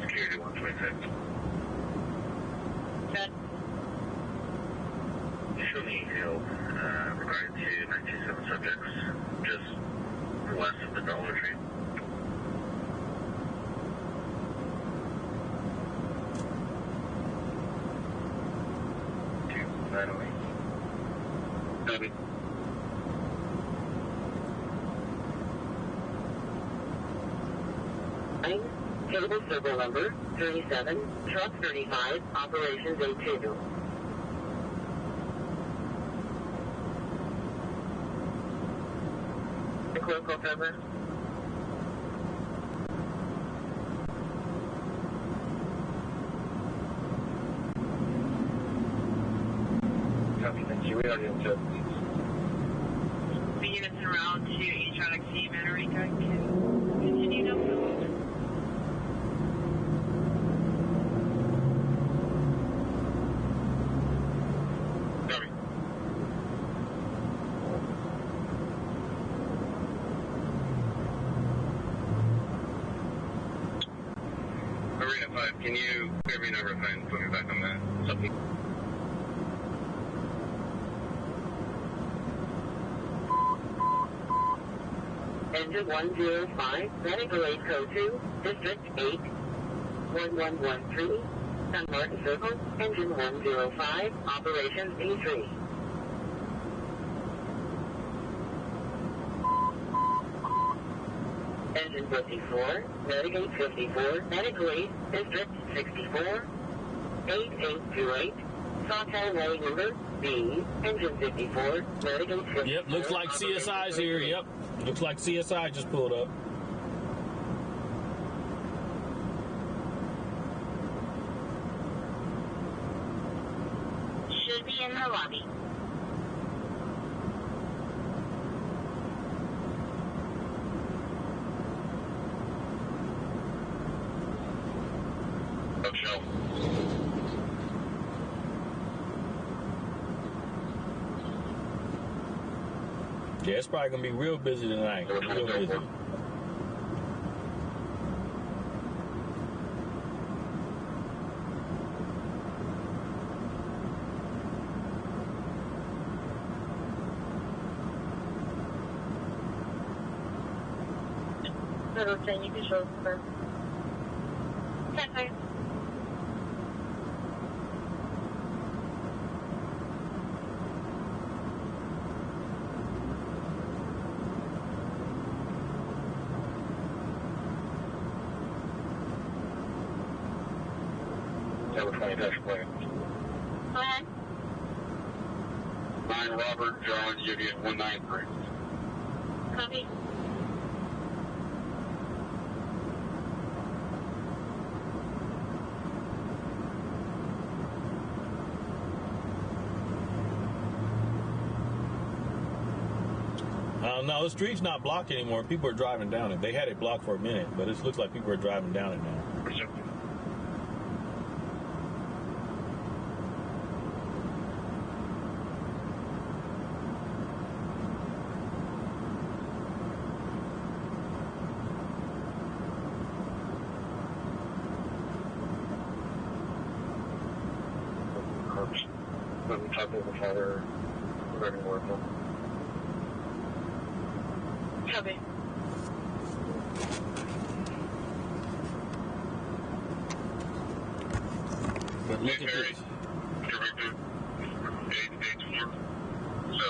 Security 126. Good. Show me Hill, regarding to 927 subjects, just west of the Dollar Tree. Copy. Table circle number 37, truck 35, operations A2. The clerical cover. Copy, thank you. We already have The units en route to Electronic C, Manorica, can continue to move. Copy. Can you clear me number and put me back on that? Something. Engine 105, medical aid code 2, District 8, 1113, San Martin Circle, engine 105, operations B3. Engine 54, Medicaid 54, medical aid, District 64, 8828, Sawtell Way number B, engine 54, Medicaid 54. Yep, looks like CSI's here. Yep, looks like CSI just pulled up. Should be in the lobby. Michelle. Yeah, it's probably gonna be real busy tonight. Real busy. Little train, you can show her. Okay. Number 20 dash plane. Go ahead. 9 Robert John Union 193. Copy. No, the street's not blocked anymore. People are driving down it. They had it blocked for a minute, but it looks like people are driving down it now. Receptive. Let me talk to the father regarding work. Copy. But look at this. Director 884. So,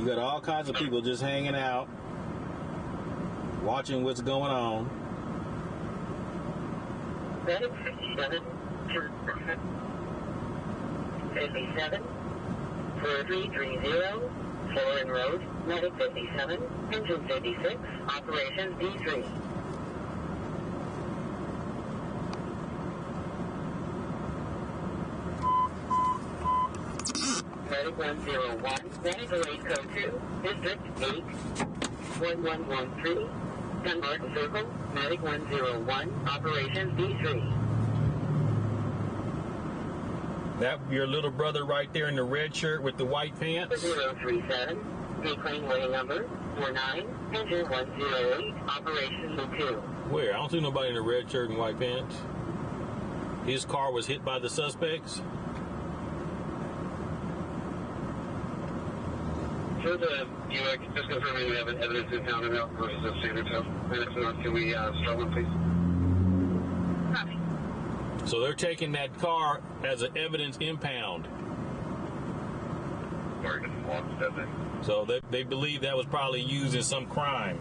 You got all kinds of people just hanging out, watching what's going on. Medic 57, 57, 4330, Florin Road, Medic 57, engine 56, operations D3. Medic 101, medical aid code 2, District 8, 1113, San Martin Circle, Medic 101, operations D3. That your little brother right there in the red shirt with the white pants. 037, reclaim way number 49, engine 108, operations D2. Where? I don't see nobody in the red shirt and white pants. His car was hit by the suspects. for the UX, just confirming we have an evidence impounded out versus a standard tow. And if not, can we start one, please? Copy. So they're taking that car as an evidence impound. So they believe that was probably used in some crime.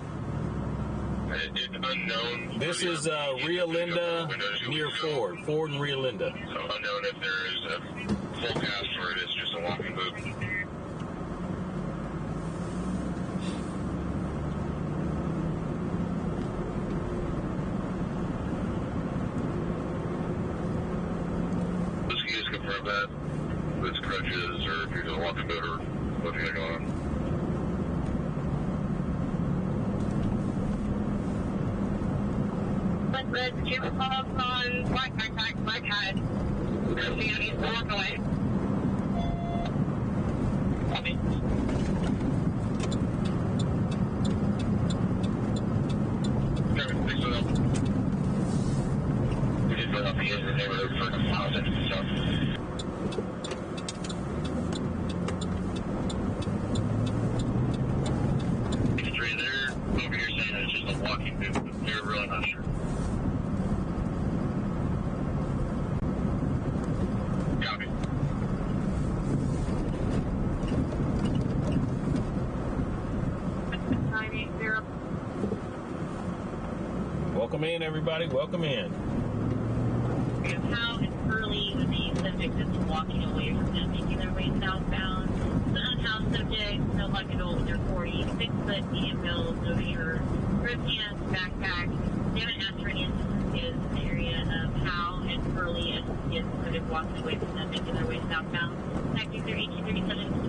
It's unknown. This is Rio Linda near Ford. Ford and Rio Linda. So unknown if there is a full cast or it is just a walking boot. Can you just confirm that? If it's crutches or if you're just a walking boot or what you got going on? Let's keep a pulse on black head. Proceed to walk away. Copy. Okay, thanks for that. Welcome in, everybody. Welcome in. How and early was the subject that's walking away from them, making their way southbound. The unhoused subject, no luck at all with their 40, 6 foot, medium build, no shirt, ripped pants, backpack. They haven't asked for any assistance in the area of how and early as the subject walking away from them, making their way southbound. Tactics are 1837.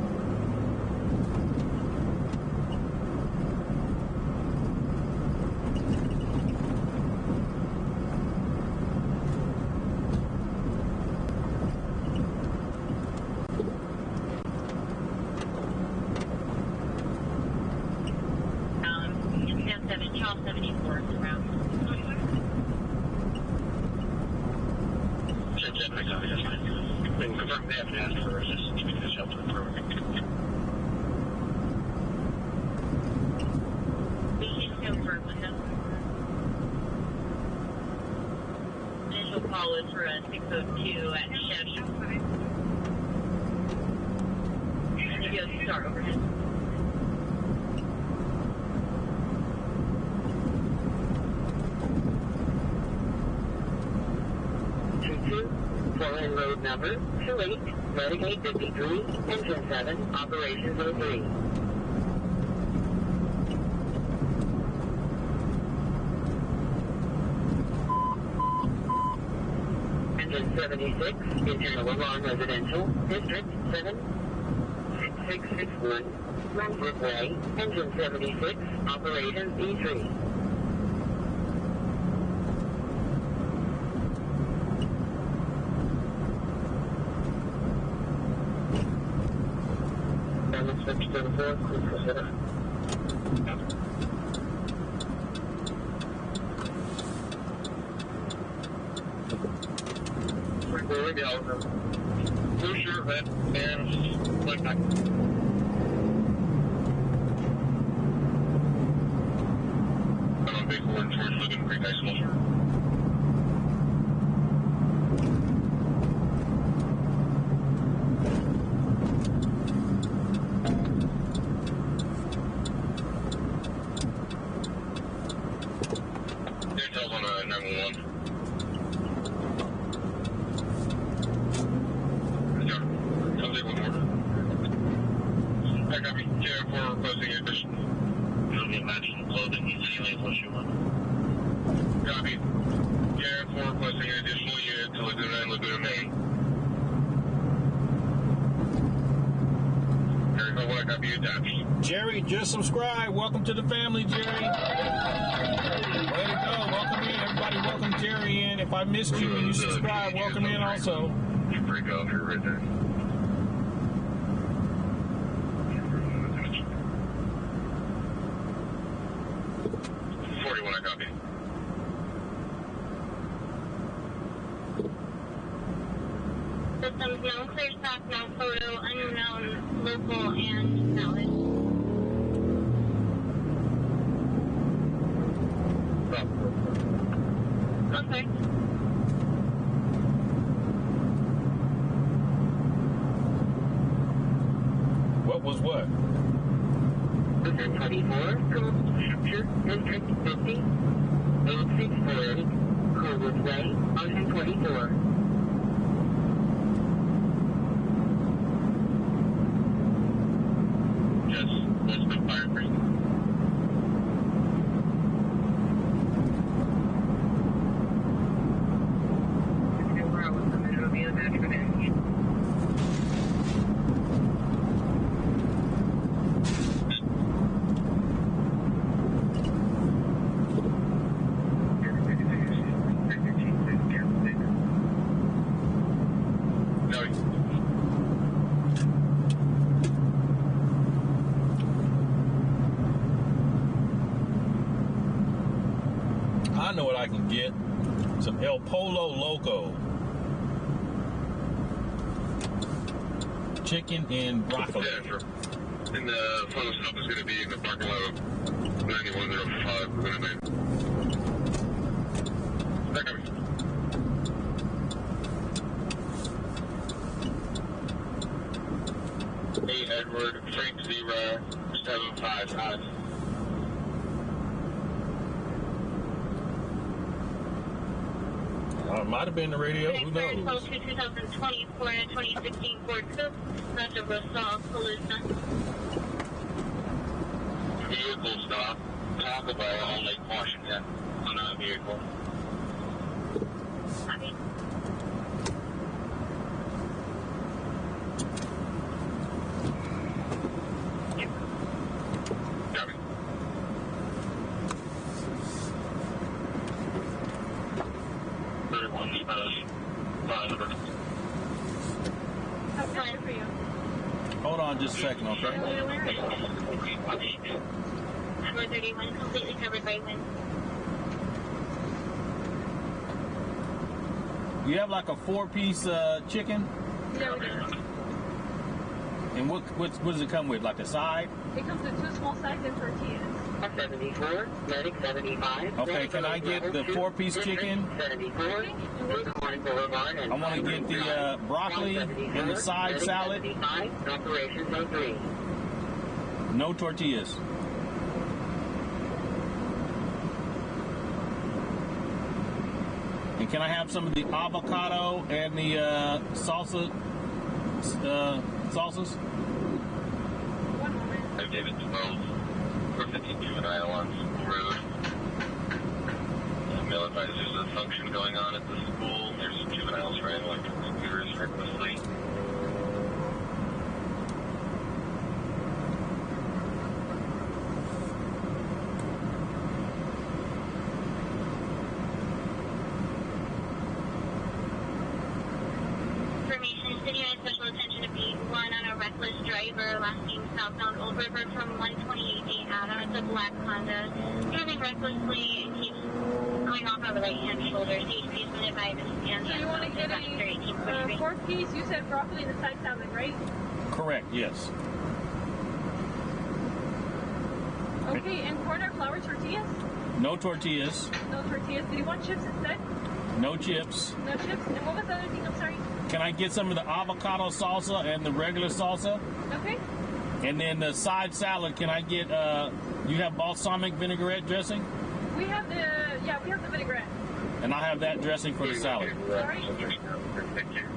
For a 602 at Chevy. Radio start overhead. Foreign road number 28, Medicaid 53, engine 7, operations 03. Engine 76, internal alarm residential, district 7, 6661, Brunswick Way, engine 76, operations E3. Switch to the 4, please consider. There we go. Blue shirt, red bands, like that. I'm on Big Horn towards Living Creek High School. Details on 911. I copy. Yeah, for requesting additional. You'll get matching clothing and ceilings, what you want. Copy. Yeah, for requesting an additional unit to Laguna and Laguna, Maine. Very good. What I copy attached. Jerry, just subscribe. Welcome to the family, Jerry. Way to go. Welcome in, everybody. Welcome Jerry in. If I missed you and you subscribe, welcome in also. You break off here right there. I copy. Systems known, clear stock, known photo, unknown, local, and valid. Okay. What was what? District 24, District 50, 8648, Coolwood Way, Ocean 24. Yes, that's been fire free. I know what I can get. Some El Polo Loco. Chicken and broccoli. Yeah, sure. And the photo stop is going to be in the parking lot of 9105. We're going to name. Back up. Hey, Edward, Frank 0755. Might have been the radio. Who knows? 2020 Florida 2016 Ford Coupe, left of Rosal, Palooza. Vehicle stop, Taco Bell on Lake Washington, on a vehicle. Copy. Copy. How far for you? Hold on just a second, okay? 431, completely covered by wind. You have like a 4-piece chicken? Yeah, we do. And what does it come with? Like a side? It comes with 2 small sides and tortillas. 74, medic 75. Okay, can I get the 4-piece chicken? 74, Boulevard. I want to get the broccoli and the side salad. Operations 03. No tortillas. And can I have some of the avocado and the salsas? One moment. I'm David 12, 450 juvenile on road. Male advisor, there's a function going on at the school. There's juveniles riding electric scooters recklessly. Information, city and special attention to B1 on a reckless driver, last name southbound Old River from 128 Adam. It's a black Honda. Driving recklessly and keeps going off on the right-hand shoulder. CHP has been advised to stand. So you want to get a 4-piece, you said broccoli and the side salad, right? Correct, yes. Okay, and corn or flour tortillas? No tortillas. No tortillas. Did you want chips instead? No chips. No chips. And what was the other thing? I'm sorry. Can I get some of the avocado salsa and the regular salsa? Okay. And then the side salad, can I get, you have balsamic vinaigrette dressing? We have the vinaigrette. And I'll have that dressing for the salad. Sorry.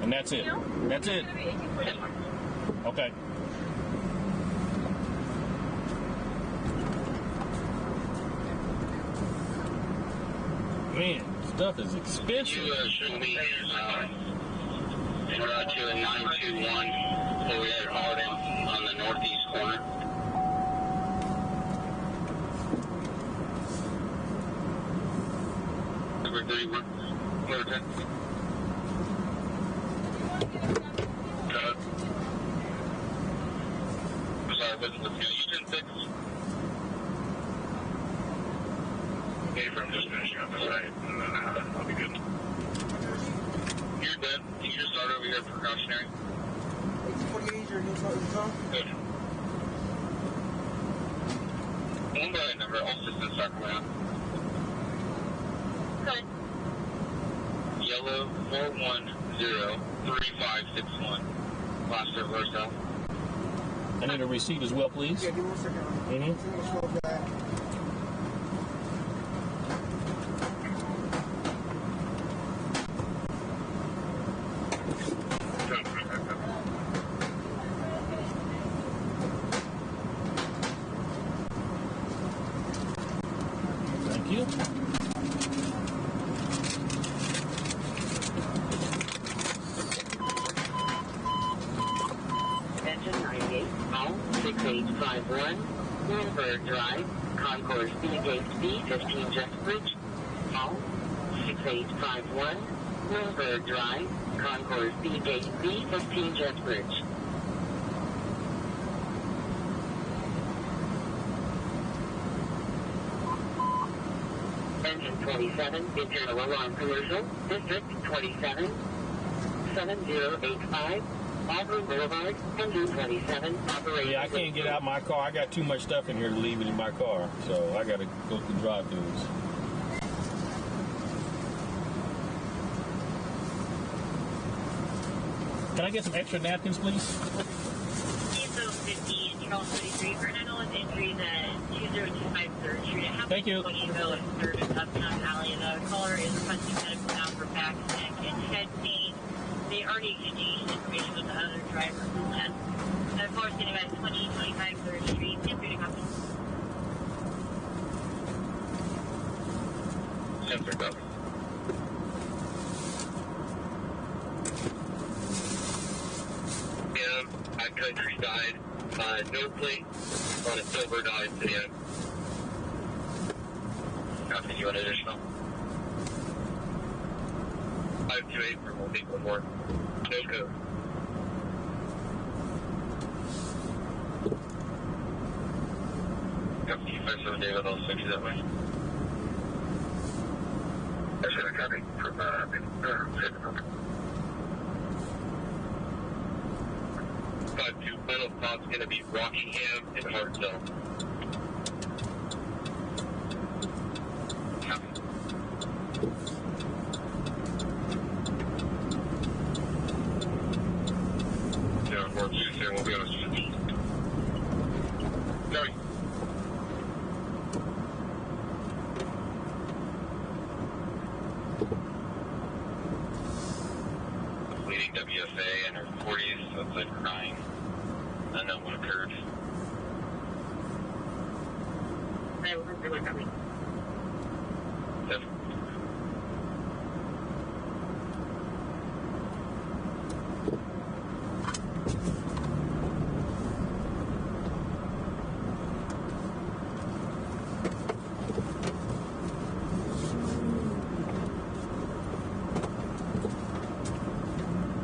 And that's it. That's it. It's going to be 1840. Okay. Man, stuff is expensive. You should be en route to a 921 over at Arden on the northeast corner. Number 31, number 10. I'm sorry, but the U-10-6. Okay, from just finishing up the site, and then I'll be good. You're done. You can just start over here precautionary. 1848, your new phone? Good. One by number, all systems Sacramento. Good. Yellow 4103561. Last server south. I need a receipt as well, please. Yeah, give me 1 second. Mm-hmm. Thank you. Engine 98, call 6851, Greenberg Drive, Concourse B, Gate B, 15 Jetbridge. Call 6851, Greenberg Drive, Concourse B, Gate B, 15 Jetbridge. Engine 27, internal alarm commercial, District 27, 7085, Auburn Boulevard, engine 27, operating. Yeah, I can't get out my car. I got too much stuff in here to leave it in my car, so I got to go through drive-thrus. Can I get some extra napkins, please? CSO 50 and Charles 33 for handle with injuries at 2025 3rd Street. Thank you. Bushyville and 3rd and Uptown Alley. The caller is requesting medical now for back, neck, and head pain. They already exchanged information with the other driver. And of course, getting at 2025 3rd Street. Feel free to copy. Sensor copy. At Countryside, no plate on a silver Dodge sedan. Copy, you want additional? 528 for multi-1 no code. Copy, 57 David, I'll switch you that way. That's gonna copy from, 5-2, final stop's gonna be Rockingham and Hartselle. Copy. Yeah, 4-2, sir, we'll be on a switch. Sorry. Leading WFA in her 40s, outside crying. Unknown what occurred. Hey, we're really coming. Yep.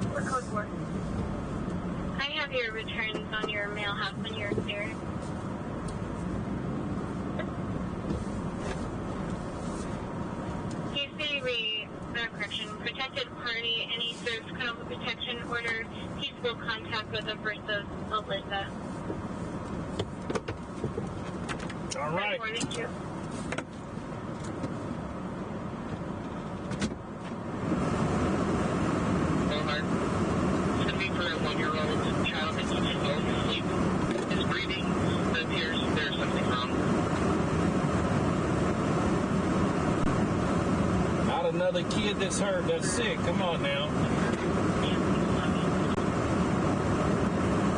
What code for? I have your returns on your mail house when you're there. Correction, protected party, any serves criminal protection order, peaceful contact with a versus Alyssa. All right. Thank you. It's going to be for a 1-year-old child that keeps falling asleep. His breathing appears there's something wrong. Not another kid that's hurt, that's sick. Come on now.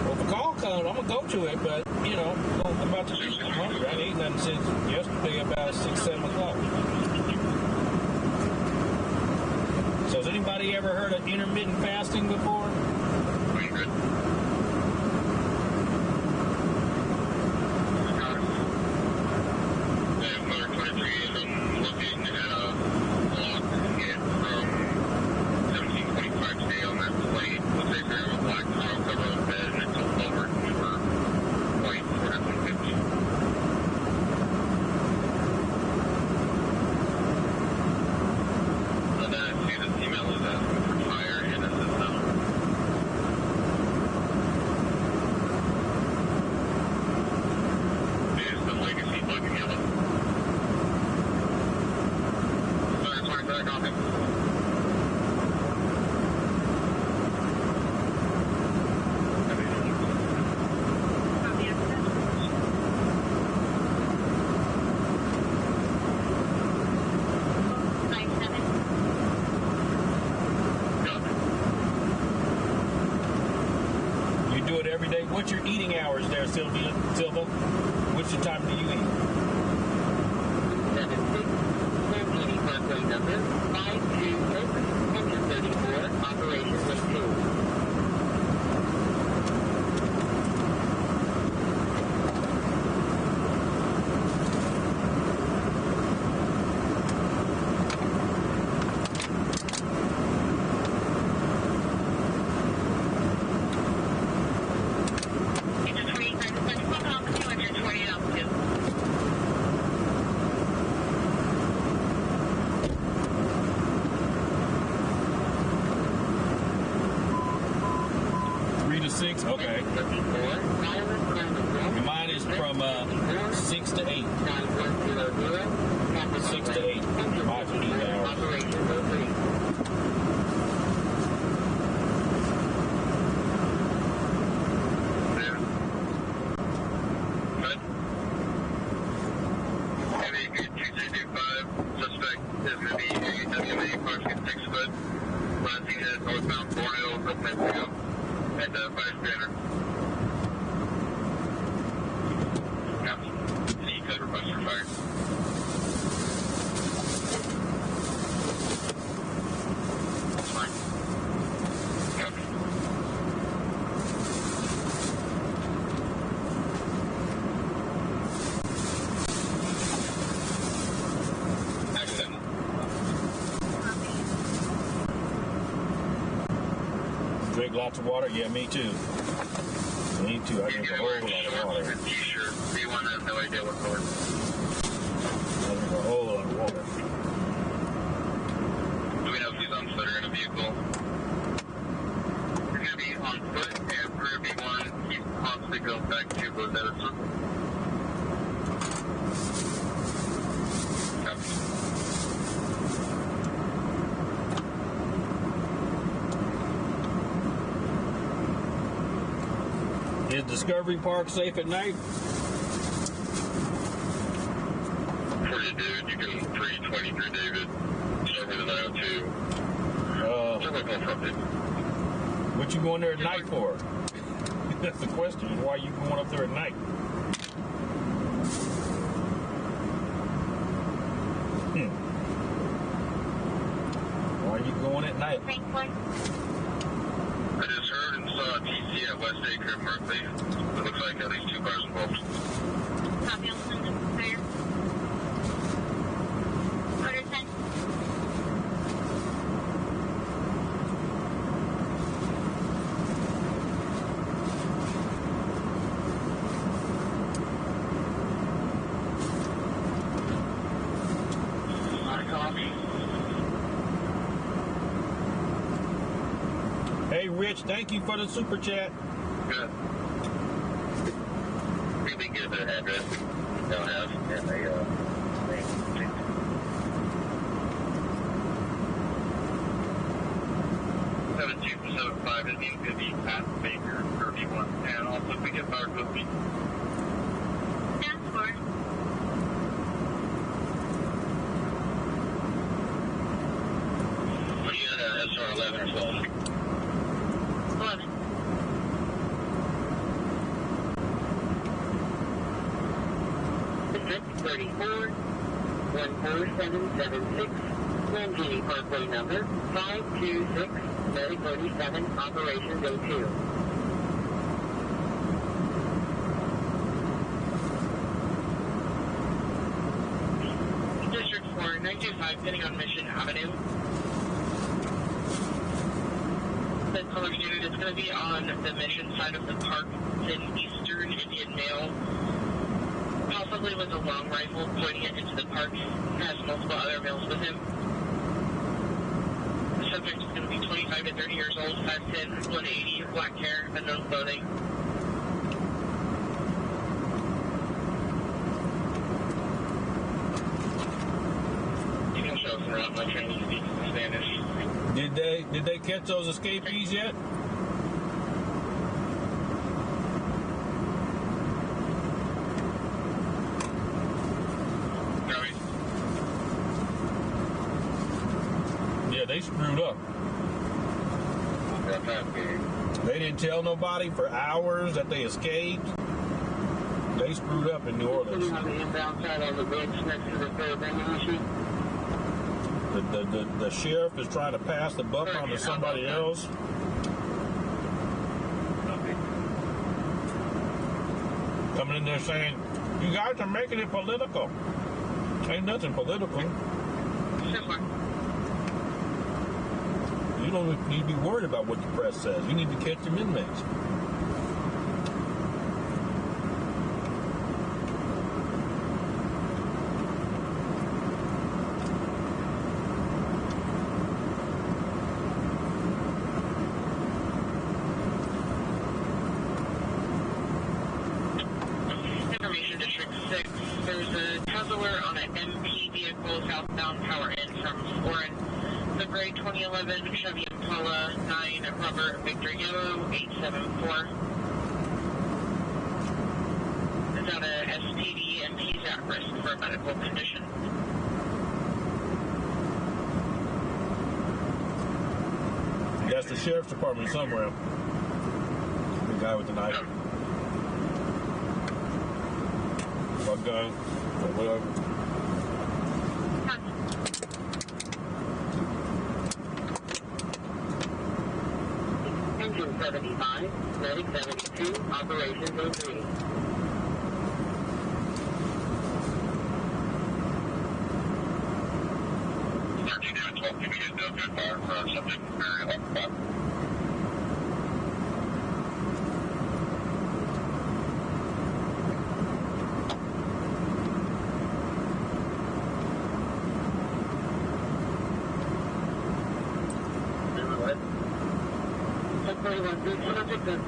Well, if a call comes, I'm going to go to it, but, you know, I'm about to eat. I'm hungry. I ain't eaten nothing since yesterday about 6, 7 o'clock. So has anybody ever heard of intermittent fasting before? Every day. What's your eating hours there, Silva? Which time do you eat? 7-6, number 526, engine 34, operation resumed. Okay. Mine is from 6 to 8. 6 to 8. Mine's 8 hours. Good. Water. Copy. Any code request for fire? That's fine. Copy. Accident. Drink lots of water? Yeah, me too. Me too. I drink a whole lot of water. T-shirt. B1 has no idea what color. I drink a whole lot of water. Do we know if he's on foot or in a vehicle? He's going to be on foot, and for B1, he's constantly going back to those other circles. Copy. Is Discovery Park safe at night? For you, dude, you can 323 David. Show me the 902. What you going there at night for? That's the question. Is why you going up there at night? Why are you going at night? I just heard and saw a TC at West Acre and Berkeley. It looks like at least 2 cars involved. Copy, I'll send it there. Order 10. Hey, Rich, thank you for the super chat. Good. We didn't get the address we don't have, and they 7275 is going to be Pat Baker 31, and also if we get power with me. Stand for. What do you got, SR 11 or 12? 11. District 34, 14776, Langini Parkway number 526, Medic 37, Operations A2. District 4, 925, getting on Mission Avenue. The color standard is going to be on the Mission side of the park. It's an Eastern Indian male, possibly with a long rifle, pointing it into the park. Has multiple other males with him. The subject is going to be 25 to 30 years old, 5'10", 180, black hair, unknown clothing. You can show us around. My training speaks Spanish. Did they catch those escapees yet? Copy. Yeah, they screwed up. They didn't tell nobody for hours that they escaped. They screwed up in New Orleans. On the inbound side of the bridge next to the third vending machine. The sheriff is trying to pass the buck on to somebody else. Coming in there saying, you guys are making it political. Ain't nothing political. You don't need to be worried about what the press says. You need to catch them inmates. Information District 6. There's a traveler on an MP vehicle southbound power in from Oren. The gray 2011 Chevy Impala 9 Robert Victor Yellow 874. Is on a STD and he's at risk for a medical condition. That's the sheriff's department somewhere. Guy with the knife. Or gun. Or whatever. Engine 75, Medic 72, Operations A3.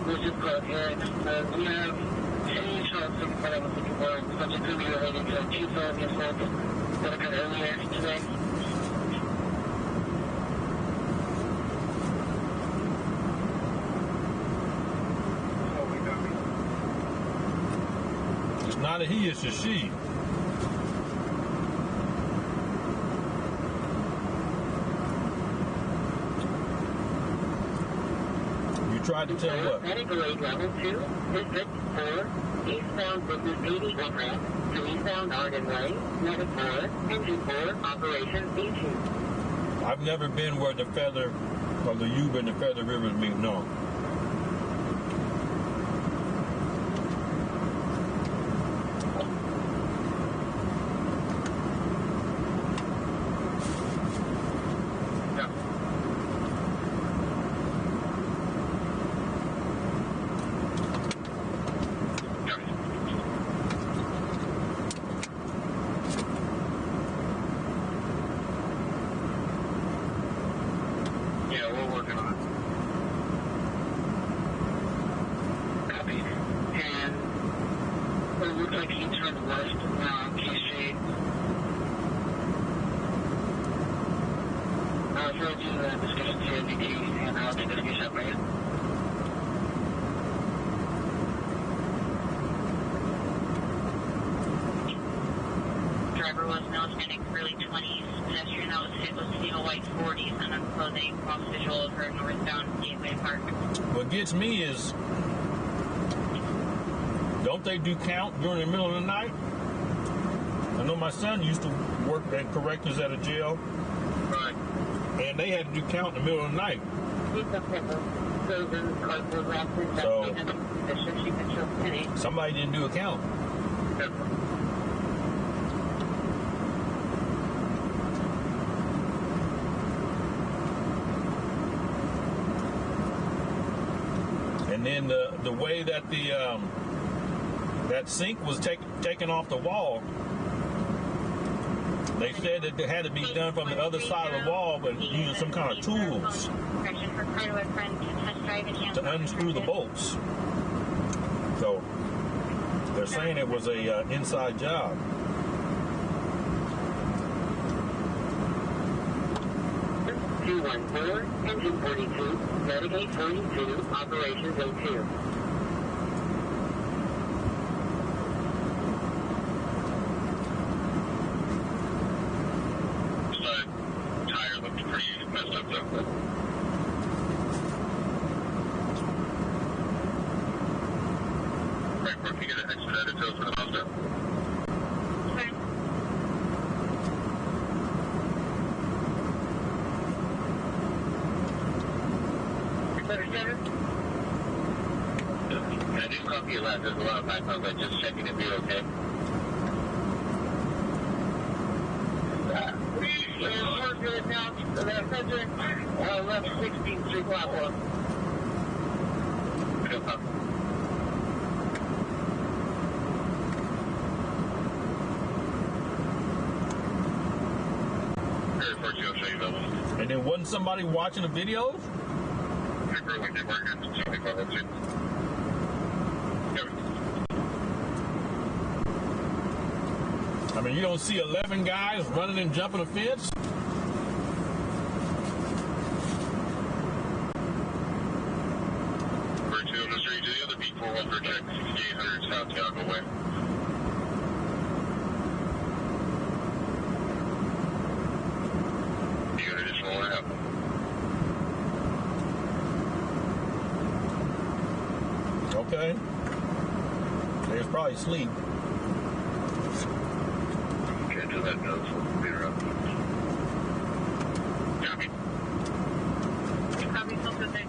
We'll just go ahead. We have two shots of what I was looking for. Subject could be related to two felony assaults that occurred earlier today. It's not a he, it's a she. Tried to tell what? Medical aid level 2, District 4, eastbound Business 80 ramp to eastbound Arden Way, Medic 4, Engine 4, Operations B2. I've never been where the Feather, or the Yuba and the Feather Rivers meet, no. Driver was no Hispanic, early 20s. Pedestrian that was hit was seen a white 40s and then clothing cross visual of her northbound Gateway Park. What gets me is, don't they do count during the middle of the night? I know my son used to work at corrections at a jail. Right. And they had to do count in the middle of the night. So, somebody didn't do a count. And then the way that that sink was taken off the wall, they said that it had to be done from the other side of the wall, but using some kind of tools to unscrew the bolts. So they're saying it was a inside job. Engine 42, Medicaid 42, Operations A2. Tire looked pretty messed up though. Right, we're going to get an expedited tow for the Mazda. Okay. I didn't copy you last. There's a lot of background, but just checking if you're okay. We're good now. Left 16th Street platform. No problem. And then wasn't somebody watching the videos? I mean, you don't see 11 guys running and jumping a fence? Bridge on the street to the other B41 for check 6800 South Yago Way. You got additional one up. Okay. They was probably asleep. Okay, do that note for clear up. Copy. Copy, something there.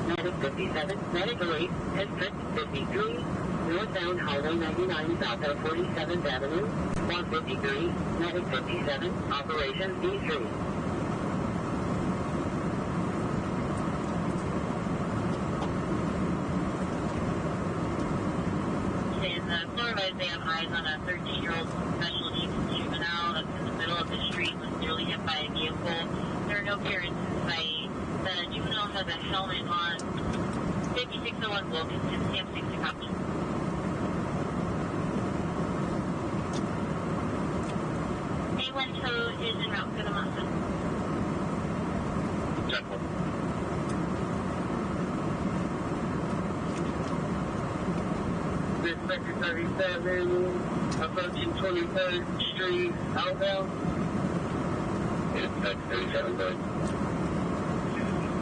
Medic 57, Medical 8, District 53, northbound Highway 99, south of 47th Avenue, 153, Medic 57, Operations D3. They have eyes on a 13-year-old special needs juvenile that's in the middle of the street, was nearly hit by a vehicle. There are no parents in sight. The juvenile has a helmet on. 5601 Wilkinson, CM6 copy. A1 tow is en route for the Massa. Dispatcher 37, approaching 23rd Street, outbound. Dispatcher 37, good.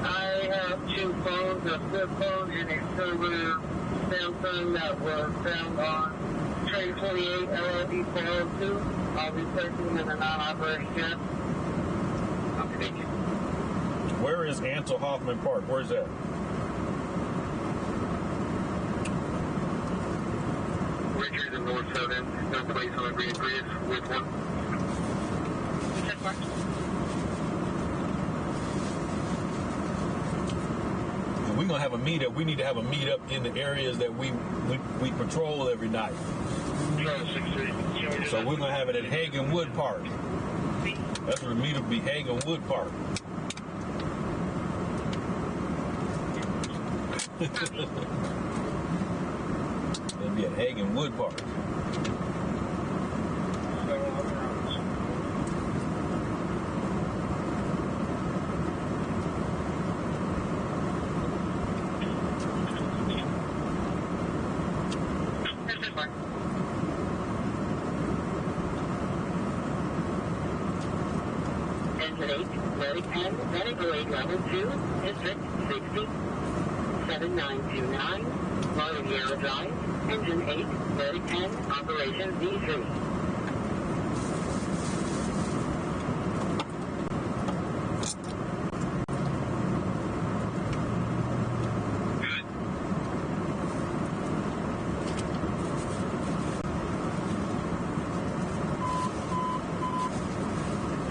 I have two phones, a flip phone and a silver Samsung that was found on train 28, LLD 402. I'll be placing them in a non-operating cab. Okay, thank you. Where is Ansel Hoffman Park? Where's that? Richard in North 7, no place on a green bridge with one. We're gonna have a meetup. We need to have a meetup in the areas that we patrol every night. So we're gonna have it at Hagen Wood Park. That's where the meetup will be, Hagen Wood Park. It'll be at Hagen Wood Park. Medical aid level 2, District 60, 7929, Motor Yellow Drive, Engine 8, Medic 10, Operations D3.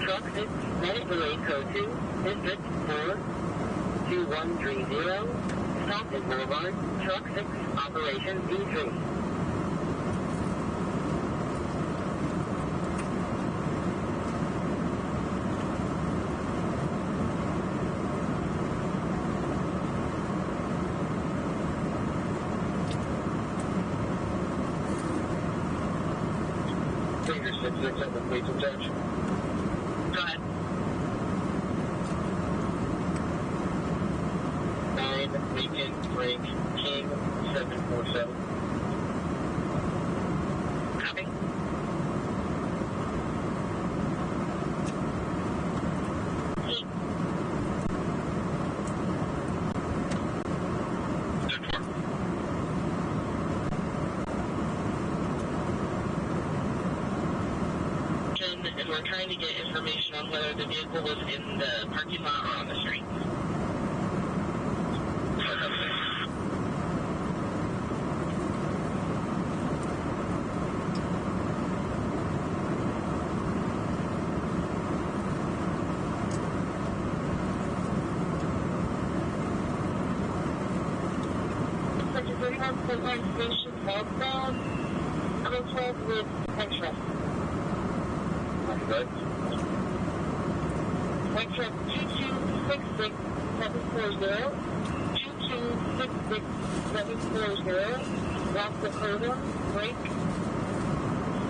Truck 6, Medical aid code 2, District 4, 2130, Stockton Boulevard, Truck 6, Operations D3. Finger 667, please attention. Go ahead. 9, Lincoln, Frank, King, 747. Copy. And we're trying to get information on whether the vehicle was in the parking lot or on the street. Second 31, Frontline Station, southbound, contact with Central. Good. Central 2266-740, 2266-740, Rock Dakota, break,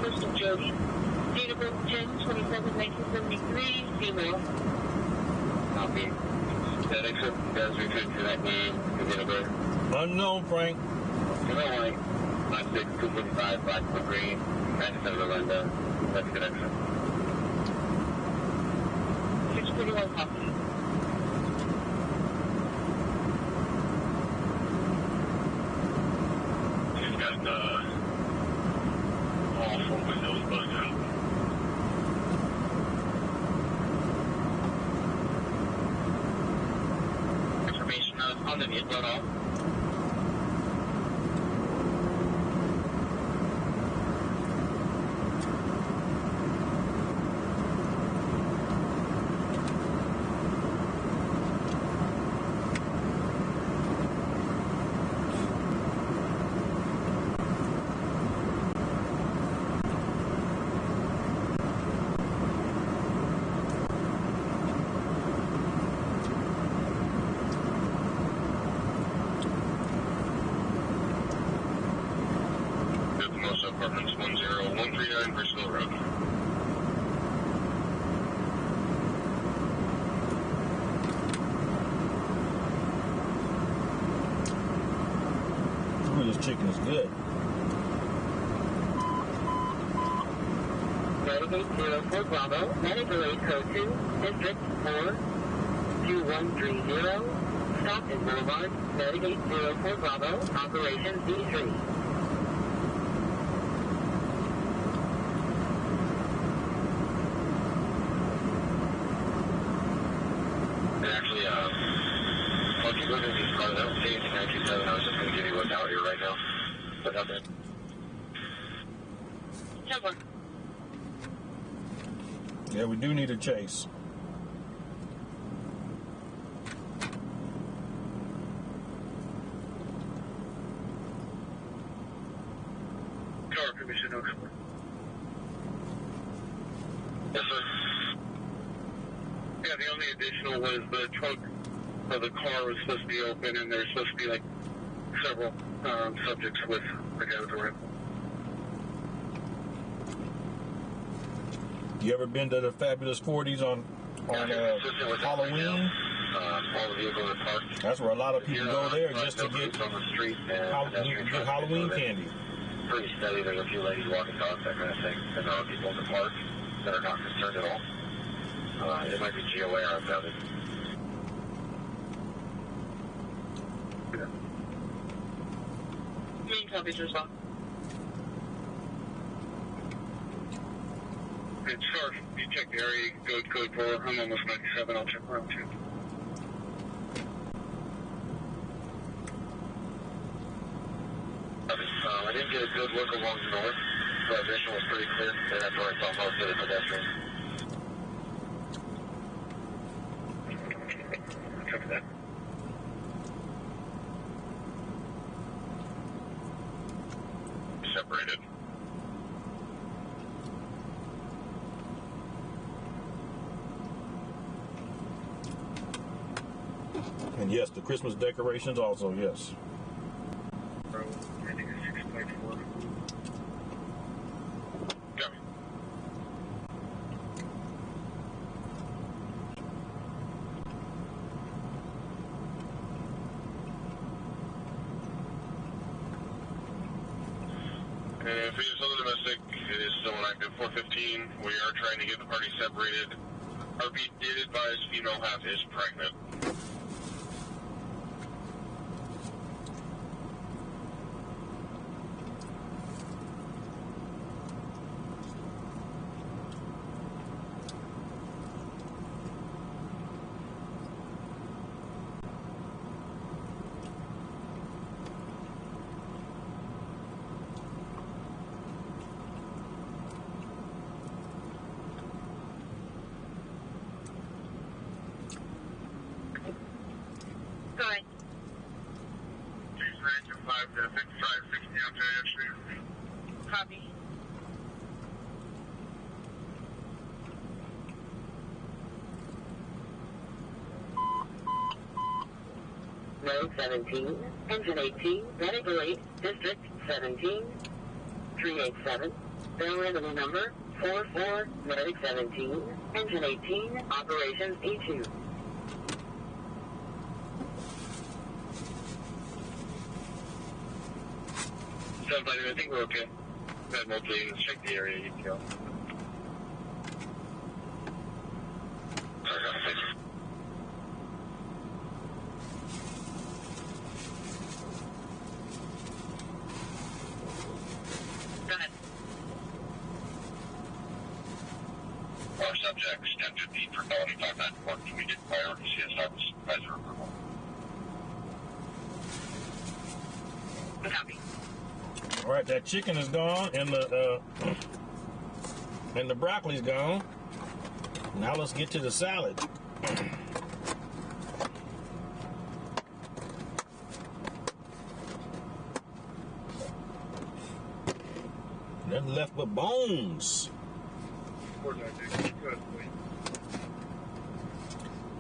Mr. Jody, date of birth 10/27/1973, female. Copy. That accept, does refer to that name, the date of birth. Unknown, Frank. Illinois. 245, Blackwood Green, Madison, Orlando. That's a good extra. 631 copy. She's got all 4 windows buzzed out. Information on the vehicle at all? Apartments 10139 Bristol Road. Ooh, this chicken is good. Medicaid 04 Bravo, Medicaid Code 2, District 4, 2130, Stockton Boulevard, Medicaid 04 Bravo, Operation D3. Actually, once you go to these cars, I don't see anything 927. I was just going to give you what's out here right now. What's out there? Temple. Yeah, we do need a chase. Car permission, no cover. Yes, sir. Yeah, the only additional was the trunk of the car was supposed to be open, and there's supposed to be like several subjects with the guy with the rifle. You ever been to the Fabulous 40s on Halloween? All the vehicles are parked. That's where a lot of people go there just to get on the street and Halloween candy. Pretty steady. There's a few ladies walking dogs, that kind of thing. And there are people in the park that are not concerned at all. It might be GOA, I doubt it. Main copies as well. And Sharp, you check the area, go to code 4. I'm almost 97. I'll check around too. I didn't get a good look along the north. The vision was pretty clear, and that's where I saw most of the pedestrians. Check that. Separated. And yes, the Christmas decorations also, yes. Bro, I think it's 6.4. Copy. And for you, Southern Domestic, it is still an active 415. We are trying to get the party separated. RP did advise female half is pregnant. Good. 925 to 5560 on Giant Street. Copy. Road 17, Engine 18, Medical 8, District 17, 387, Bell Revenue Number 44, Medic 17, Engine 18, Operations E2. 752, I think we're okay. We have multiple units, check the area, you can go. Go ahead. Our subjects 1050 for felony 594. Can we get priority CSR with supervisor approval? Copy. All right, that chicken is gone, and the broccoli's gone. Now let's get to the salad. Nothing left but bones.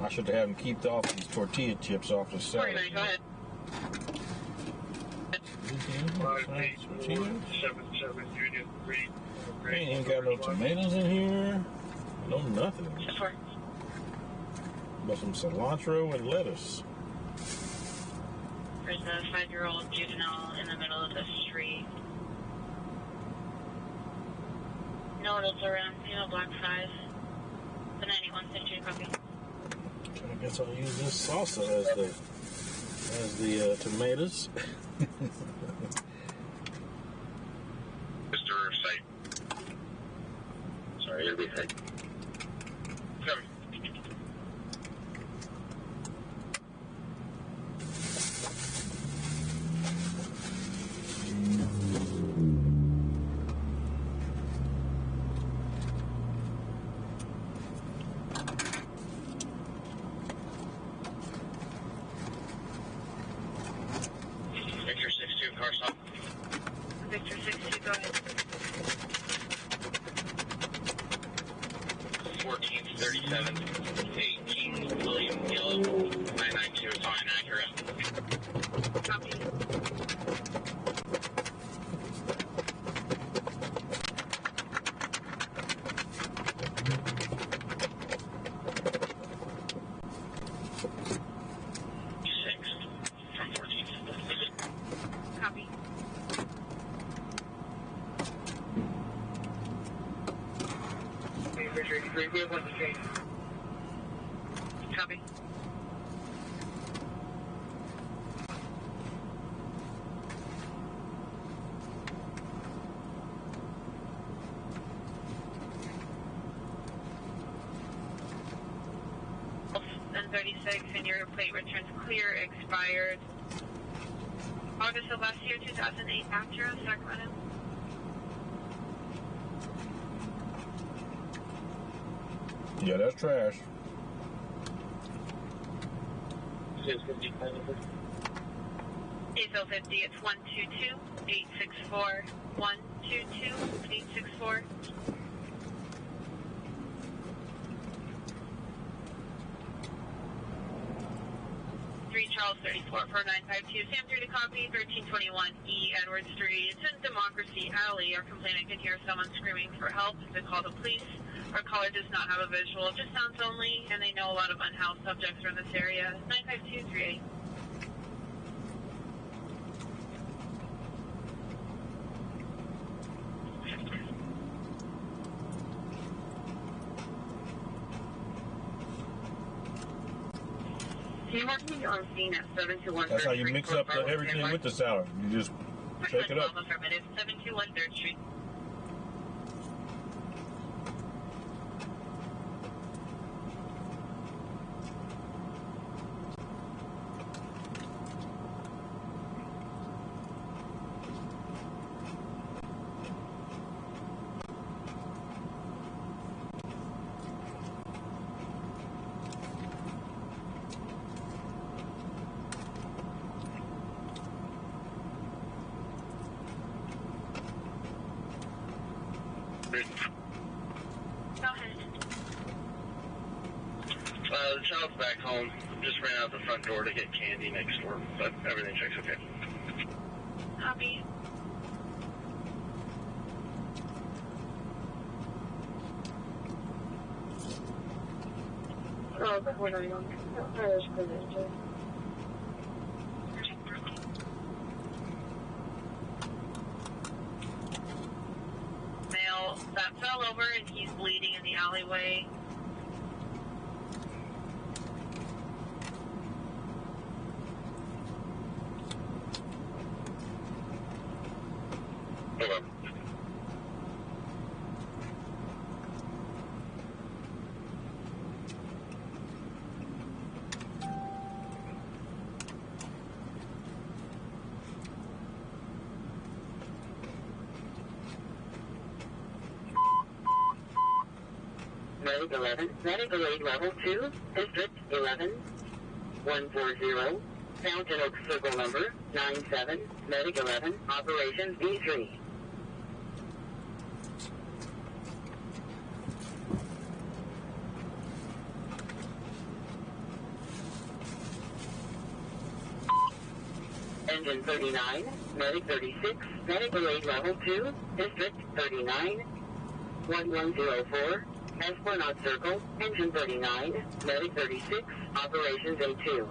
I should have him keep off these tortilla chips off the salad. 49, go ahead. 777 Union 3. Ain't got no tomatoes in here. No nothing. Sure. But some cilantro and lettuce. There's a 5-year-old juvenile in the middle of the street. No adults around. Female black 5. The 91 century copy. I guess I'll use this salsa as the tomatoes. Mr. Site. Sorry, it'll be Site. 7. Victor 62, car stop. Victor 62, go ahead. 1437, 18, William Yellow, 992 is fine, accurate. Copy. Copy. Victor 83, we have one to change. Copy. And 36, and your plate returns clear, expired. August of last year, 2008, Acura, Sacramento. Yeah, that's trash. It's 50. 8050, it's 122 864 122 864. Charles 34 for 952. Sam 3 to copy, 1321 E Edward Street. It's in Democracy Alley. Our complainant can hear someone screaming for help to call the police. Our caller does not have a visual, just sounds only, and they know a lot of unhoused subjects are in this area. 95238. Team working on scene at 721 That's how you mix up everything with the salad. You just shake it up. Affirmative, 721 3rd Street. Go ahead. The child's back home. Just ran out the front door to get candy next door, but everything checks okay. Copy. Oh, 491. There's presented. alleyway. Hold on. Medic 11, Medical Aid Level 2, District 11, 140, Fountain Oak Circle Number 97, Medic 11, Operations B3. Engine 39, Medic 36, Medical Aid Level 2, District 39, 1104, Esplanade Circle, Engine 39, Medic 36, Operations A2.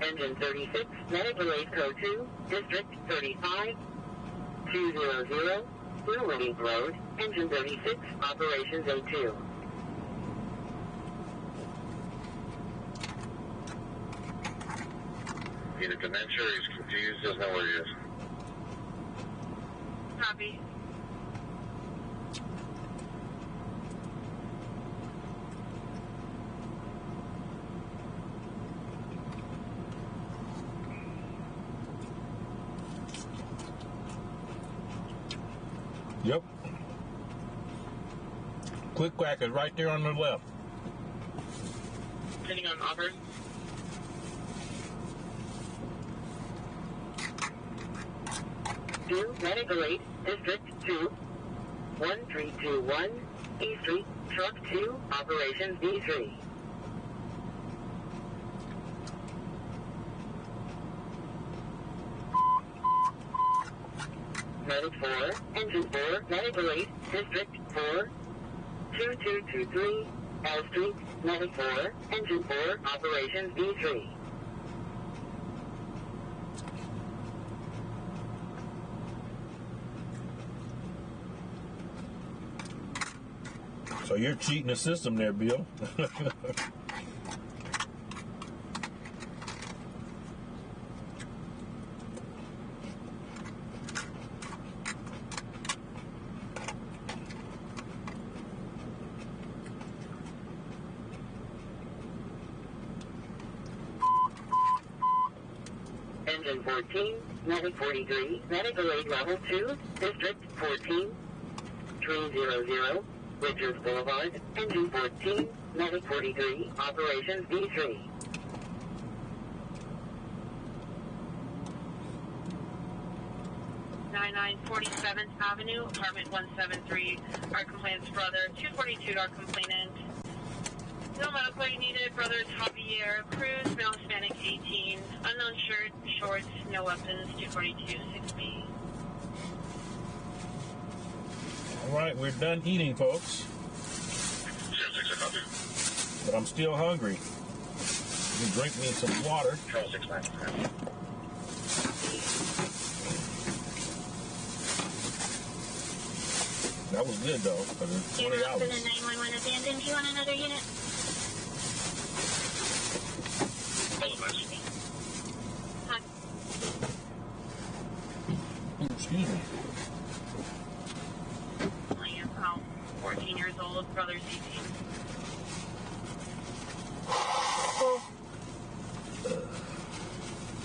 Engine 36, Medical Aid Code 2, District 35, 200, Blue Lake Road, Engine 36, Operations A2. Either dementia or he's confused, doesn't know where he is. Copy. Yep. Quick Quack is right there on the left. Sitting on Auburn. Two, Medical Aid, District 2, 1321, E Street, Truck 2, Operations B3. Medic 4, Engine 4, Medical Aid, District 4, 2223, L Street, Medic 4, Engine 4, Operations B3. So you're cheating the system there, Bill. Engine 14, Medic 43, Medical Aid Level 2, District 14, 300, Bridges Boulevard, Engine 14, Medic 43, Operations B3. Nine 47th Avenue, apartment 173. Our complainant's brother, 242, our complainant. No medical aid needed. Brothers Javier Cruz, male Hispanic, 18. Unknown shirt, shorts, no weapons, 242, 6B. All right, we're done eating, folks. But I'm still hungry. You can drink me some water. Charles 69. That was good, though, because it's 20 You're up in hours. the 911 abandoned. Do you want another unit? Hi. Ooh, excuse me. Only about 14 years old, brother's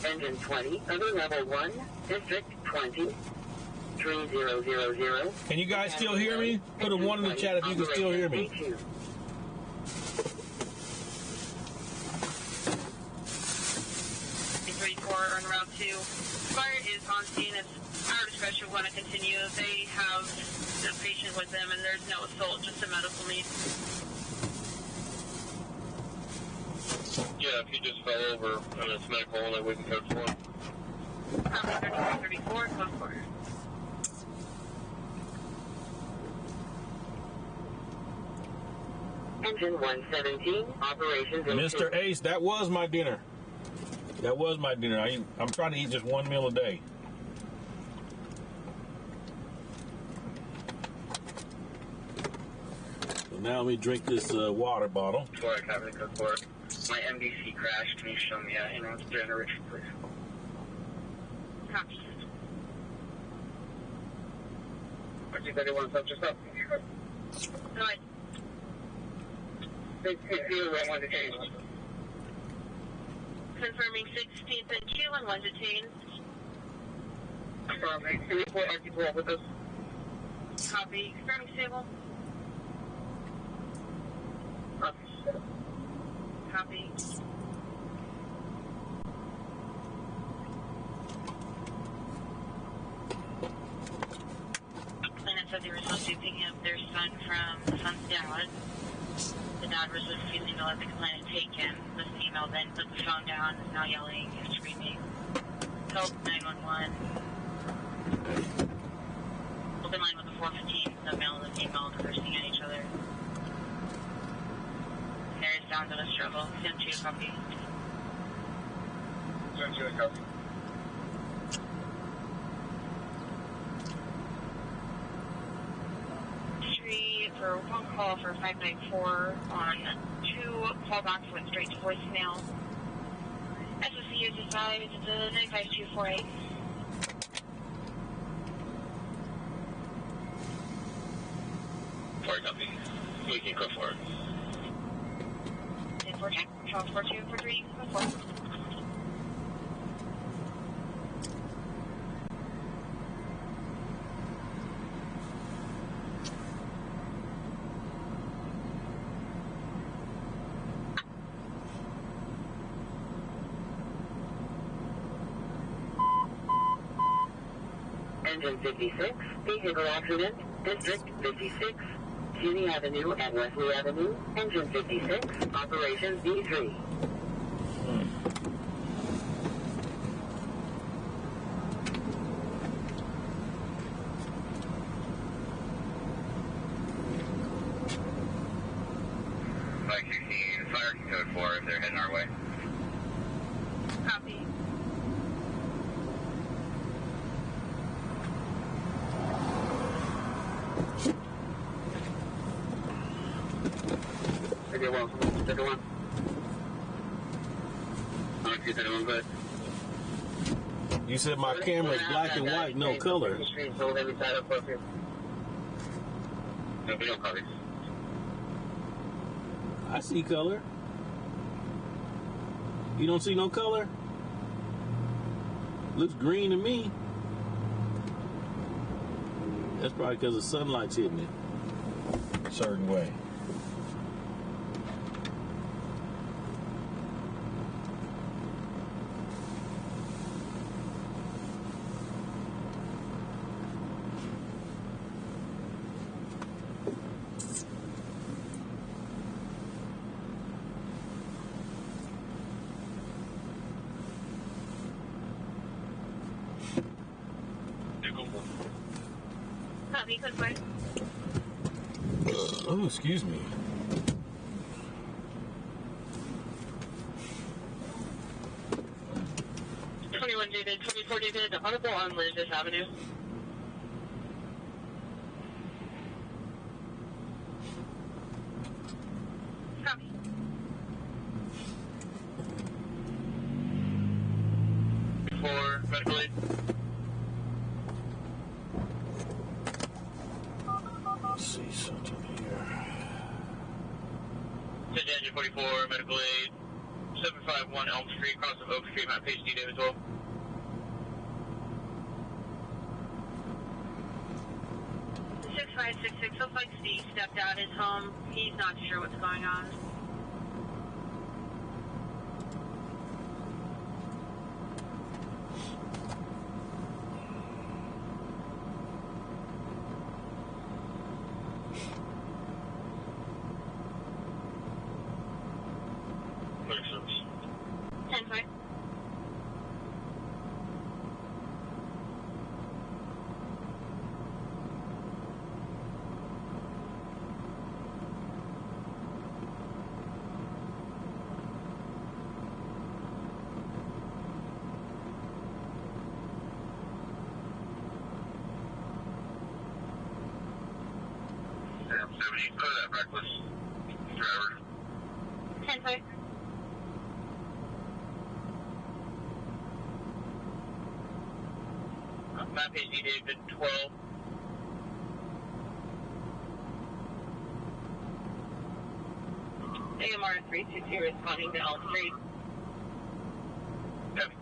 18. Engine 20, other level 1, District 20, 3000. Can you guys still hear me? Put a 1 in the chat if you can still hear me. 334 on Route 2. Fire is on scene. It's our discretion want to continue. They have the patient with them, and there's no assault, just a medical need. Yeah, if he just fell over and it's medical only, we can code for him. Copy 3334, code 4. Engine 117, Operations Mr. A2. Ace, that was my dinner. That was my dinner. I'm trying to eat just one meal a day. Now let me drink this water bottle. Before I cover the code for my MDC crashed. Can you show me inroads 300 Richard, please? Copy. 231, subject up. Go ahead. 660, 1 detained. Confirming 16th and 2 and 1 detained. Confirming. Can you report RT12 with us? Copy. Confirming stable. Copy. Plaintiff said they were supposed to be picking up their son from the son's dad. The dad was refusing to let the complainant take him. The female then put the phone down, is now yelling and screaming. Called 911. Open line with the 415, the male and the female cursing at each other. There is sounds of a struggle. 10-2, copy. 10-2, copy. For one call for 594 on 2 callbacks went straight to voicemail. SOC is advised 95248. Forward copy. We can go forward. 10-4 check. 12-4243, go forward. Engine 56, vehicle accident, District 56, Cheney Avenue and Wesley Avenue, Engine 56, Operation D3. Like 16, fire code 4 if they're heading our way. Copy. Second one. Second one, You said my camera is black and white, no color. No, we don't cover. I see color. You don't see no color? Looks green to me. That's probably because the sunlight's hitting it a certain way. Copy, good point. Oh, excuse me. David, 24 David, audible on Elizabeth Avenue. Copy. Before medical aid. Let's see something here. 10 Engine 44, medical aid. 751 Elm Street, cross of Oak Street, Mount Page D, Davisville. Looks like Steve stepped out his home. He's not sure what's going on. Clear service. 10-5. 70, clear that reckless driver. 10-5. Map HD David 12. AMR 360 responding to Elm Street. Copy.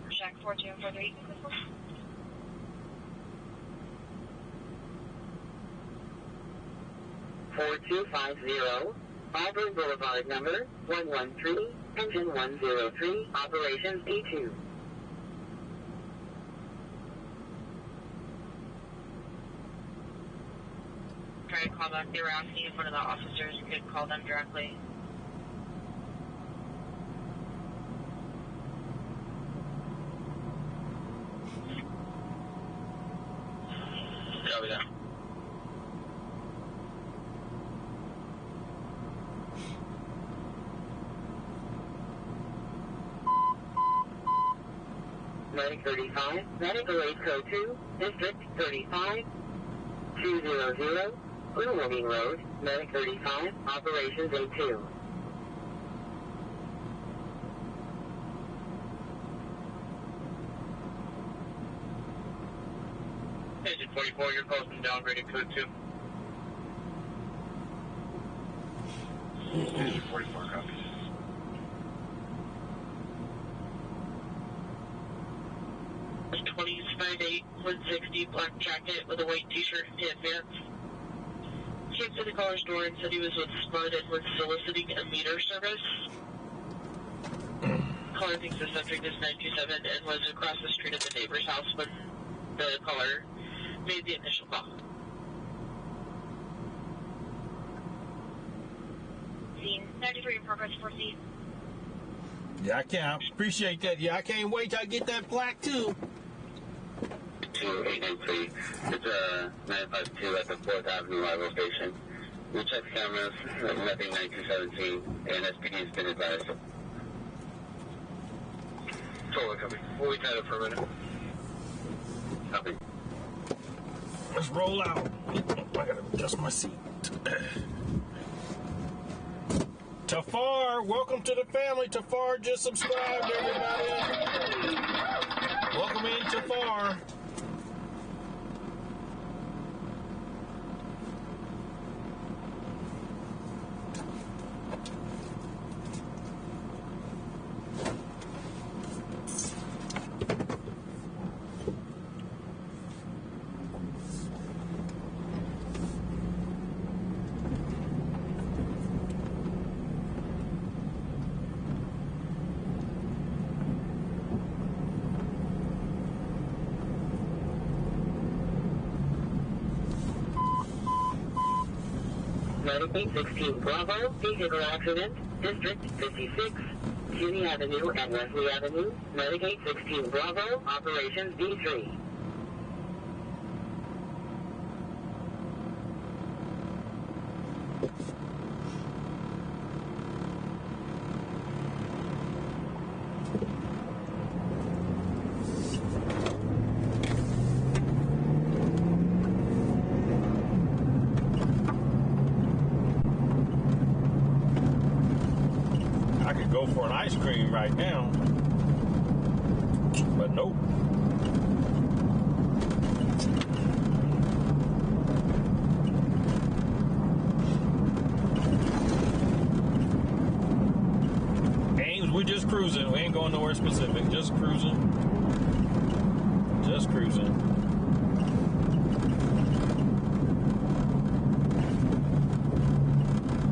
Jack 4243. 4250, Auburn Boulevard number 113, engine 103, operations D2. Try to call back. They were asking if one of the officers could call them directly. Copy that. Medic 35, medical aid code 2, district 35, 200, Blue Wing Road, medic 35, operations A2. Engine 44, your call's been downgraded code 2. Engine 44 copies. It's 20, 160, black jacket with a white t-shirt and headbands. Came to the car store and said he was with Spud and was soliciting a meter service. Caller thinks the subject is 927 and was across the street at the neighbor's house when the caller made the initial call. Scene 93 in progress, proceed. Yeah, I can. Appreciate that. Yeah, I can't wait till I get that plaque too. 2893. It's 952 at the 4th Avenue Rival Station. We checked cameras, nothing 9217, and SPD has been advised. Totally copy. We'll wait that for a minute. Copy. Let's roll out. I gotta adjust my seat. Tafar, welcome to the family. Tafar just subscribed, everybody. Welcome in, Tafar. Medic 816 Bravo, vehicle accident, District 56, CUNY Avenue and Wesley Avenue, Medic 816 Bravo, operations D3. I could go for an ice cream right now, but nope. Ames, we're just cruising. We ain't going nowhere specific. Just cruising. Just cruising.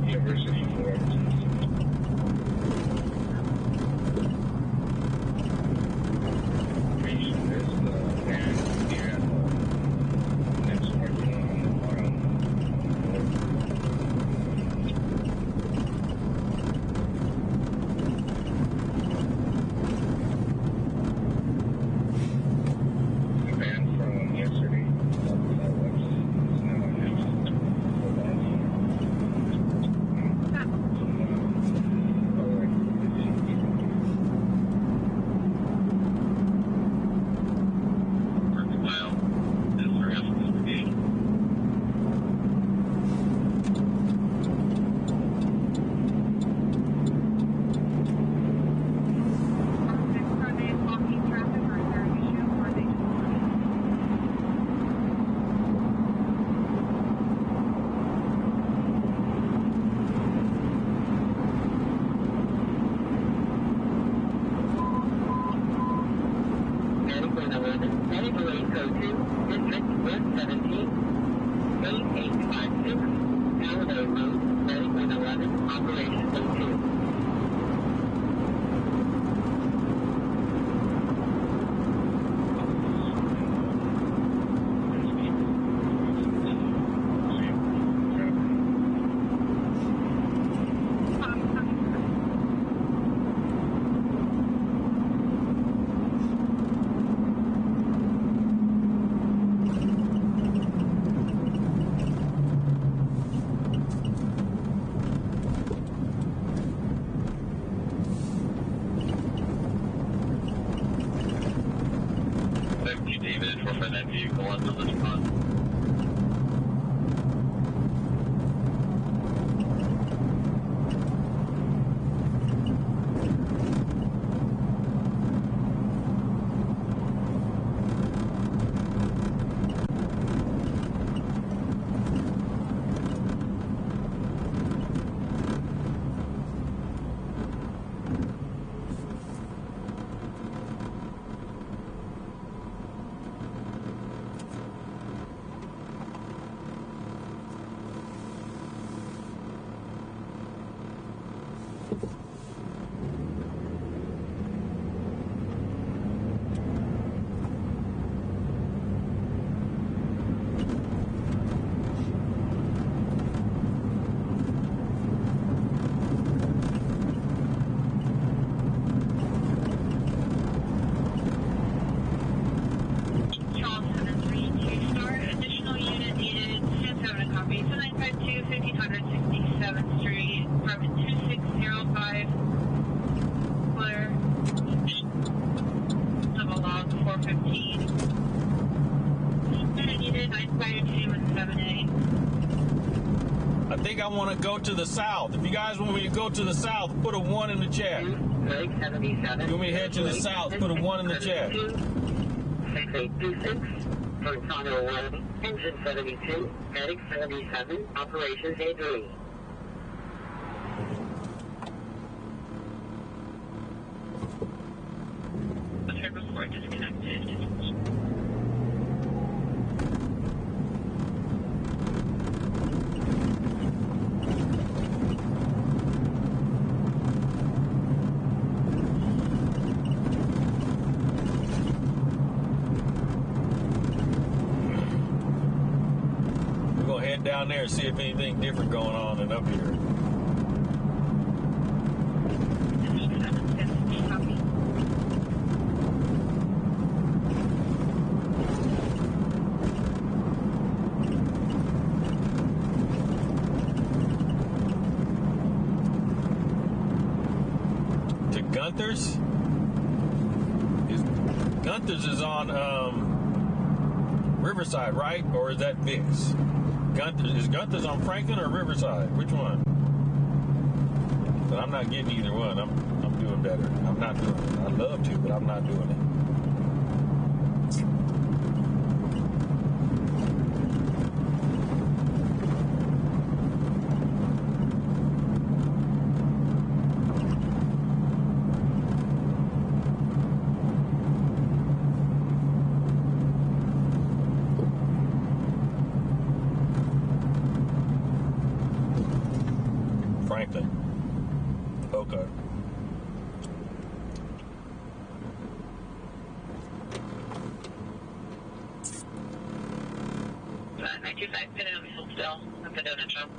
University 4. Van from 11 of this month. I think I want to go to the south. If you guys want me to go to the south, put a 1 in the chat. If you want me to head to the south, put a 1 in the chat. 6826, Fontano 1, Engine 72, Medic 77, Operations A3. Before disconnected. We're going to head down there and see if anything different going on than up here. Gunther's? Gunther's is on Riverside, right? Or is that Vix? Is Gunther's on Franklin or Riverside? Which one? But I'm not getting either one. I'm doing better. I'm not doing it. I'd love to, but I'm not doing it. Franklin. Okay. That 925 pin on hold still. Up and down and jump.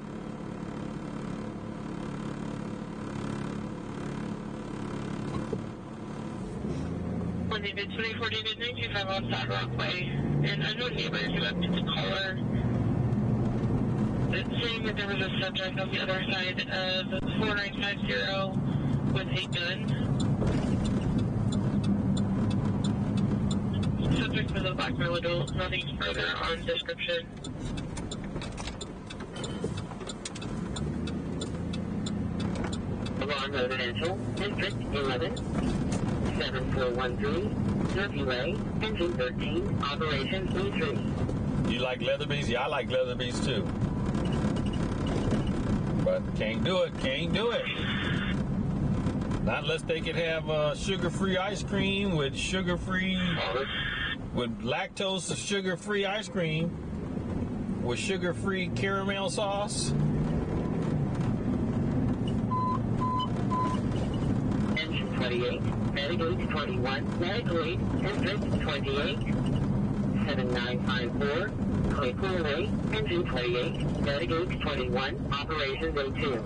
On David 24 David 925 outside Rockway. And unknown neighbor directed the caller. Saying that there was a subject on the other side of 4950 with a gun. Subject was a black male adult. Nothing further on description. Alarm Residential, District 11, 7413, WA, Engine 13, Operation E3. You like Leatherby's? Yeah, I like Leatherby's too. But can't do it. Not unless they could have sugar-free ice cream with lactose sugar-free ice cream with sugar-free caramel sauce. Engine 28, Medic 21, Medical 8, District 28, 7954, Claypool Way, Engine 28, Medic 21, Operations A2.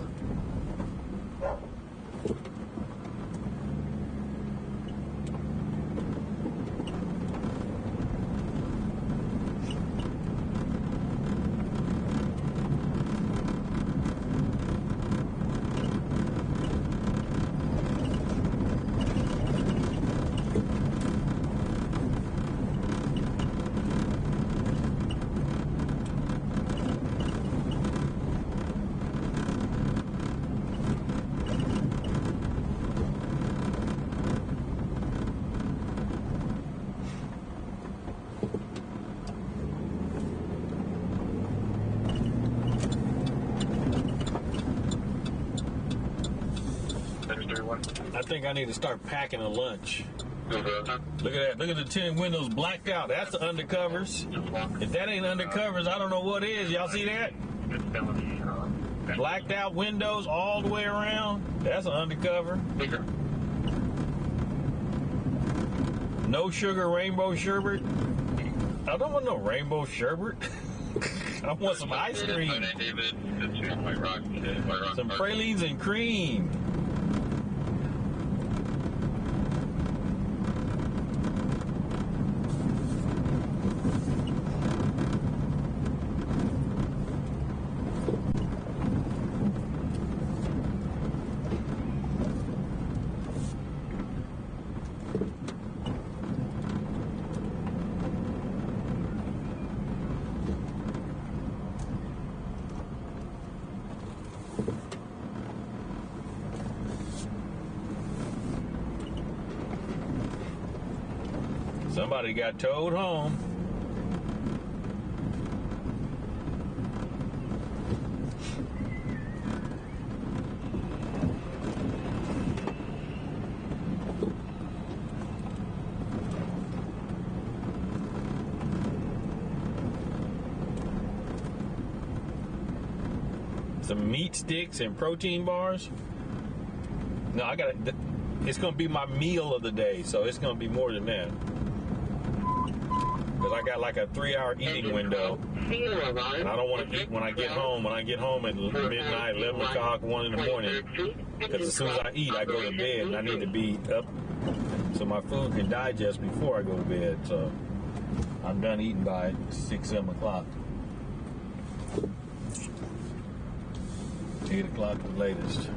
I think I need to start packing a lunch. Look at that. Look at the tinted windows blacked out. That's the undercovers. If that ain't undercovers, I don't know what is. Y'all see that? Blacked out windows all the way around. That's an undercover. No sugar rainbow sherbet. I don't want no rainbow sherbet. I want some ice cream. Some pralines and cream. Somebody got towed home. Some meat sticks and protein bars. No, I got it. It's going to be my meal of the day, so it's going to be more than that. Because I got like a 3-hour eating window. And I don't want to eat when I get home. When I get home at midnight, 11 o'clock, 1 in the morning. Because as soon as I eat, I go to bed. And I need to be up so my food can digest before I go to bed. So I'm done eating by 6, 7 o'clock. 8 o'clock the latest.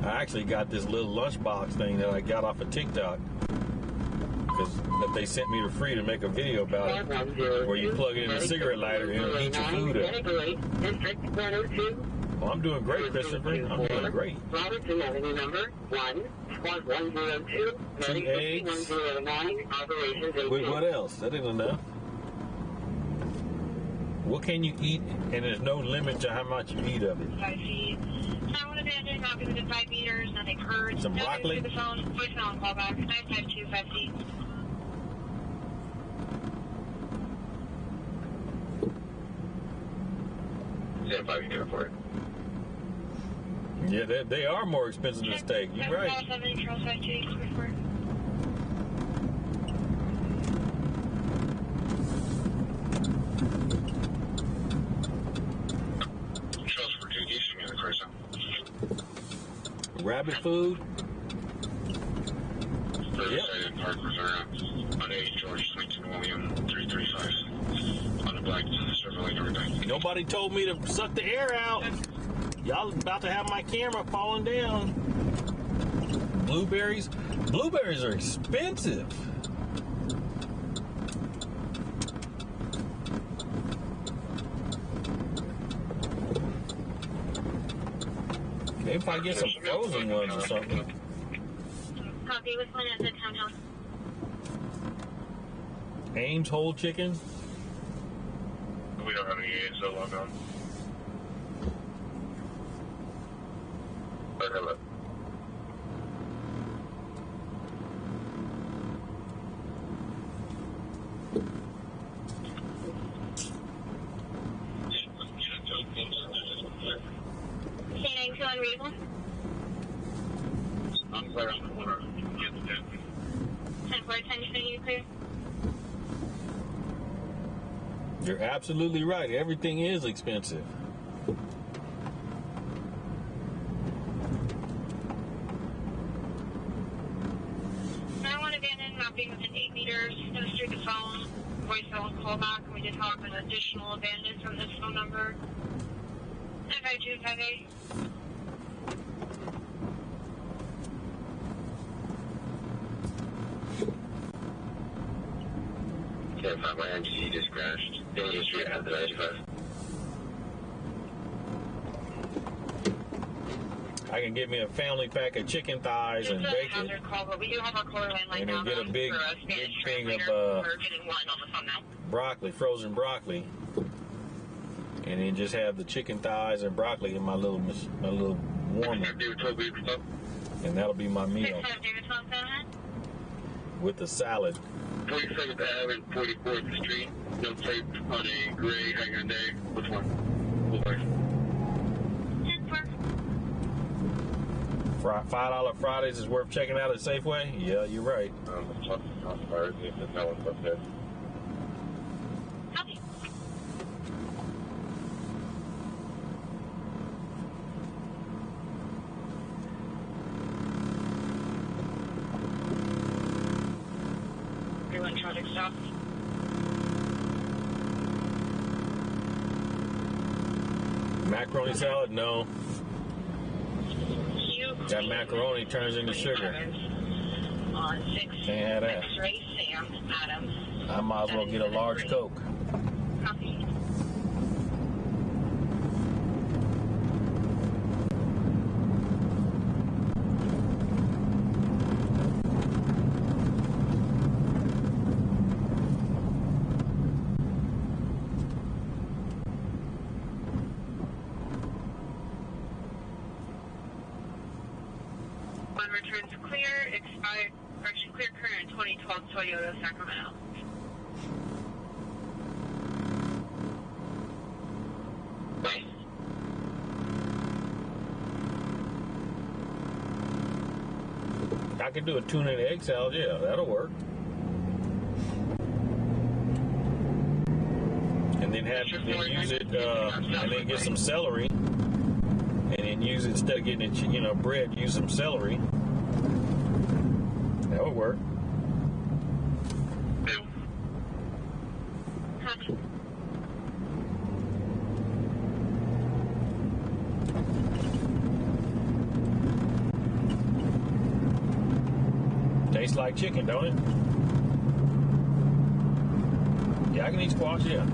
I actually got this little lunchbox thing that I got off of TikTok because that they sent me for free to make a video about it, where you plug it in a cigarette lighter and it'll heat your food up. Well, I'm doing great, Christopher. I'm doing great. Robertson Avenue number 1, squad 102, 2 eggs. 109, operations 18. Wait, what else? That isn't enough. What can you eat? And there's no limit to how much you eat of it. 5 feet. I want to abandon, not within 5 meters, nothing heard. Some broccoli? The phone, voicemail and call back, 952 5 feet. Stand 5 unit report. Yeah, they are more expensive than steak. You're right. 7 Charles 52 report. Rabbit food. Yep. On 8 George Swington William 335. On the black, surveilling everything. Nobody told me to suck the air out. Y'all about to have my camera falling down. Blueberries. Blueberries are expensive. Maybe if I get some frozen ones or something. Copy, with one at the townhouse. Ames whole chicken. We don't have any ASO logged on. Hello. Unreasonable. I'm clear on the corner. Get the 10 for attention, you clear? You're absolutely right. Everything is expensive. Marijuana abandoned, not being within 8 meters. No through the phone, voicemail and call back. We did have an additional abandoned from this phone number. 95258. 10-5, my MG just crashed. Any history at the 95? I can get me a family pack of chicken thighs and bacon, Call, but we do have our caller line right and now. then get a big thing of We're getting one on the phone now. broccoli, frozen broccoli, and then just have the chicken thighs and broccoli in my little warmer, and that'll be my meal with the salad. 47th Ave and 44th Street. No tape on a gray hanger day. Which one? $5 Fridays is worth checking out at Safeway? Yeah, you're right. Everyone traffic stop. Macaroni salad? No. That macaroni turns into sugar. On 6 Can't have that. X-ray Sam Adams. I might as well get a large Coke. Copy. One returns clear, expired, correction clear current 2012 Toyota Sacramento. I could do a tuna and egg salad, yeah, that'll work. And then use it, and then get some celery, and then use it instead of getting it, bread. Use some celery. That would work. Tastes like chicken, don't it? Yeah, I can eat squash, yeah.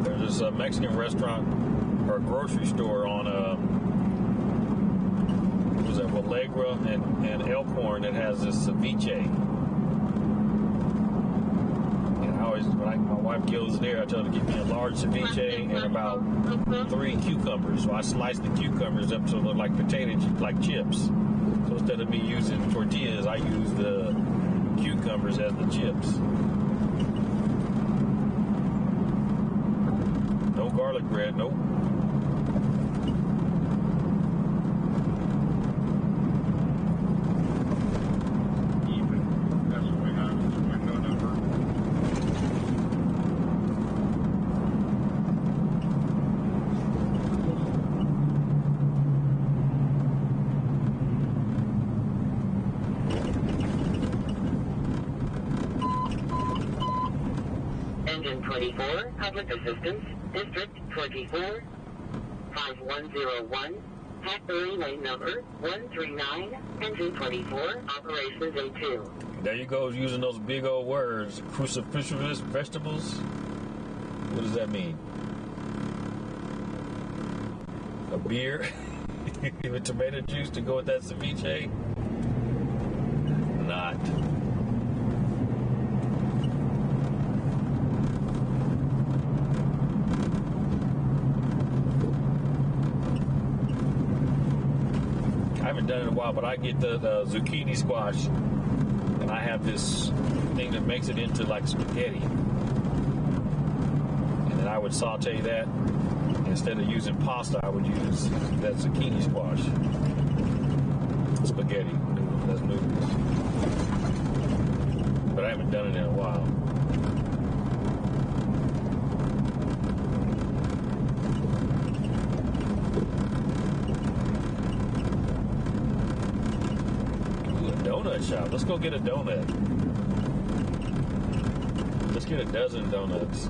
There's this Mexican restaurant or a grocery store on Allegra and Elkhorn that has this ceviche. And I always, when my wife goes there, I tell her to get me a large ceviche and about 3 cucumbers. So I slice the cucumbers up so they look like like chips. So instead of me using tortillas, I use the cucumbers as the chips. No garlic bread, nope. Engine 24, Public Assistance, District 24, 5101, Hackberry Lane number 139, Engine 24, Operations A2. There you go, using those big old words. Cruciferous vegetables? What does that mean? A beer? With tomato juice to go with that ceviche? Not. I haven't done it in a while, but I get the zucchini squash, and I have this thing that makes it into like spaghetti. And then I would saute that. Instead of using pasta, I would use that zucchini squash. Spaghetti. That's noodles. But I haven't done it in a while. donut shop. Let's go get a donut. Let's get a dozen donuts.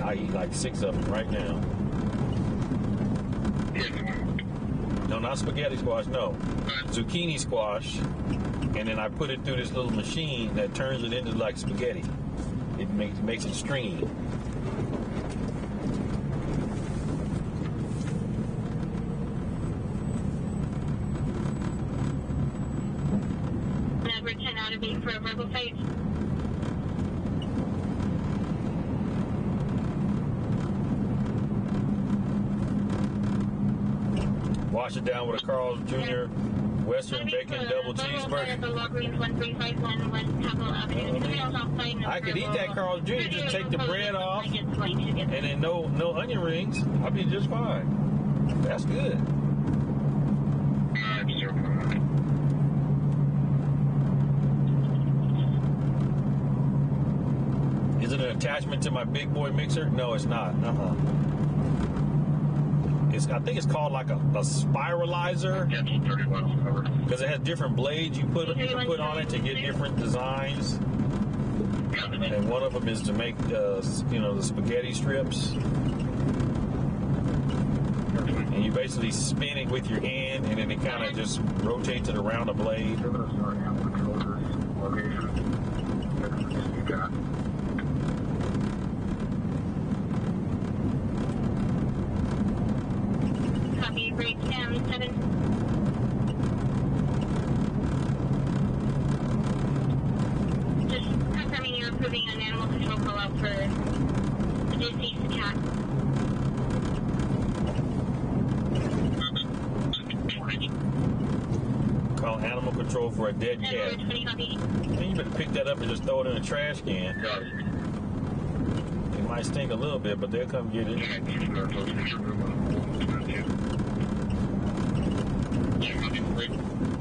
I eat like 6 of them right now. No, not spaghetti squash, no. Zucchini squash. And then I put it through this little machine that turns it into like spaghetti. It makes it stringy. Number 10 out of 8 for a verbal fight. Wash it down with a Carl's Jr. Western Bacon Double Cheeseburger. I could eat that Carl's Jr. Just take the bread off and then no onion rings. I'll be just fine. That's good. Is it an attachment to my big boy mixer? No, it's not. I think it's called like a spiralizer, because it has different blades you can put on it to get different designs. And one of them is to make the spaghetti strips. And you basically spin it with your hand, and then it kind of just rotates it around a blade. Break down 7. Just confirming you're approving an animal control call out for the deceased cat. Call animal control for a dead cat. Man, you better pick that up and just throw it in a trash can. It might stink a little bit, but they'll come get it.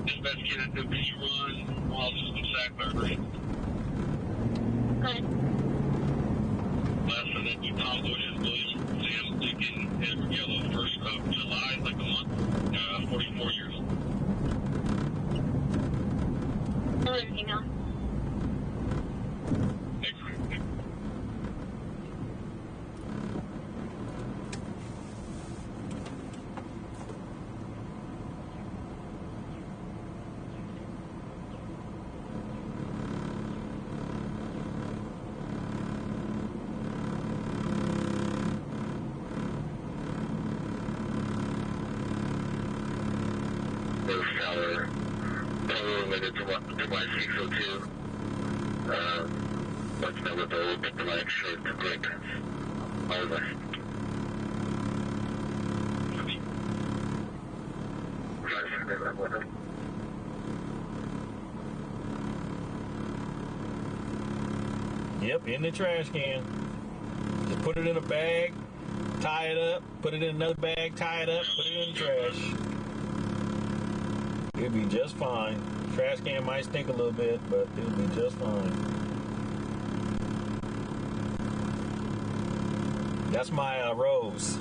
Investigator to P1, office in Sacramento. Good. Last one that you called is William Sam Lincoln, Edward Yellow, 1st of July, like a month, 44 years. Email. Related to my 602. Let's know what they'll get the light shirt to great pants. All the best. Yep, in the trash can. Just put it in a bag, tie it up, put it in another bag, tie it up, put it in the trash. It'll be just fine. Trash can might stink a little bit, but it'll be just fine. That's my rose.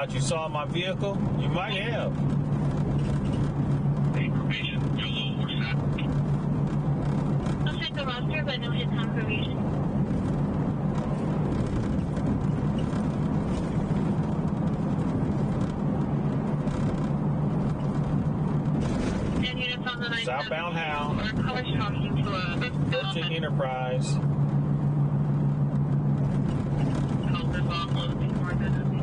thought you saw my vehicle? You might have. Information, YOLO, what's that? I'll check the roster, but no hit confirmation. And units on the line. Southbound Hal. Or color talking to a Approaching Enterprise. Hold this off a little bit more than okay.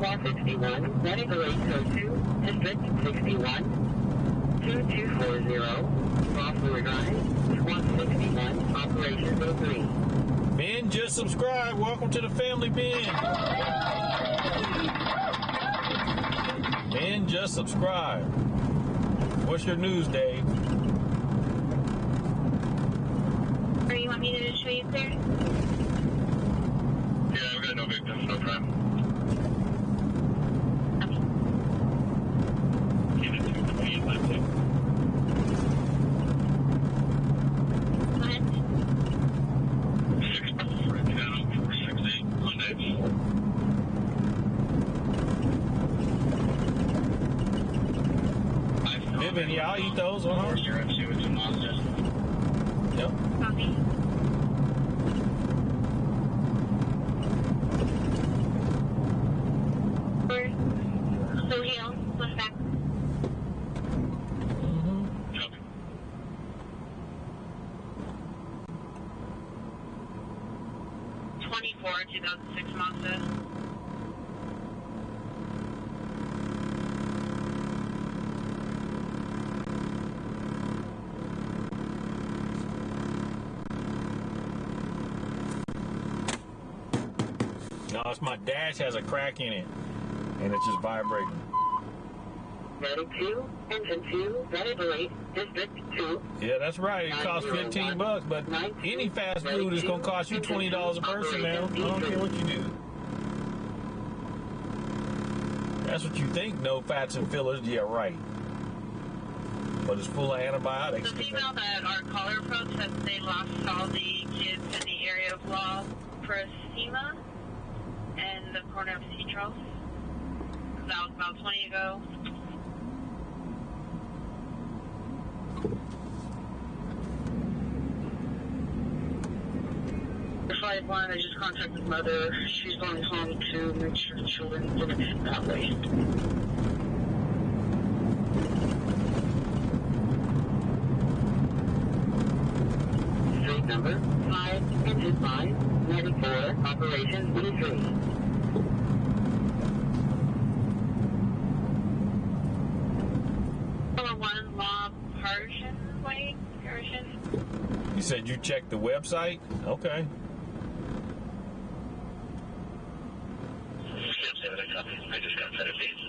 161, medical 802, District 61, 2240, Rossler Drive, 161, Operations 03. Ben just subscribed. Welcome to the family, Ben. Ben just subscribed. What's your news, Dave? Or you want me to show you clear? Yeah, I've got no victims, no crime. Unit 2 Atlantic. Go ahead. 6 for Channel 468, Monday. Vivian, yeah, I'll eat those. Uh-huh. Your MC with some monsters. Yep. Copy. So Hill, what's that? Copy. 2006 Mazda. No, it's my dash has a crack in it, and it's just vibrating. Medic 2, Engine 2, Medical 8, District 2. Yeah, that's right. It costs $15, but any fast food is gonna cost you $20 a person now. I don't care what you do. That's what you think. No fats and fillers. Yeah, right. But it's full of antibiotics. The female that our caller approached said they lost all the kids in the area of La Prisima and the corner of Citros. That was about 20 ago. The 5-1, I just contacted mother. She's going home to make sure the children didn't head that way. Street number 5, Engine 5, Medic 4, Operations B3. One Law Partition Way? Partition? You said you checked the website? Okay. I just got set of dates.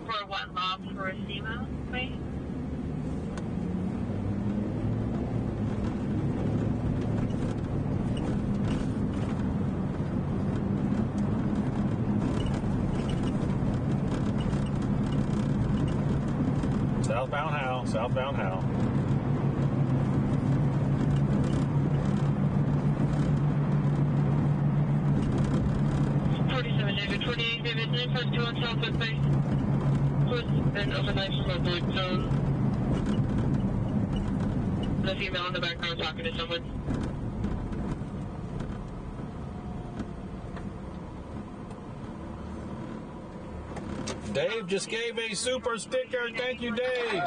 For what law? For a SEMA way? Southbound Hal. Southbound Hal. David, 28 David, 952 on Southwest Bay. And overnight from a void zone. The female in the background talking to someone. Dave just gave a super sticker. Thank you, Dave.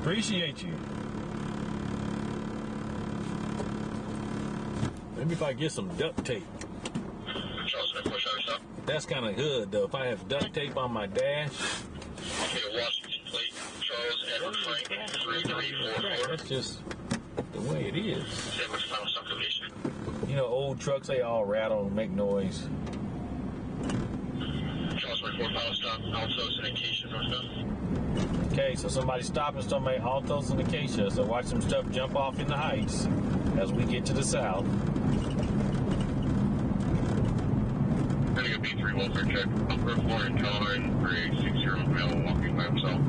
Appreciate you. Maybe if I get some duct tape. That's kind of good, though. If I have duct tape on my dash. Okay, Washington plate, Charles Edward Frank, 3344. That's just the way it is. San Luis Final Subdivision. You know, old trucks, they all rattle and make noise. Charles 44 Final Stop, Altos and Acacia Northbound. Okay, so somebody stopping somebody Altos and Acacia. So watch some stuff jump off in the heights as we get to the south. Having a B3 welfare check. Upper floor in Teleline, 3860 male walking by himself.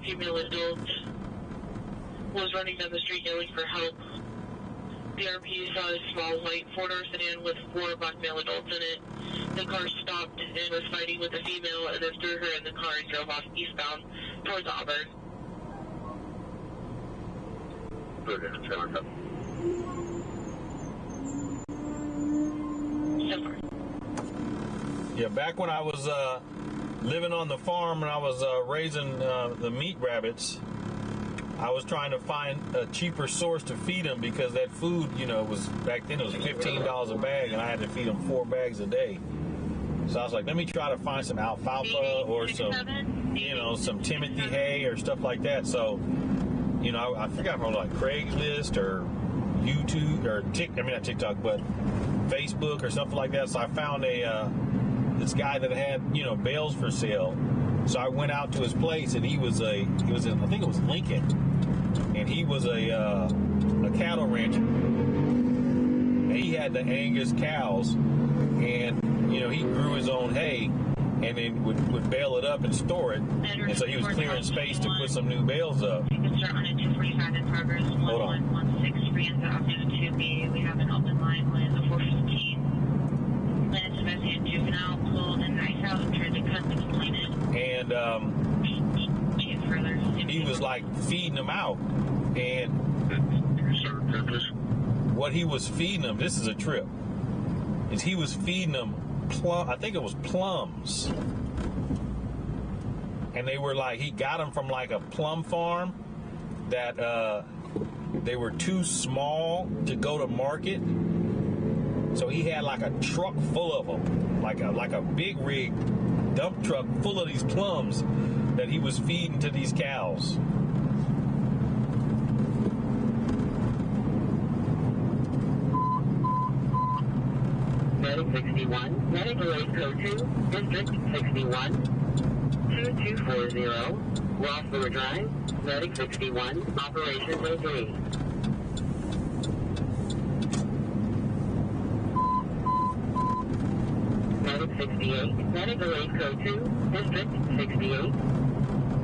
Female adult was running down the street yelling for help. The RP saw a small white four-door sedan with 4 black male adults in it. The car stopped and was fighting with the female and then threw her in the car and drove off eastbound towards Auburn. Yeah, back when I was living on the farm and I was raising the meat rabbits, I was trying to find a cheaper source to feed them because that food, you know, was back then it was $15 a bag and I had to feed them 4 bags a day. So I was like, let me try to find some alfalfa or some, you know, some Timothy hay or stuff like that. So, you know, I forgot from like Craigslist or YouTube or not TikTok, but Facebook or something like that. So I found this guy that had, you know, bales for sale. So I went out to his place and he was in, I think it was Lincoln, and he was a cattle rancher. And he had the Angus cows, and you know, he grew his own hay and then would bale it up and store it. And so he was clearing space to put some new bales up. You can start on a 245 in progress. Hold on. 1116 Brianza Avenue 2B. We have an open line with a 415. Planted Sebastian juvenile pulled and nice out and tried to cut the complainant. And he was like feeding them out. And what he was feeding them, this is a trip, is he was feeding them I think it was plums. And they were like, he got them from like a plum farm that they were too small to go to market. So he had like a truck full of them, like a big rig dump truck full of these plums that he was feeding to these cows. Medic 61, Medic Road Code 2, District 61, 2240, Rossler Drive, Medic 61, Operations A3. Medic 68, Medic Road Code 2, District 68,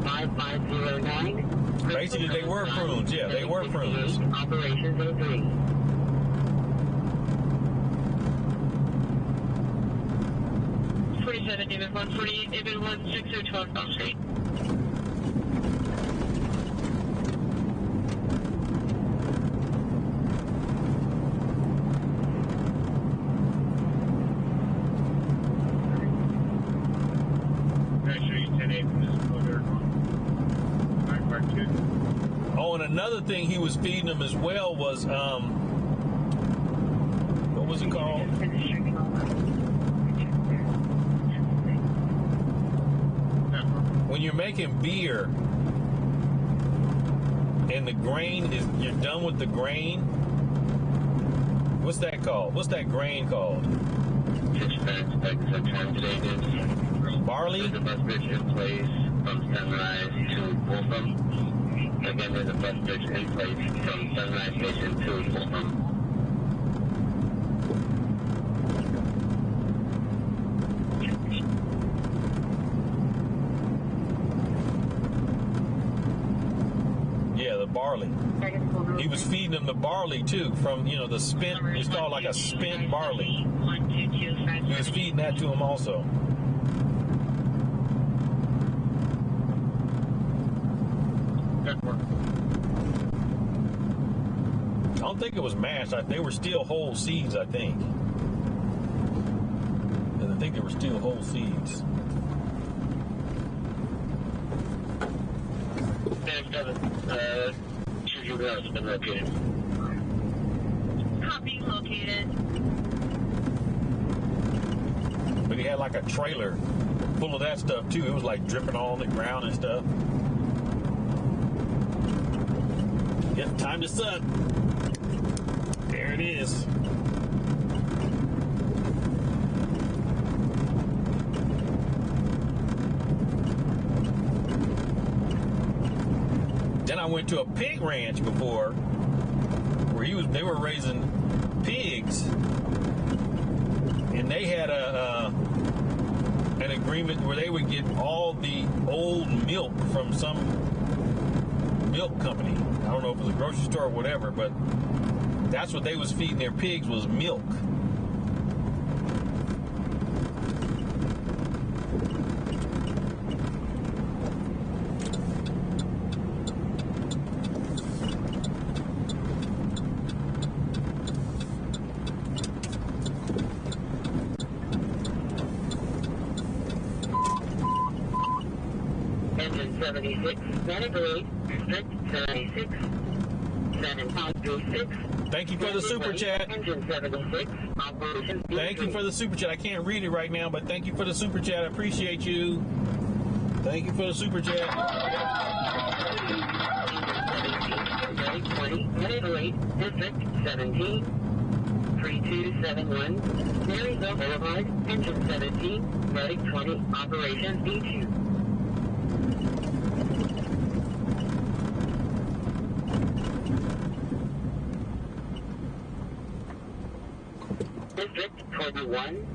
5509. Basically, they were prunes. Yeah, they were prunes. Operations A3. 7, David 148, David 1602 South Street. Oh, and another thing he was feeding them as well was, what was it called? When you're making beer and the grain is, you're done with the grain, what's that called? What's that grain called? Barley? There's a bus bridge in place from Sunrise to Wolfram. Again, there's a bus bridge in place from Sunrise Station to Wolfram. Yeah, the barley. He was feeding them the barley too, from, you know, the spent, it's called like a spent barley. He was feeding that to him also. I don't think it was mashed. They were still whole seeds, I think. And I think they were still whole seeds. Juju has been located. Copy located. But he had like a trailer full of that stuff too. It was like dripping all on the ground and stuff. Yep, time to suck. There it is. Then I went to a pig ranch before, where they were raising pigs, and they had an agreement where they would get all the old milk from some milk company. I don't know if it was a grocery store or whatever, but that's what they was feeding their pigs, was milk. Engine 76, Manipulate, District 76, 7536. Thank you for the super chat. Engine 76, Operation Thank you for the super chat. I can't read it right now, but thank you for the super chat. I appreciate you. Thank you for the super chat. 20, Manipulate, District 17, 3271, Maryville Boulevard, Engine 17, Medic 20, Operation B2. District 21,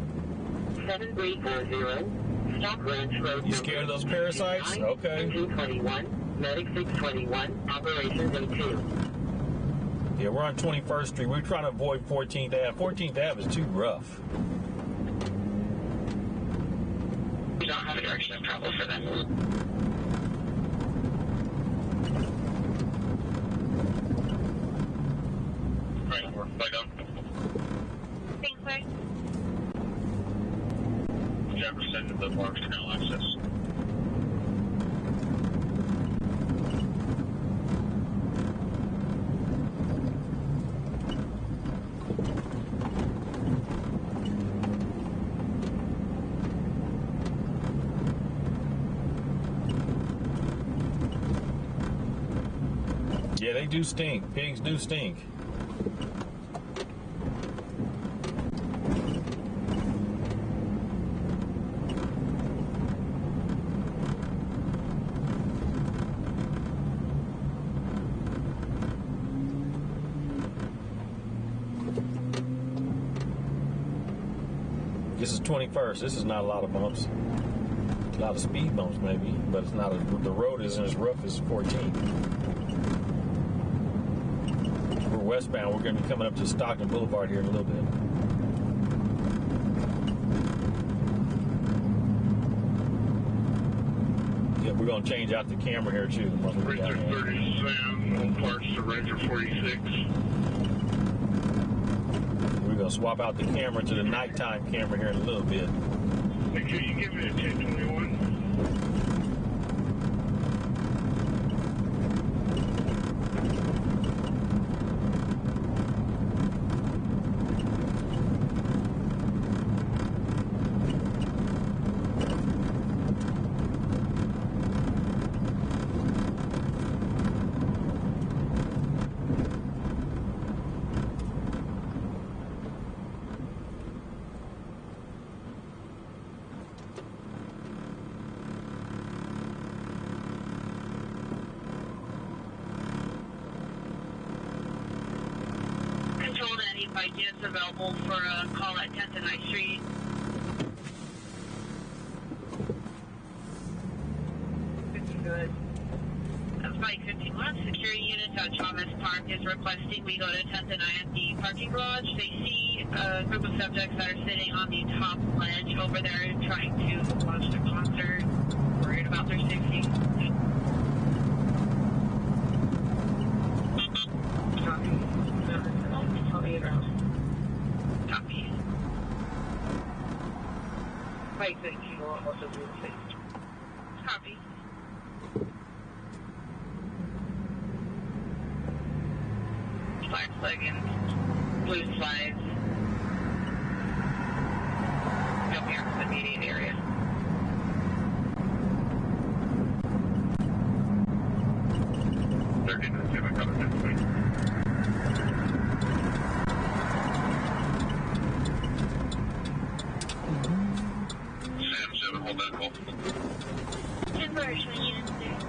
7340, Stock Ranch Road. You scared of those parasites? Okay. Engine 21, Medic 621, Operations A2. Yeah, we're on 21st Street. We're trying to avoid 14th Ave. 14th Ave is too rough. We don't have a direction of travel for them. Right, we're right on. Thanks, sir. Jefferson to the Parks Canal access. Yeah, they do stink. Pigs do stink. This is 21st. This is not a lot of bumps. A lot of speed bumps maybe, but it's not. The road isn't as rough as 14. We're westbound. We're going to be coming up to Stockton Boulevard here in a little bit. We're going to change out the camera here, too. Ranger 37, all parts to Ranger 46. We're going to swap out the camera to the nighttime camera here in a little bit. Make sure you give me a 1021. Control to any bike units available for a call at 10th and 9th Street. Good. Bike 51, security units at Chavez Park is requesting we go to 10th and 9th at the parking garage. They see a group of subjects that are sitting on the top ledge over there trying to watch the concert, worried about their safety. Copy. Bike 52 will also be the same. Copy. Black leggings, blue slides. Come here to the immediate area. They're getting the same color differently. Sam 7, hold that call. Conversion units there.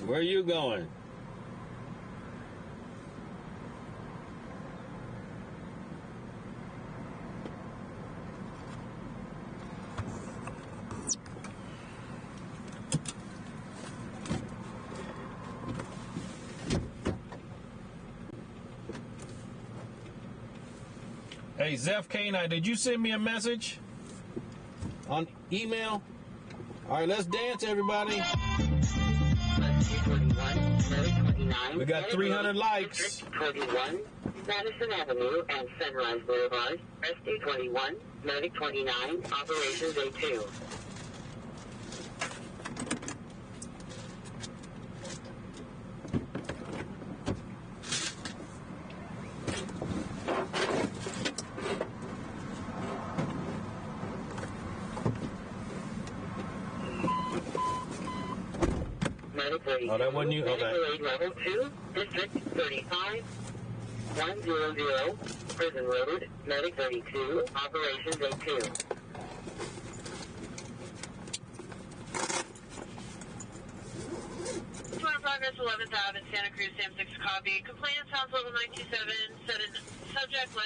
Where are you going? Hey, Zeph K9, did you send me a message on email? All right, let's dance, everybody. We got 300 likes. 21, Madison Avenue and Sunrise Boulevard. Rescue 21, Medic 29, Operations A2. Oh, that wasn't you? Okay. Level 2, District 35, 100, Prison Road, Medic 32, Operations A2. Progress 11th Ave in Santa Cruz, Sam 6 copy. Complainant sounds level 927 said a subject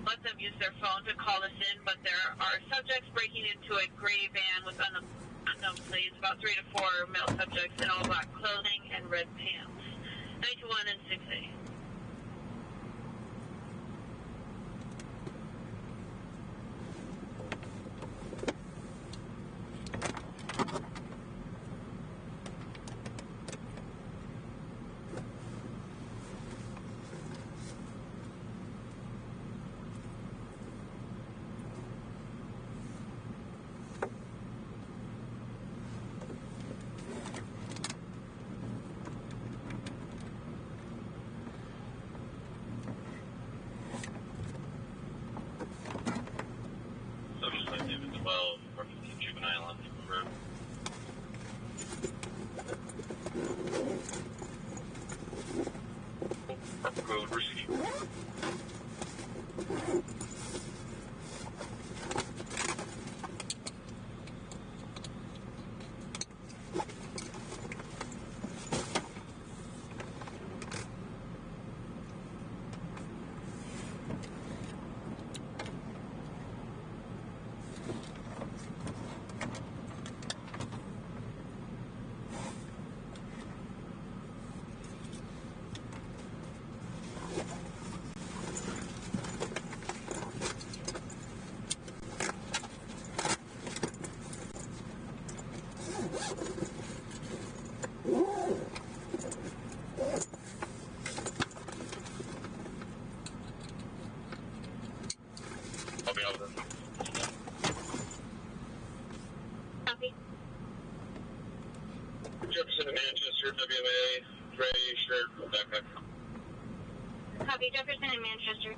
let them use their phone to call us in, but there are subjects breaking into a gray van with unknown plates, about 3 to 4 male subjects in all black clothing and red pants. 921 and 6A. copy. Jefferson and Manchester, WMA, ready, sure, backpack. Copy, Jefferson and Manchester.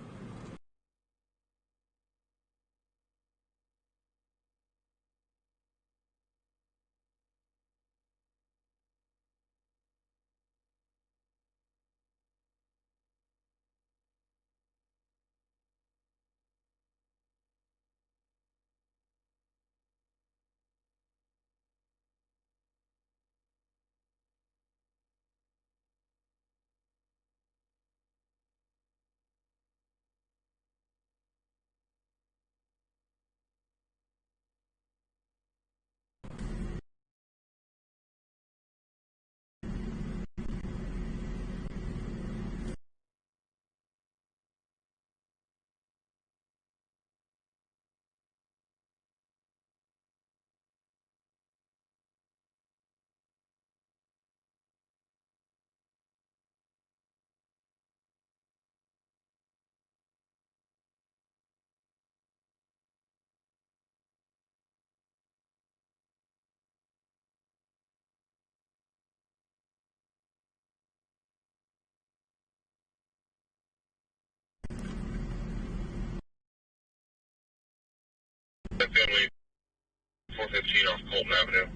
Family 415 off Colton Avenue.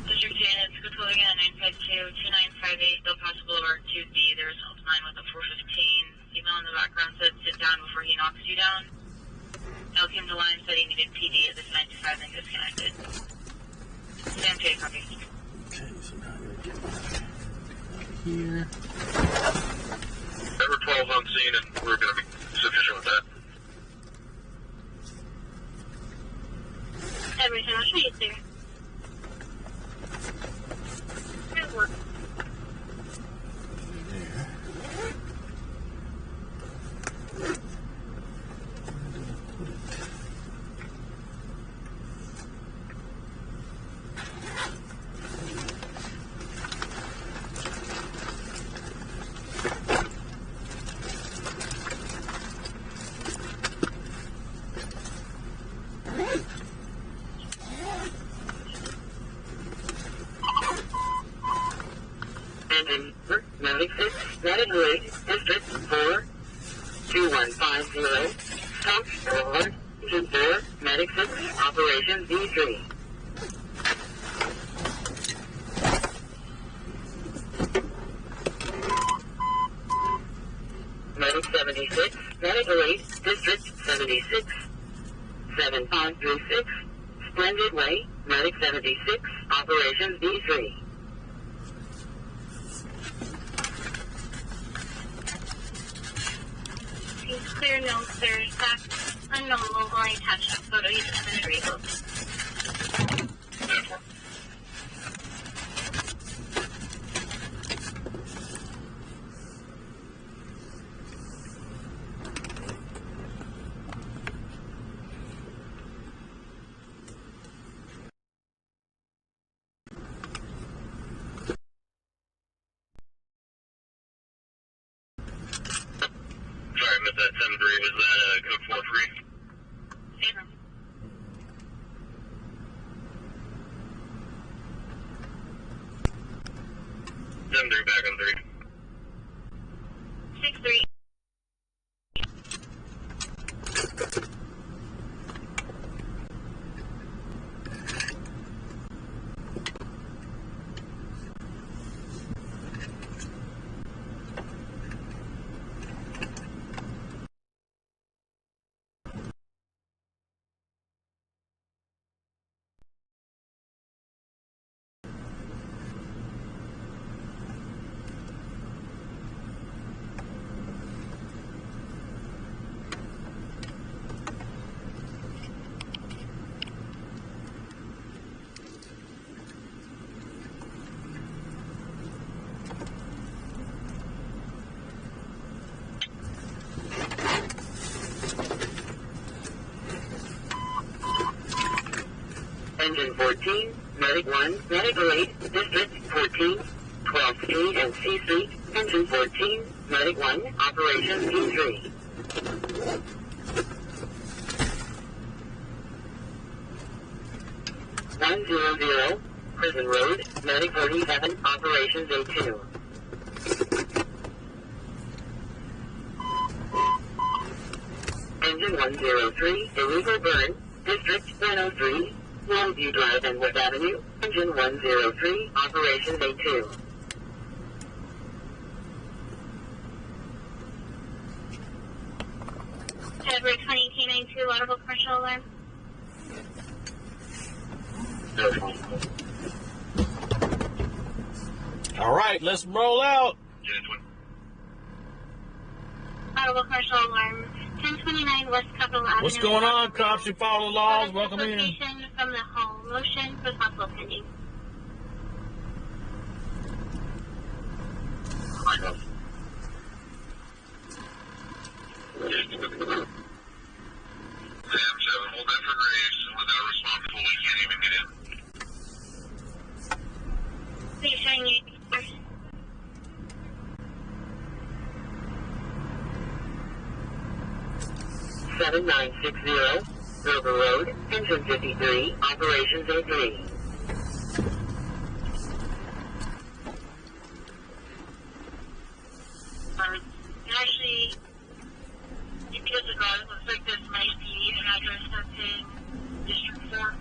District 10, it's controlling at 952-2958 Del Paso Boulevard 2B. There is a line with a 415. Email in the background said sit down before he knocks you down. Now came the line said he needed PD at this 925 and disconnected. Stand paid, copy. Okay, so now I'm going to get here. Number 12 on scene, and we're going to be sufficient with that. Everything, I'll show you there. Good work. District 4, 2150, South Boulevard, Engine 4, Medic 6, Operation D3. Medic 76, Medic 8, District 76, 7536, Splendid Way, Medic 76, Operations D3. He's clear, no clear, back, unknown, mobile, any touch, photo, you just send a reload. Sorry, missed that 7-3. Was that code 4-3? Zero. 7-3 back on 3. 6-3. Engine 14, Medic 1, Medic 8, District 14, 12th Street and C Street, Engine 14, Medic 1, Operations D3. $100, Prison Road, Medic 47, Operations A2. Engine 103, Illegal Burn, District 103, Longview Drive and West Avenue, Engine 103, Operations A2. February 20, K92, laudable commercial alarm. All right, let's roll out. Laudable commercial alarm. 1029 West Capitol Avenue. What's going on, cops? You follow the laws. Welcome in. Location from the home. Motion for possible pending. Sam 7, hold that for Grace. Without responsible, we can't even get in. Please showing you. 7960, River Road, Engine 53, Operations A3. Actually, you could disregard it. Looks like this might be an address that's in District 4.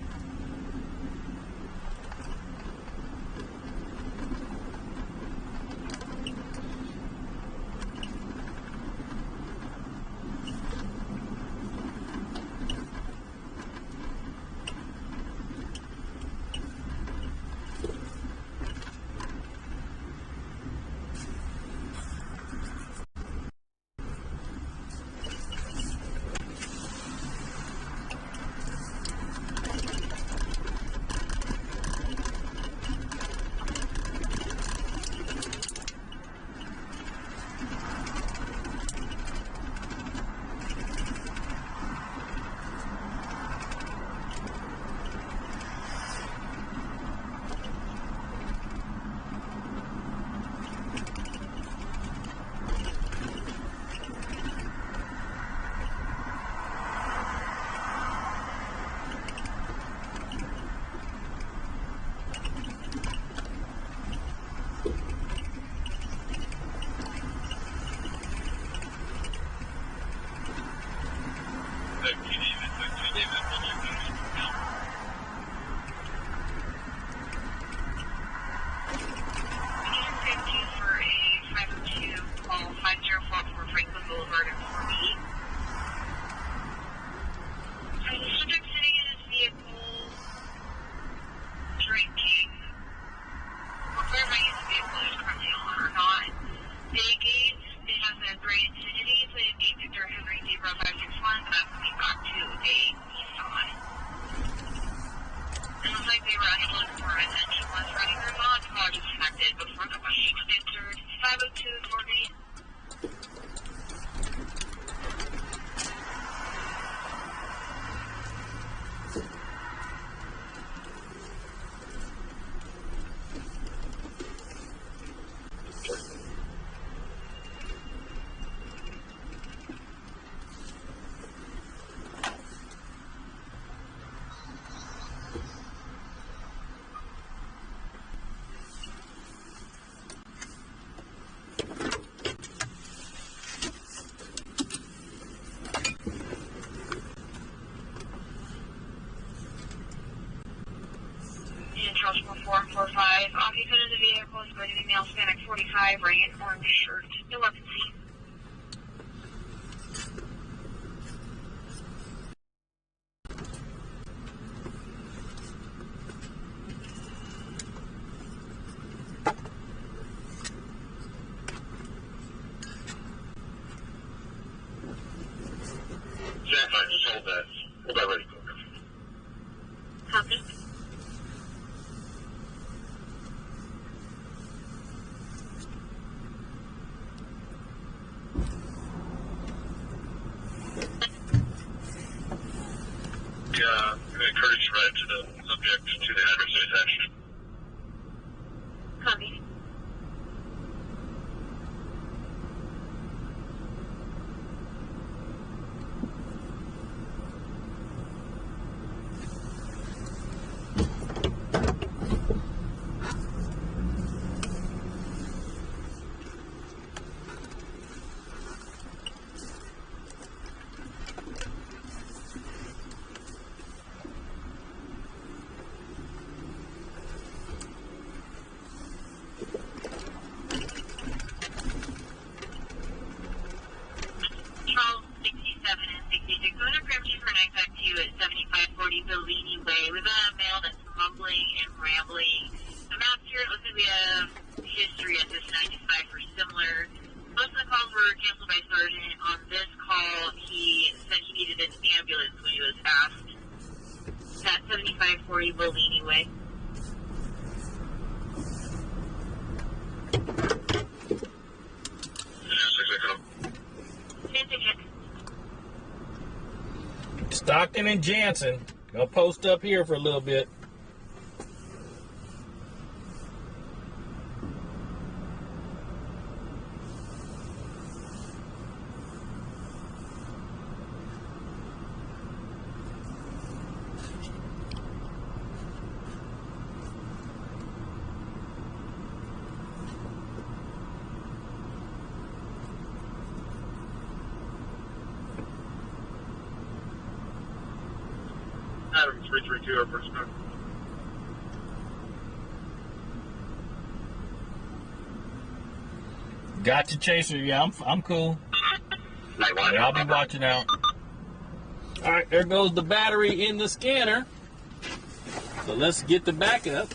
Charles 4445. Occupant of the vehicle is going to be male, Hispanic 45, wearing an orange shirt. No weapons seen. Jack, I just hold that. Hold that ready, quick. Copy. Yeah, courtesy ride to the subject to the address attached. Copy. Charles 67 and 66. Going to grab you for an back to you at 7540 Bellini Way. We've got a male that's mumbling and rambling. The map here, it looks like we have history at this 95 for similar. Most of the calls were canceled by Sergeant. On this call, he said he needed an ambulance when he was asked. At 7540 Bellini Way. Stockton and Jansen. I'll post up here for a little bit. Adam 332, our first man. Got your chaser. Yeah, I'm cool. Yeah, I'll be watching out. All right, there goes the battery in the scanner. So let's get the backup.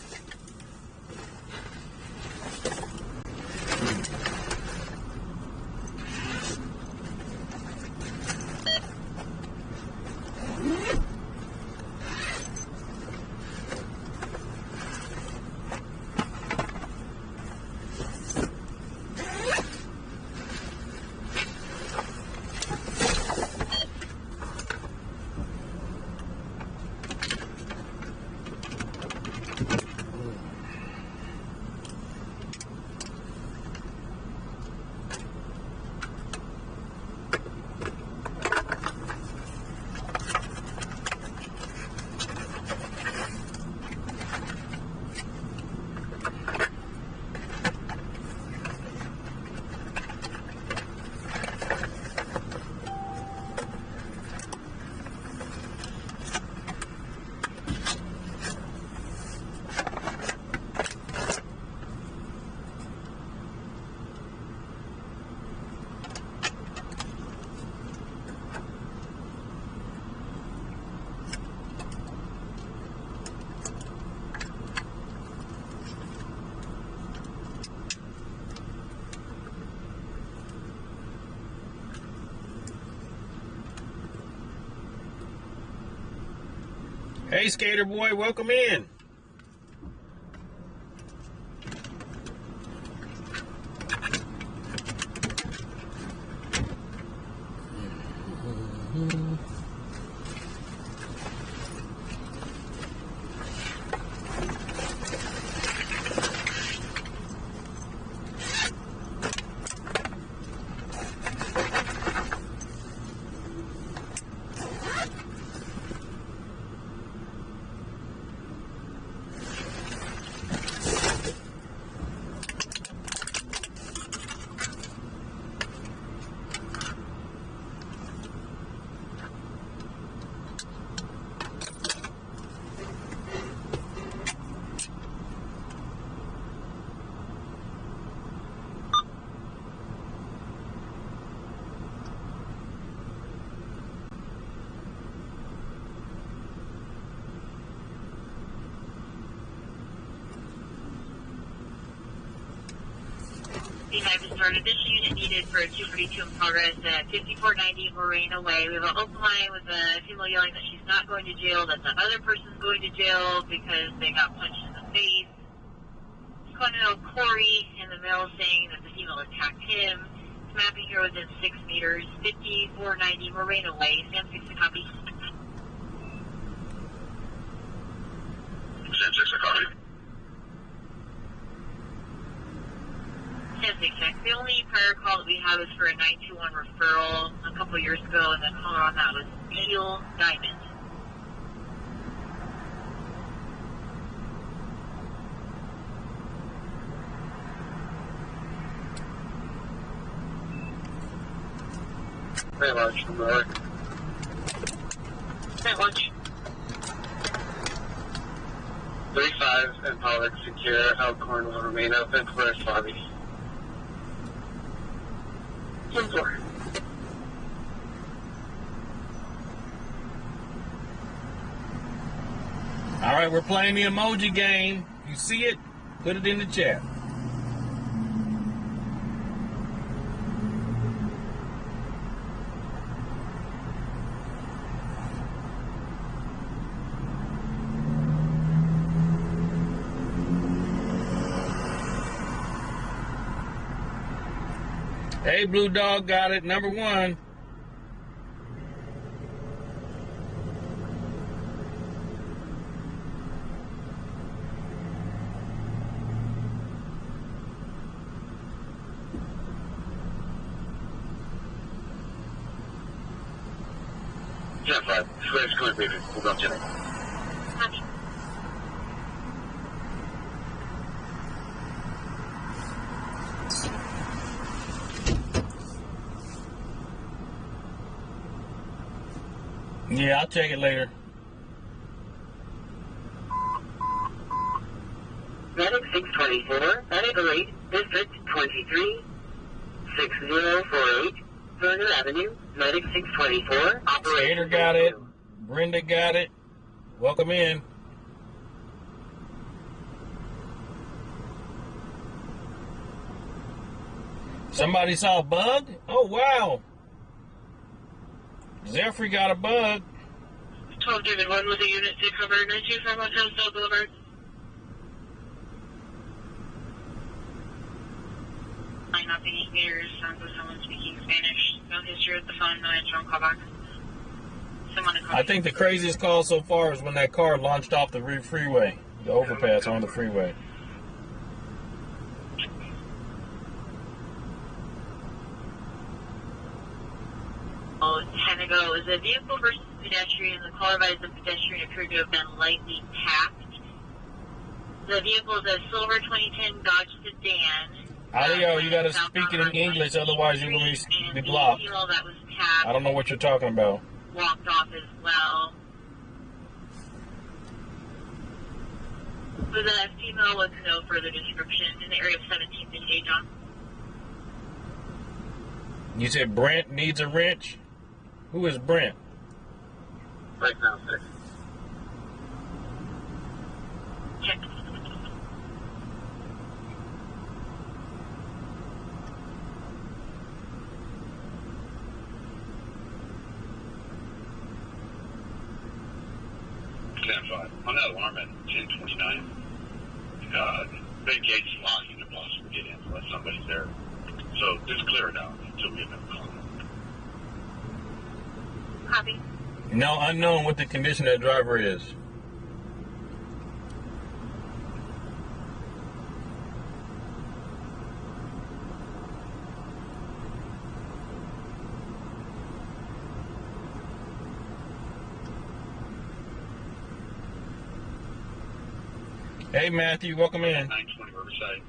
Hey, Skater Boy, welcome in. started. This unit needed for a 242 in progress at 5490 Morena Way. We have an open line with a female yelling that she's not going to jail, that the other person's going to jail because they got punched in the face. Just want to know Corey and the male saying that the female attacked him. Mapping here within 6 meters, 5490 Morena Way. Stand 6 to copy. Stand 6 to copy. The only prior call that we have is for a 921 referral a couple years ago, and the caller on that was Teal Diamond. Very large from Roy. Very much. 35 and Pollock secure. Alcorn will remain open for a lobby. 10-4. All right, we're playing the emoji game. If you see it, put it in the chat. Hey, Blue Dog got it. Number 1. Yeah, 5. Square's going, baby. We'll go to it. Copy. Yeah, I'll check it later. Medic 624, Medic District 23, 6048, Vernon Avenue, Medic 624, Operator Gator got it. Brenda got it. Welcome in. Somebody saw a bug? Oh, wow. Zephyr got a bug. 12 David 1 with a unit to cover 925 on Hillsdale Boulevard. Line up in 8 meters, sounds like someone speaking Spanish. No history with the phone, no answer on callback. Someone to call. I think the craziest call so far is when that car launched off the freeway, the overpass on the freeway. Oh, 10 ago, it was a vehicle versus pedestrian. The caller advised the pedestrian appeared to have been lightly tapped. The vehicle is a silver 2010 Dodge sedan. Audio, you got to speak it in English, otherwise you're going to be blocked. That was tapped. I don't know what you're talking about. Walked off as well. So the female with no further description in the area of 17th and J. John. You said Brent needs a wrench? Who is Brent? Right now, 6. Check. Stand 5. On that alarm at 1029, big gate's locking the boss to get in unless somebody's there. So just clear it out until we get another call. Copy. No, unknown what the condition of that driver is. Hey, Matthew, welcome in. 920 Riverside.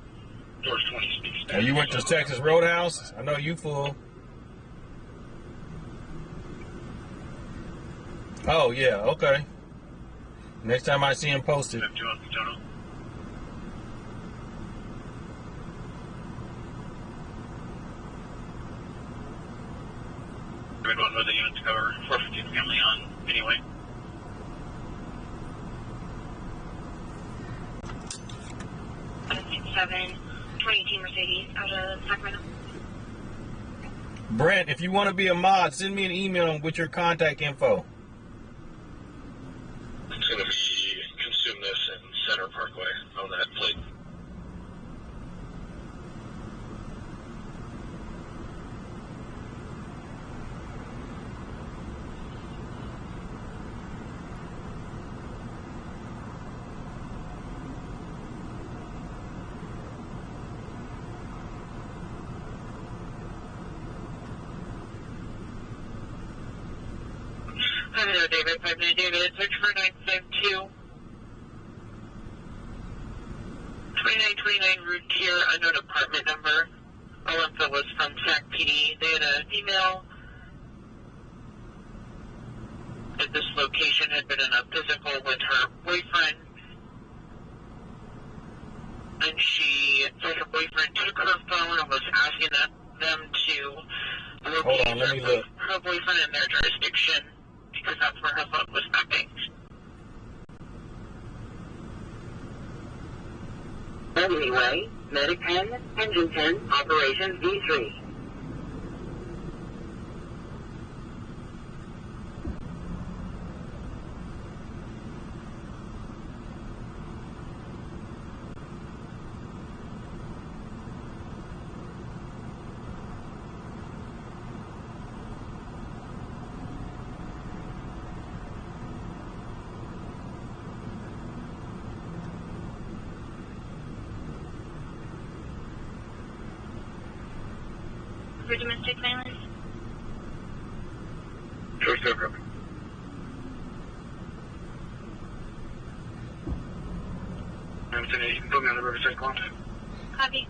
Doors 20 speaks. Oh, you went to Texas Roadhouse? I know you fool. Oh, yeah, okay. Next time I see him posted. We're going with the unit to cover 415 family on anyway. Seven 2018 Mercedes out of Sacramento. Brent, if you want to be a mod, send me an email with your contact info. It's going to be Consume This in Center Parkway on that plate. Hello, David. 5-9 David. Search for 952. 2929 Route Tier, unknown apartment number. All info was from SAC PD. They had an email that this location had been in a physical with her boyfriend. And she said her boyfriend took her phone and was asking them to locate Hold on, let me look. her boyfriend in their jurisdiction because that's where her phone was mapping. Beverly Way, Medic 10, Engine 10, Operations D3. For domestic violence? Sure, sir. Anthony, you can put me on the Riverside contact. Copy.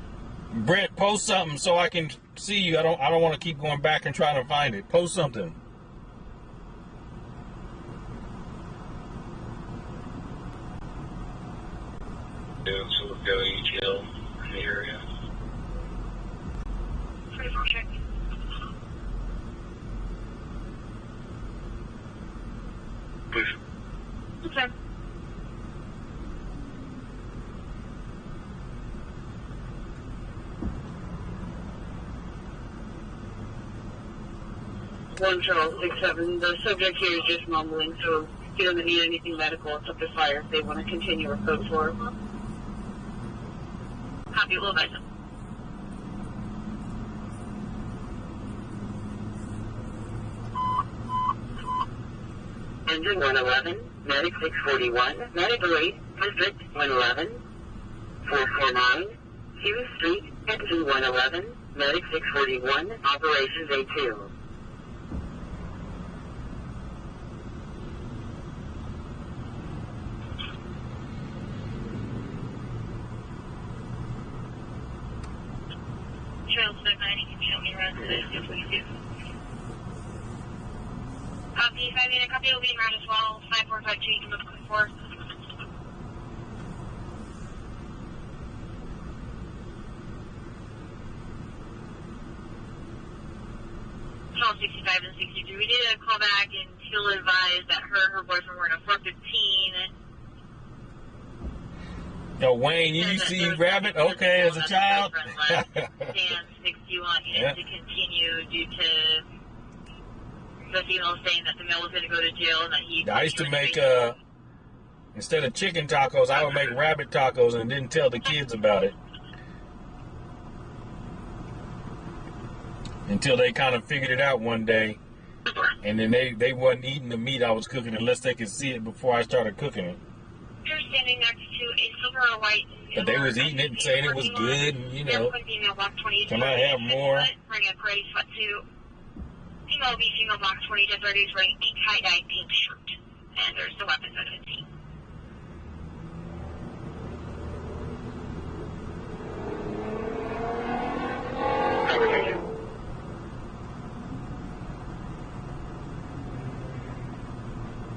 Brent, post something so I can see you. I don't want to keep going back and trying to find it. Post something. Yeah, so we've got ETL in the area. 24 check. Please. Okay. One Charles 67. The subject here is just mumbling, so he doesn't need anything medical except a fire if they want to continue with code 4. Copy. Will advise them. Engine 111, Medic 641, Medic 8, District 111, 449, Hughes Street, Engine 111, Medic 641, Operations A2. Charles 59, you can show me around to the 222. Copy. If I need a copy, will be around as well. 5452, you can move quick forward. Charles 65 and 63. We did a call back and he'll advise that her and her boyfriend were in a 415. Yo, Wayne, you used to eat rabbit? Okay, as a child. Dan 61 Yeah. to continue due to the female saying that the male was going to go to jail and that he... I used to make, instead of chicken tacos, I would make rabbit tacos and didn't tell the kids about it. Until they kind of figured it out one day. And then they wasn't eating the meat I was cooking unless they could see it before I started cooking it. You're standing next to a silver or white... But they was eating it and saying it was good and, you know, can I have more? Wearing a gray sweatsuit. Female B, female box 20 to 30 is wearing a tie-dye pink shirt. And there's the weapons under the seat.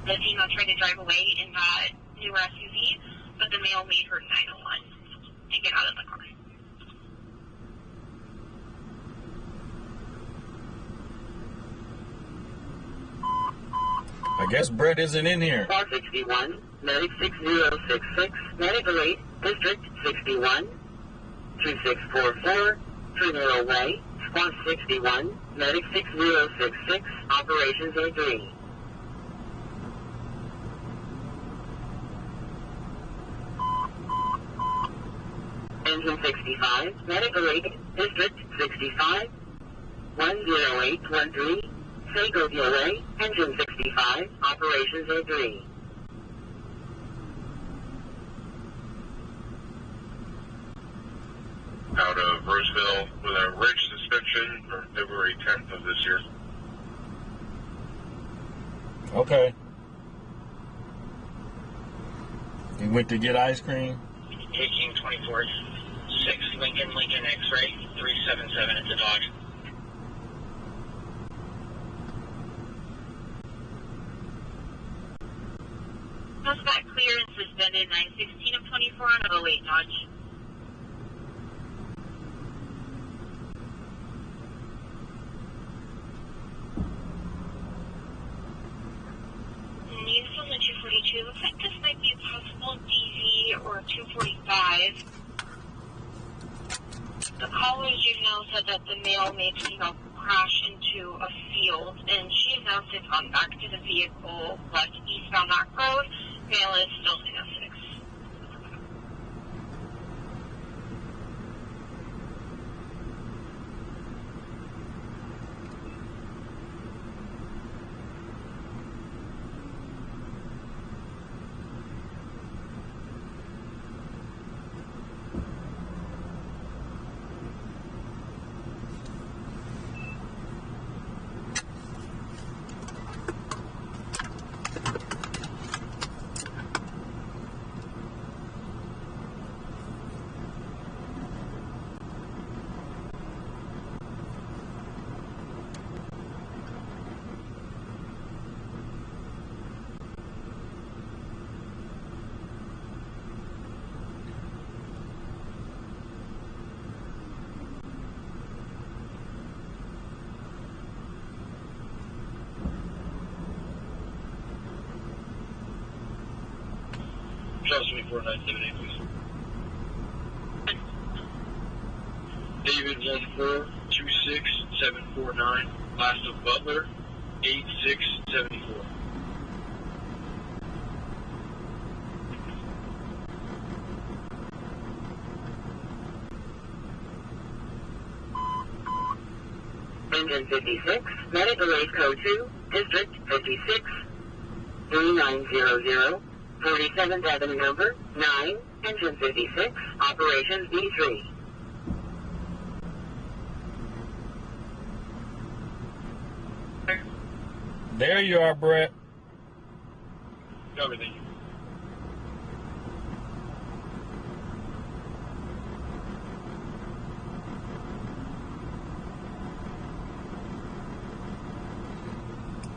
The female tried to drive away in that newer SUV, but the male made her 901 and get out of the car. I guess Brett isn't in here. 461, Medic 6066, Medic 8, District 61, 2644, True Way, Response 61, Medic 6066, Operations A3. Engine 65, Medic 08, District 65, 10813, Segovia Way, Engine 65, Operations A3. Out of Roseville with a ridge suspension from February 10th of this year. Okay. You went to get ice cream? 1824 6 Lincoln X-ray 377. It's a Dodge. Suspect clear and suspended 916 of 24 on a 08 Dodge. Units on the 242. Looks like this might be a possible DV or 245. The caller juvenile said that the male made female crash into a field, and she announced it's gone back to the vehicle left eastbound that road. Male is still in a 6. Charles 24978, please. David 1426749, last of Butler 8674. Engine 56, Medic Array Code 2, District 56, 3900, 47th Avenue number 9, Engine 56, Operations B3. There you are, Brett. Everything.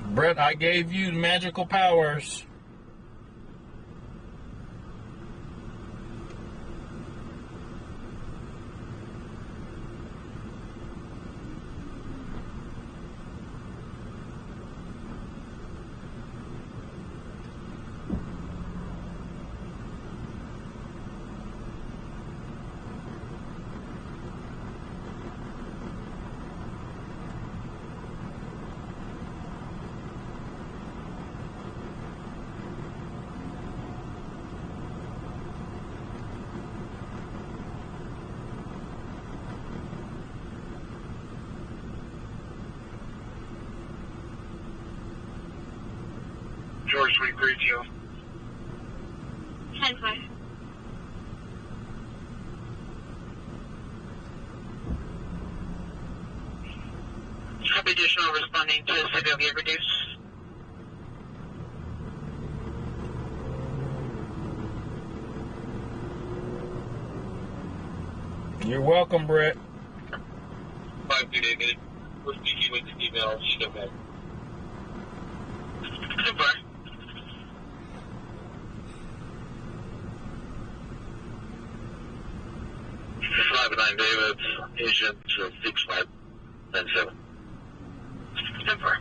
Brett, I gave you magical powers. George 23 Teal. 10-5. Copy additional responding to Segovia reduce. You're welcome, Brett. 5 good David. We're speaking with the email. Showback. Goodbye. 59 David, Agent 6597. Goodbye.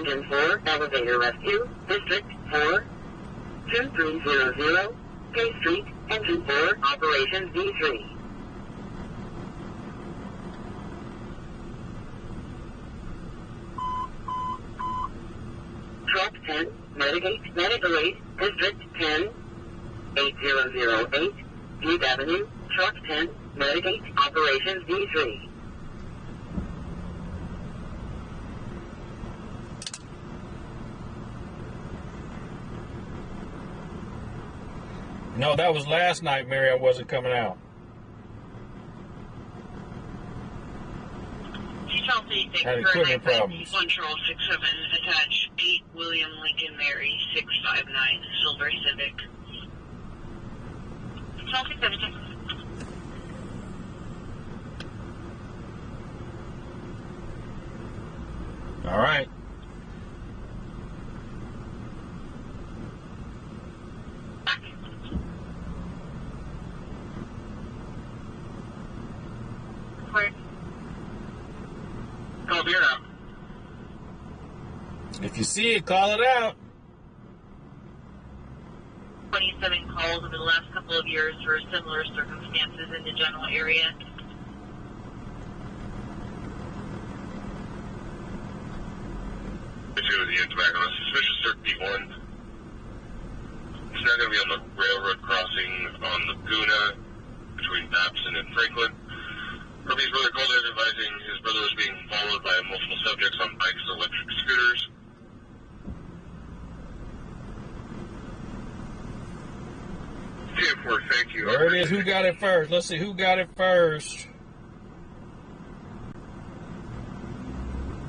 Engine 4, Elevator Rescue, District 4, 2300, K Street, Engine 4, Operations D3. Truck 10, Medicaid, Medical Aid, District 10, 8008, Deep Avenue, Truck 10, Medicaid, Operations D3. No, that was last night, Mary. I wasn't coming out. Had equipment problems. 1 Charles 67, attach 8 William Lincoln Mary 659 Silver Civic. Charles 67. All right. Call beer out. If you see it, call it out. 27 calls over the last couple of years for similar circumstances in the general area. The tobacco on suspicious cert B1. It's not going to be on the railroad crossing on Laguna between Babson and Franklin. Herbie's brother called in advising his brother was being followed by multiple subjects on bikes and electric scooters. TM4, thank you. There it is. Who got it first? Let's see who got it first.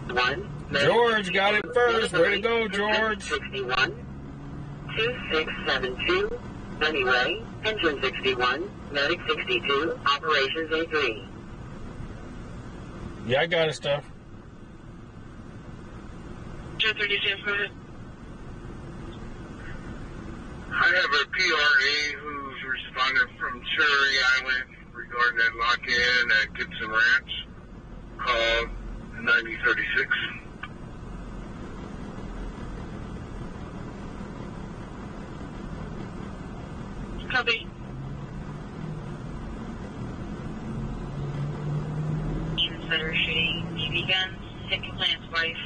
1. George got it first. Way to go, George. 61, 2672, Anyway, Engine 61, Medic 62, Operations A3. Yeah, I got it, stuff. 237, go ahead. I have a PRA who's responding from Cherry Island regarding that lock-in at Gibson Ranch. Call 9036. Copy. Consider shooting BB guns, hit complainant's wife.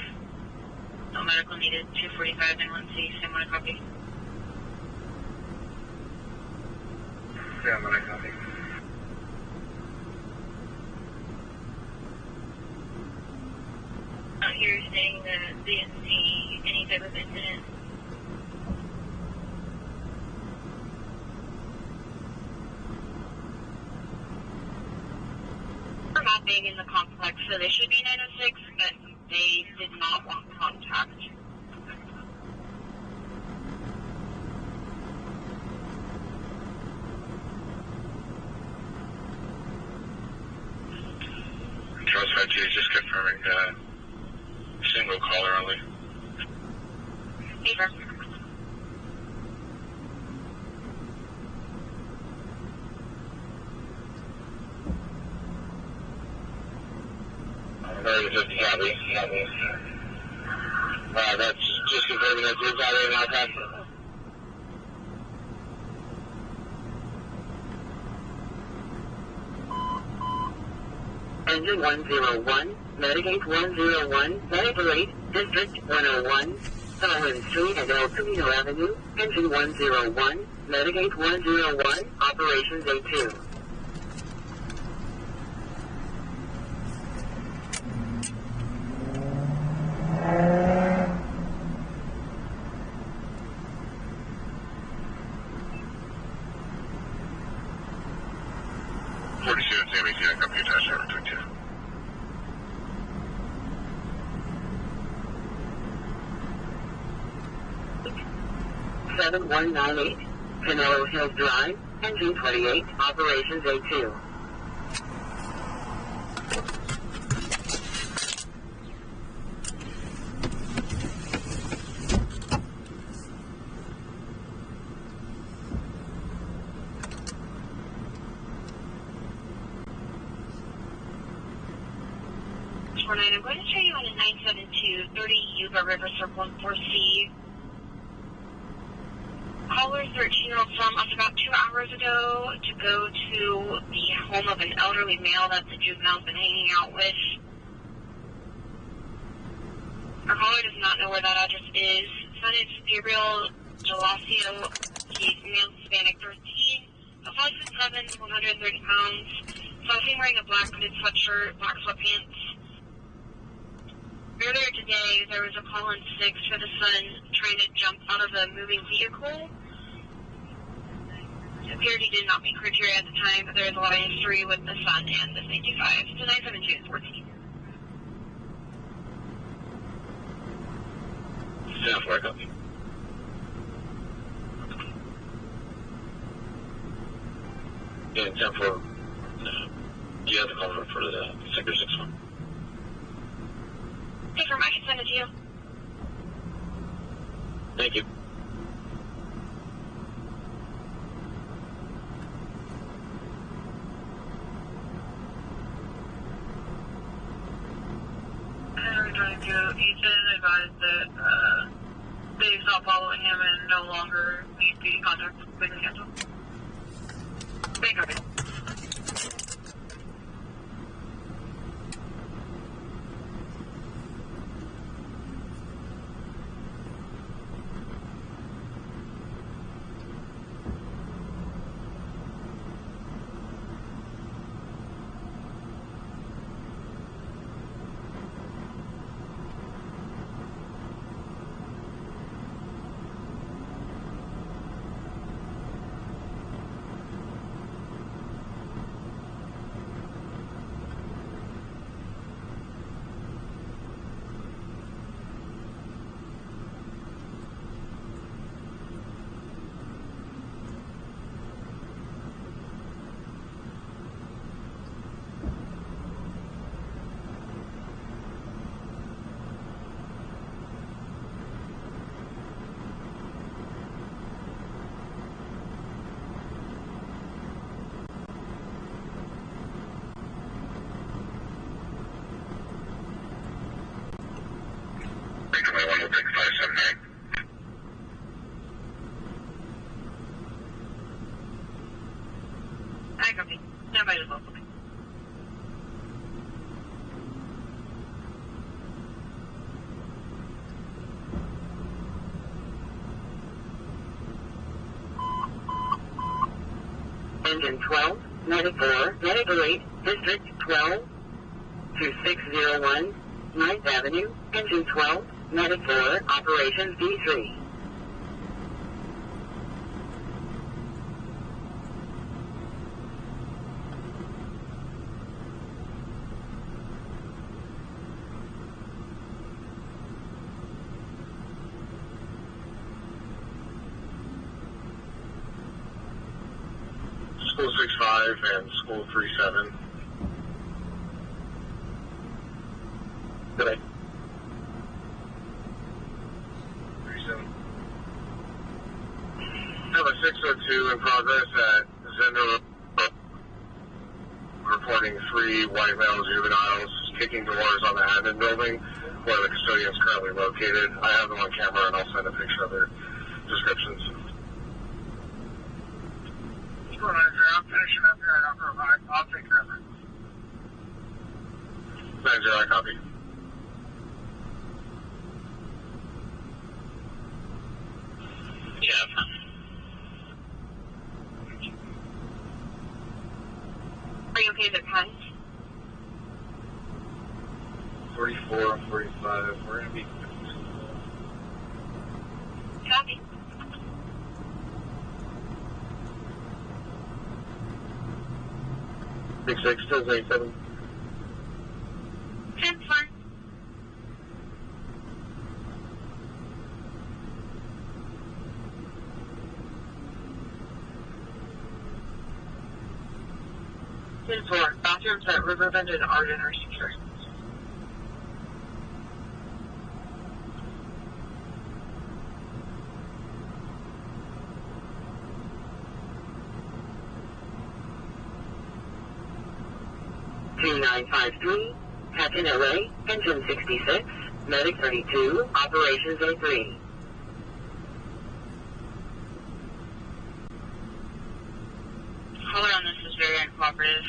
No medical needed. 245 911C. Same one, copy. Yeah, I'm gonna copy. Out here saying that they didn't see any type of incident. They're not being in the complex, so they should be 906, but they did not want contact. Charles 52 just confirming single caller only. Hey, sir. That's just confirming that you've got it out there. Engine 101, Medicaid 101, Medical Aid, District 101, Sullivan Street and El Camino Avenue, Engine 101, Medicaid 101, Operations A2. Seven 198, Canelo Hills Drive, Engine 28, Operations A2. I'm going to show you on a 972 30 Yuba River Circle in 4C. Caller 13-year-old from us about 2 hours ago to go to the home of an elderly male that the juvenile's been hanging out with. Our caller does not know where that address is. Son is Gabriel Gelasio. He's male, Hispanic, 13, 5'7", 130 pounds. Saw him wearing a black hooded sweatshirt, black sweatpants. Earlier today, there was a call in 6 for the son trying to jump out of a moving vehicle. It appeared he did not meet criteria at the time, but there is a lot of history with the son and the 925. So 972 is 14. Yeah, for a copy. Yeah, 10 for, do you have the number for the 661? Hey, from I can send it to you. Thank you. Ethan advised that they stopped following him and no longer need to be in contact with him. Thank you. I copy. Stand by as well. Engine 12, 94, 98, District 12, 2601, 9th Avenue, Engine 12, 94, Operations D3. School 65 and School 37. Today. 37. Have a 602 in progress at Zender, reporting 3 white male juveniles kicking doors on the admin building where the custodian is currently located. I have them on camera and I'll send a picture of their descriptions. I'm finishing up here and I'll take care of it. 90, I copy. Yeah. Are you okay with the pens? 44 and 45. We're going to be... Copy. Six, still 87. 10's fine. Bathrooms at Riverbend and Arden are secure. Two 953, Captain LA, Engine 66, Medic 32, Operations A3. Hold on, this is very uncooperative.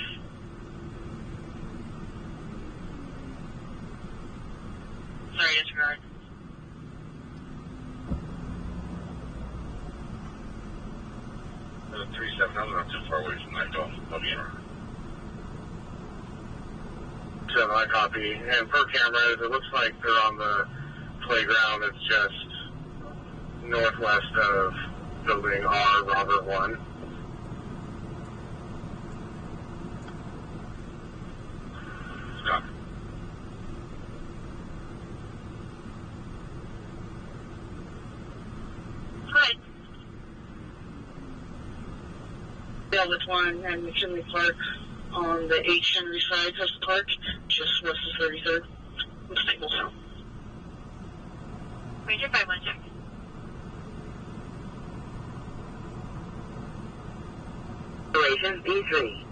Sorry, disregard. The 37, I'm not too far away from that goal. I'll be in order. 7, I copy. And per cameras, it looks like they're on the playground. It's just northwest of building R, Robert 1. Stop. Hi. Yeah, with one and McKinley Park on the H. Henry side of the park, just west of 33rd. Staples. Ranger 51, check. Operations B3.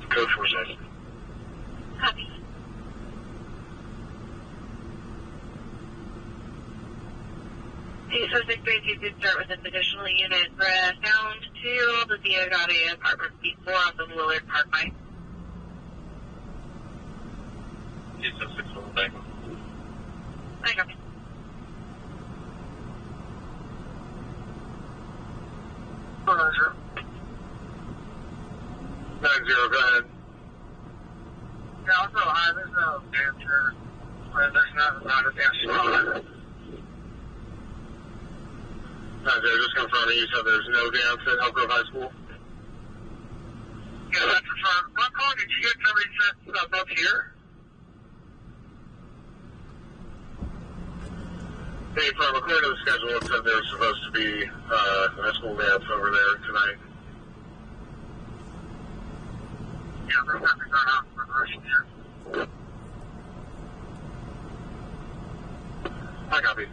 Code 47. Copy. The suspect basically did start with an additional unit found to the Diagate apartment before off of Willard Parkway. Yes, that's 6 back. I copy. Roger. 90, go ahead. Yeah, also, there's no dancer. There's not a dance spot. 90, just confirming you said there's no dance at Elk Grove High School? Yeah, that's confirmed. What call did you get? Somebody said stuff up here? Hey, from according to the schedule, it said there was supposed to be a high school dance over there tonight. Yeah, there's nothing going on for the rest of the year. I copy.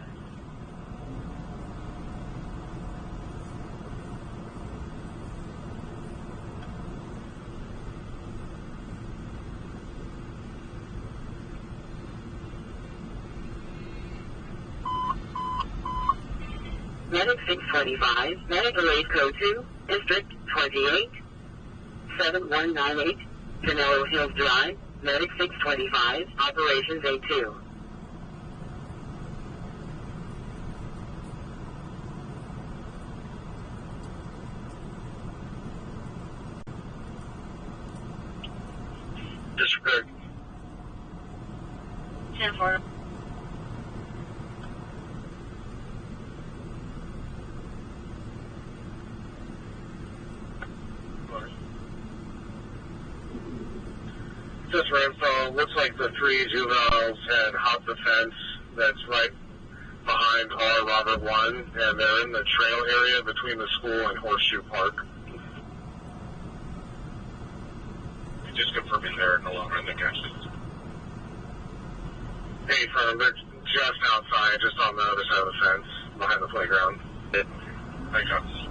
Medic 625, Medic Relate Code 2, District 28, 7198, Canelo Hills Drive, Medic 625, Operations A2. Disregard. 10-4. Just for info, looks like the 3 juveniles had hopped the fence that's right behind R Robert 1, and they're in the trail area between the school and Horseshoe Park. Just confirming they're no longer in the catch. Hey, firm, they're just outside, just on the other side of the fence, behind the playground. Thanks, John.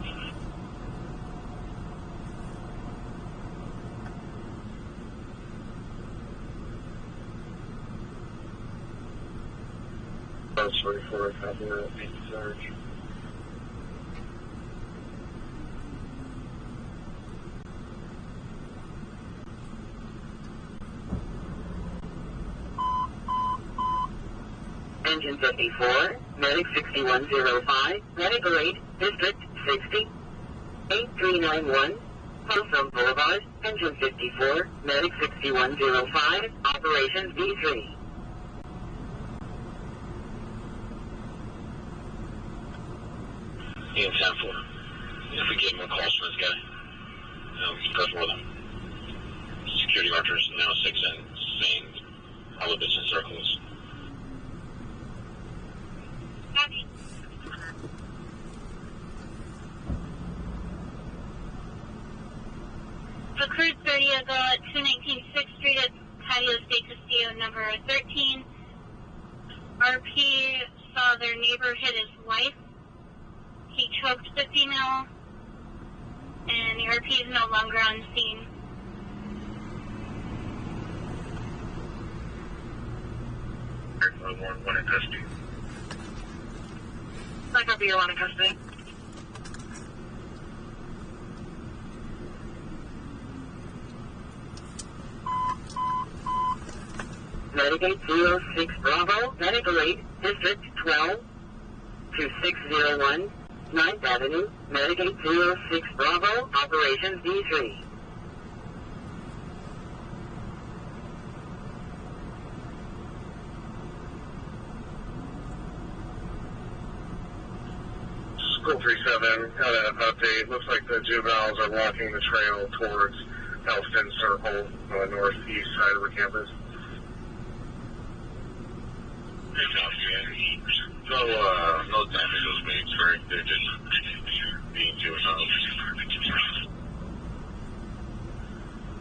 That's 44, copy that, search. Engine 54, Medic 6105, Medic Relate, District 60, 8391, Folsom Boulevard, Engine 54, Medic 6105, Operations B3. In 10-4. If we give him a call for this guy, we can go for them. Security markers now 6 and saying all of this in circles. Copy. Occurred 30 ago at 219 6th Street at Patio State Castillo number 13. RP saw their neighbor hit his wife. He choked the female, and the RP is no longer on scene. One in custody. I copy your one in custody. Medicaid 306 Bravo, Medical Aid, District 12 to 601 9th Avenue, Medicaid 306 Bravo, Operations D3. School 37, got an update. Looks like the juveniles are walking the trail towards Elston Circle on the northeast side of the campus. No damage was made, sorry. They're just being juveniles.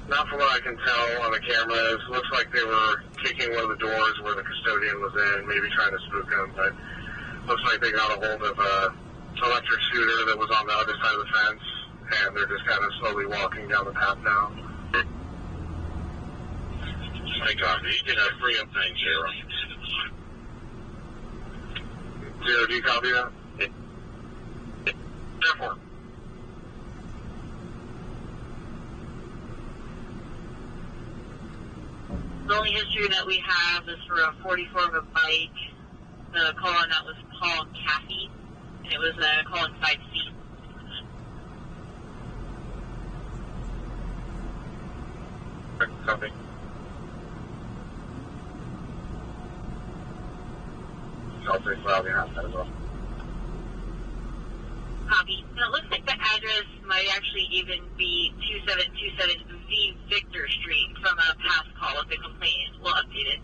Not from what I can tell on the cameras. Looks like they were kicking one of the doors where the custodian was in, maybe trying to spook him, but looks like they got a hold of a electric scooter that was on the other side of the fence, and they're just kind of slowly walking down the path now. I copy. You can free up things, Zero. Zero, do you copy that? Therefore. The only history that we have is for a 44 of a bike. The call on that was Paul Caffey, and it was a call in 5C. Copy. I'll say file behind that as well. Copy. And it looks like the address might actually even be 2727 V Victor Street from a past call if the complaint. We'll update it.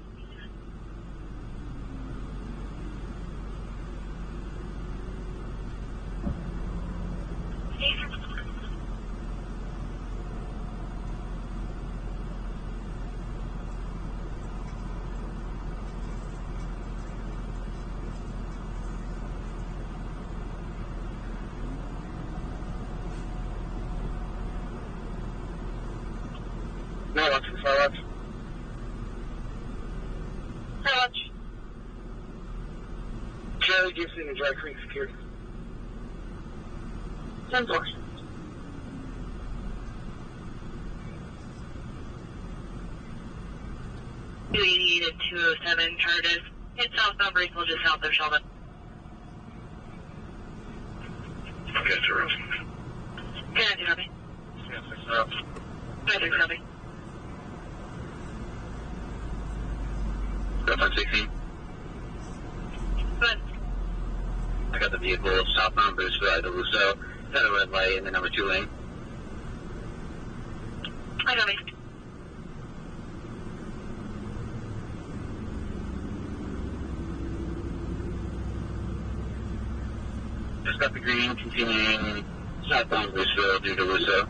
No, that's the silence. Silence. Charlie Gibson and Dry Creek Security. 10-4. 288 and 207 charges. Hit southbound Bracewell just south of Sheldon. Okay, Zero. Can I do copy? Yeah, 6-0. I do copy. That's on 16. But I got the vehicle southbound Bruceville to Russo. Got a red light in the number 2 lane. I got me. Just got the green, continuing southbound Bruceville due to Russo.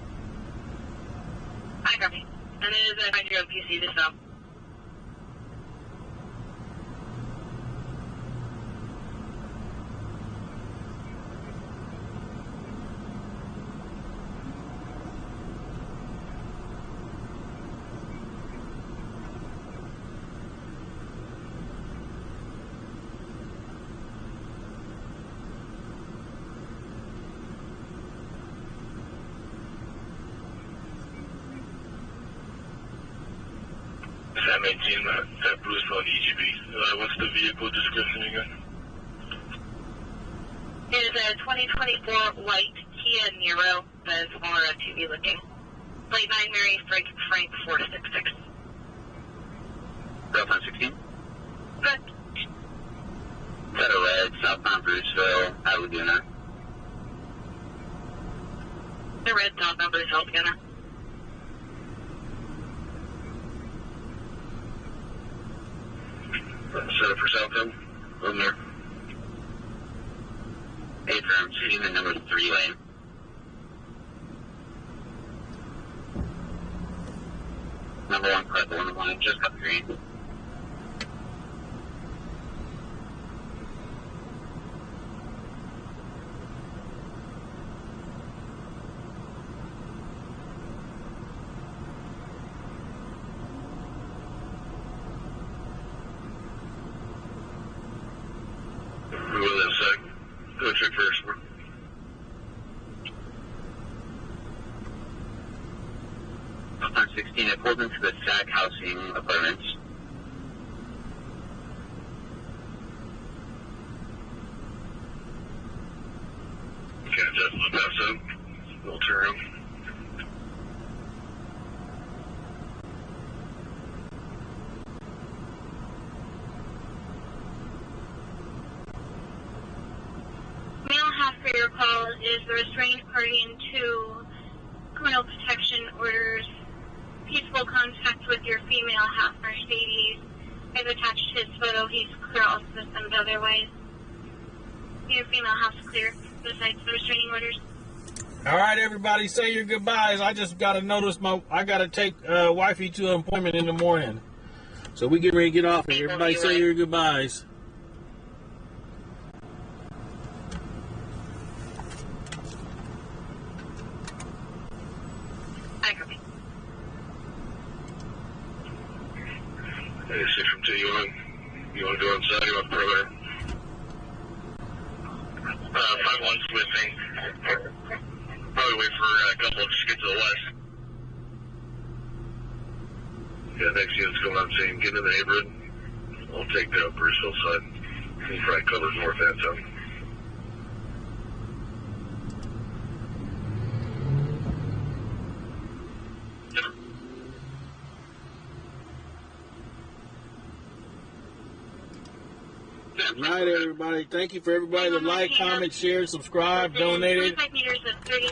I got me. And it is a 9-year-old PC this time. Sam 18, that Bruceville and EGB. What's the vehicle description again? It is a 2024 white Kia Niro that is smaller SUV looking. Plate 9 Mary Frank 466. That's on 16. Good. Got a red southbound Bruceville at Laguna. The red top numbers held together. Set up for Southend. Lumiere. Atrium, shooting the number 3 lane. Number 1, correct, the one in line, just got the green. pulled into the Sac housing apartments. Okay, just El Paso. We'll turn around. Mail half for your call is the restrained party in 2 criminal protection orders. Peaceful contact with your female half, Mercedes. I've attached his photo. He's clear all systems otherwise. Your female half's clear besides the restraining orders. All right, everybody, say your goodbyes. I just got to notice I got to take wifey to an appointment in the morning. So we get ready to get off here. Everybody say your goodbyes. I copy. Hey, 6 from 2, you want to go inside? You want perimeter? 5-1's missing. Probably wait for a couple to get to the west. Yeah, next unit's going on scene. Get in the neighborhood. I'll take Bruceville side. He probably covers north and south. Good night, everybody. Thank you for everybody that liked, comment, shared, subscribed, donated. 25 meters of 30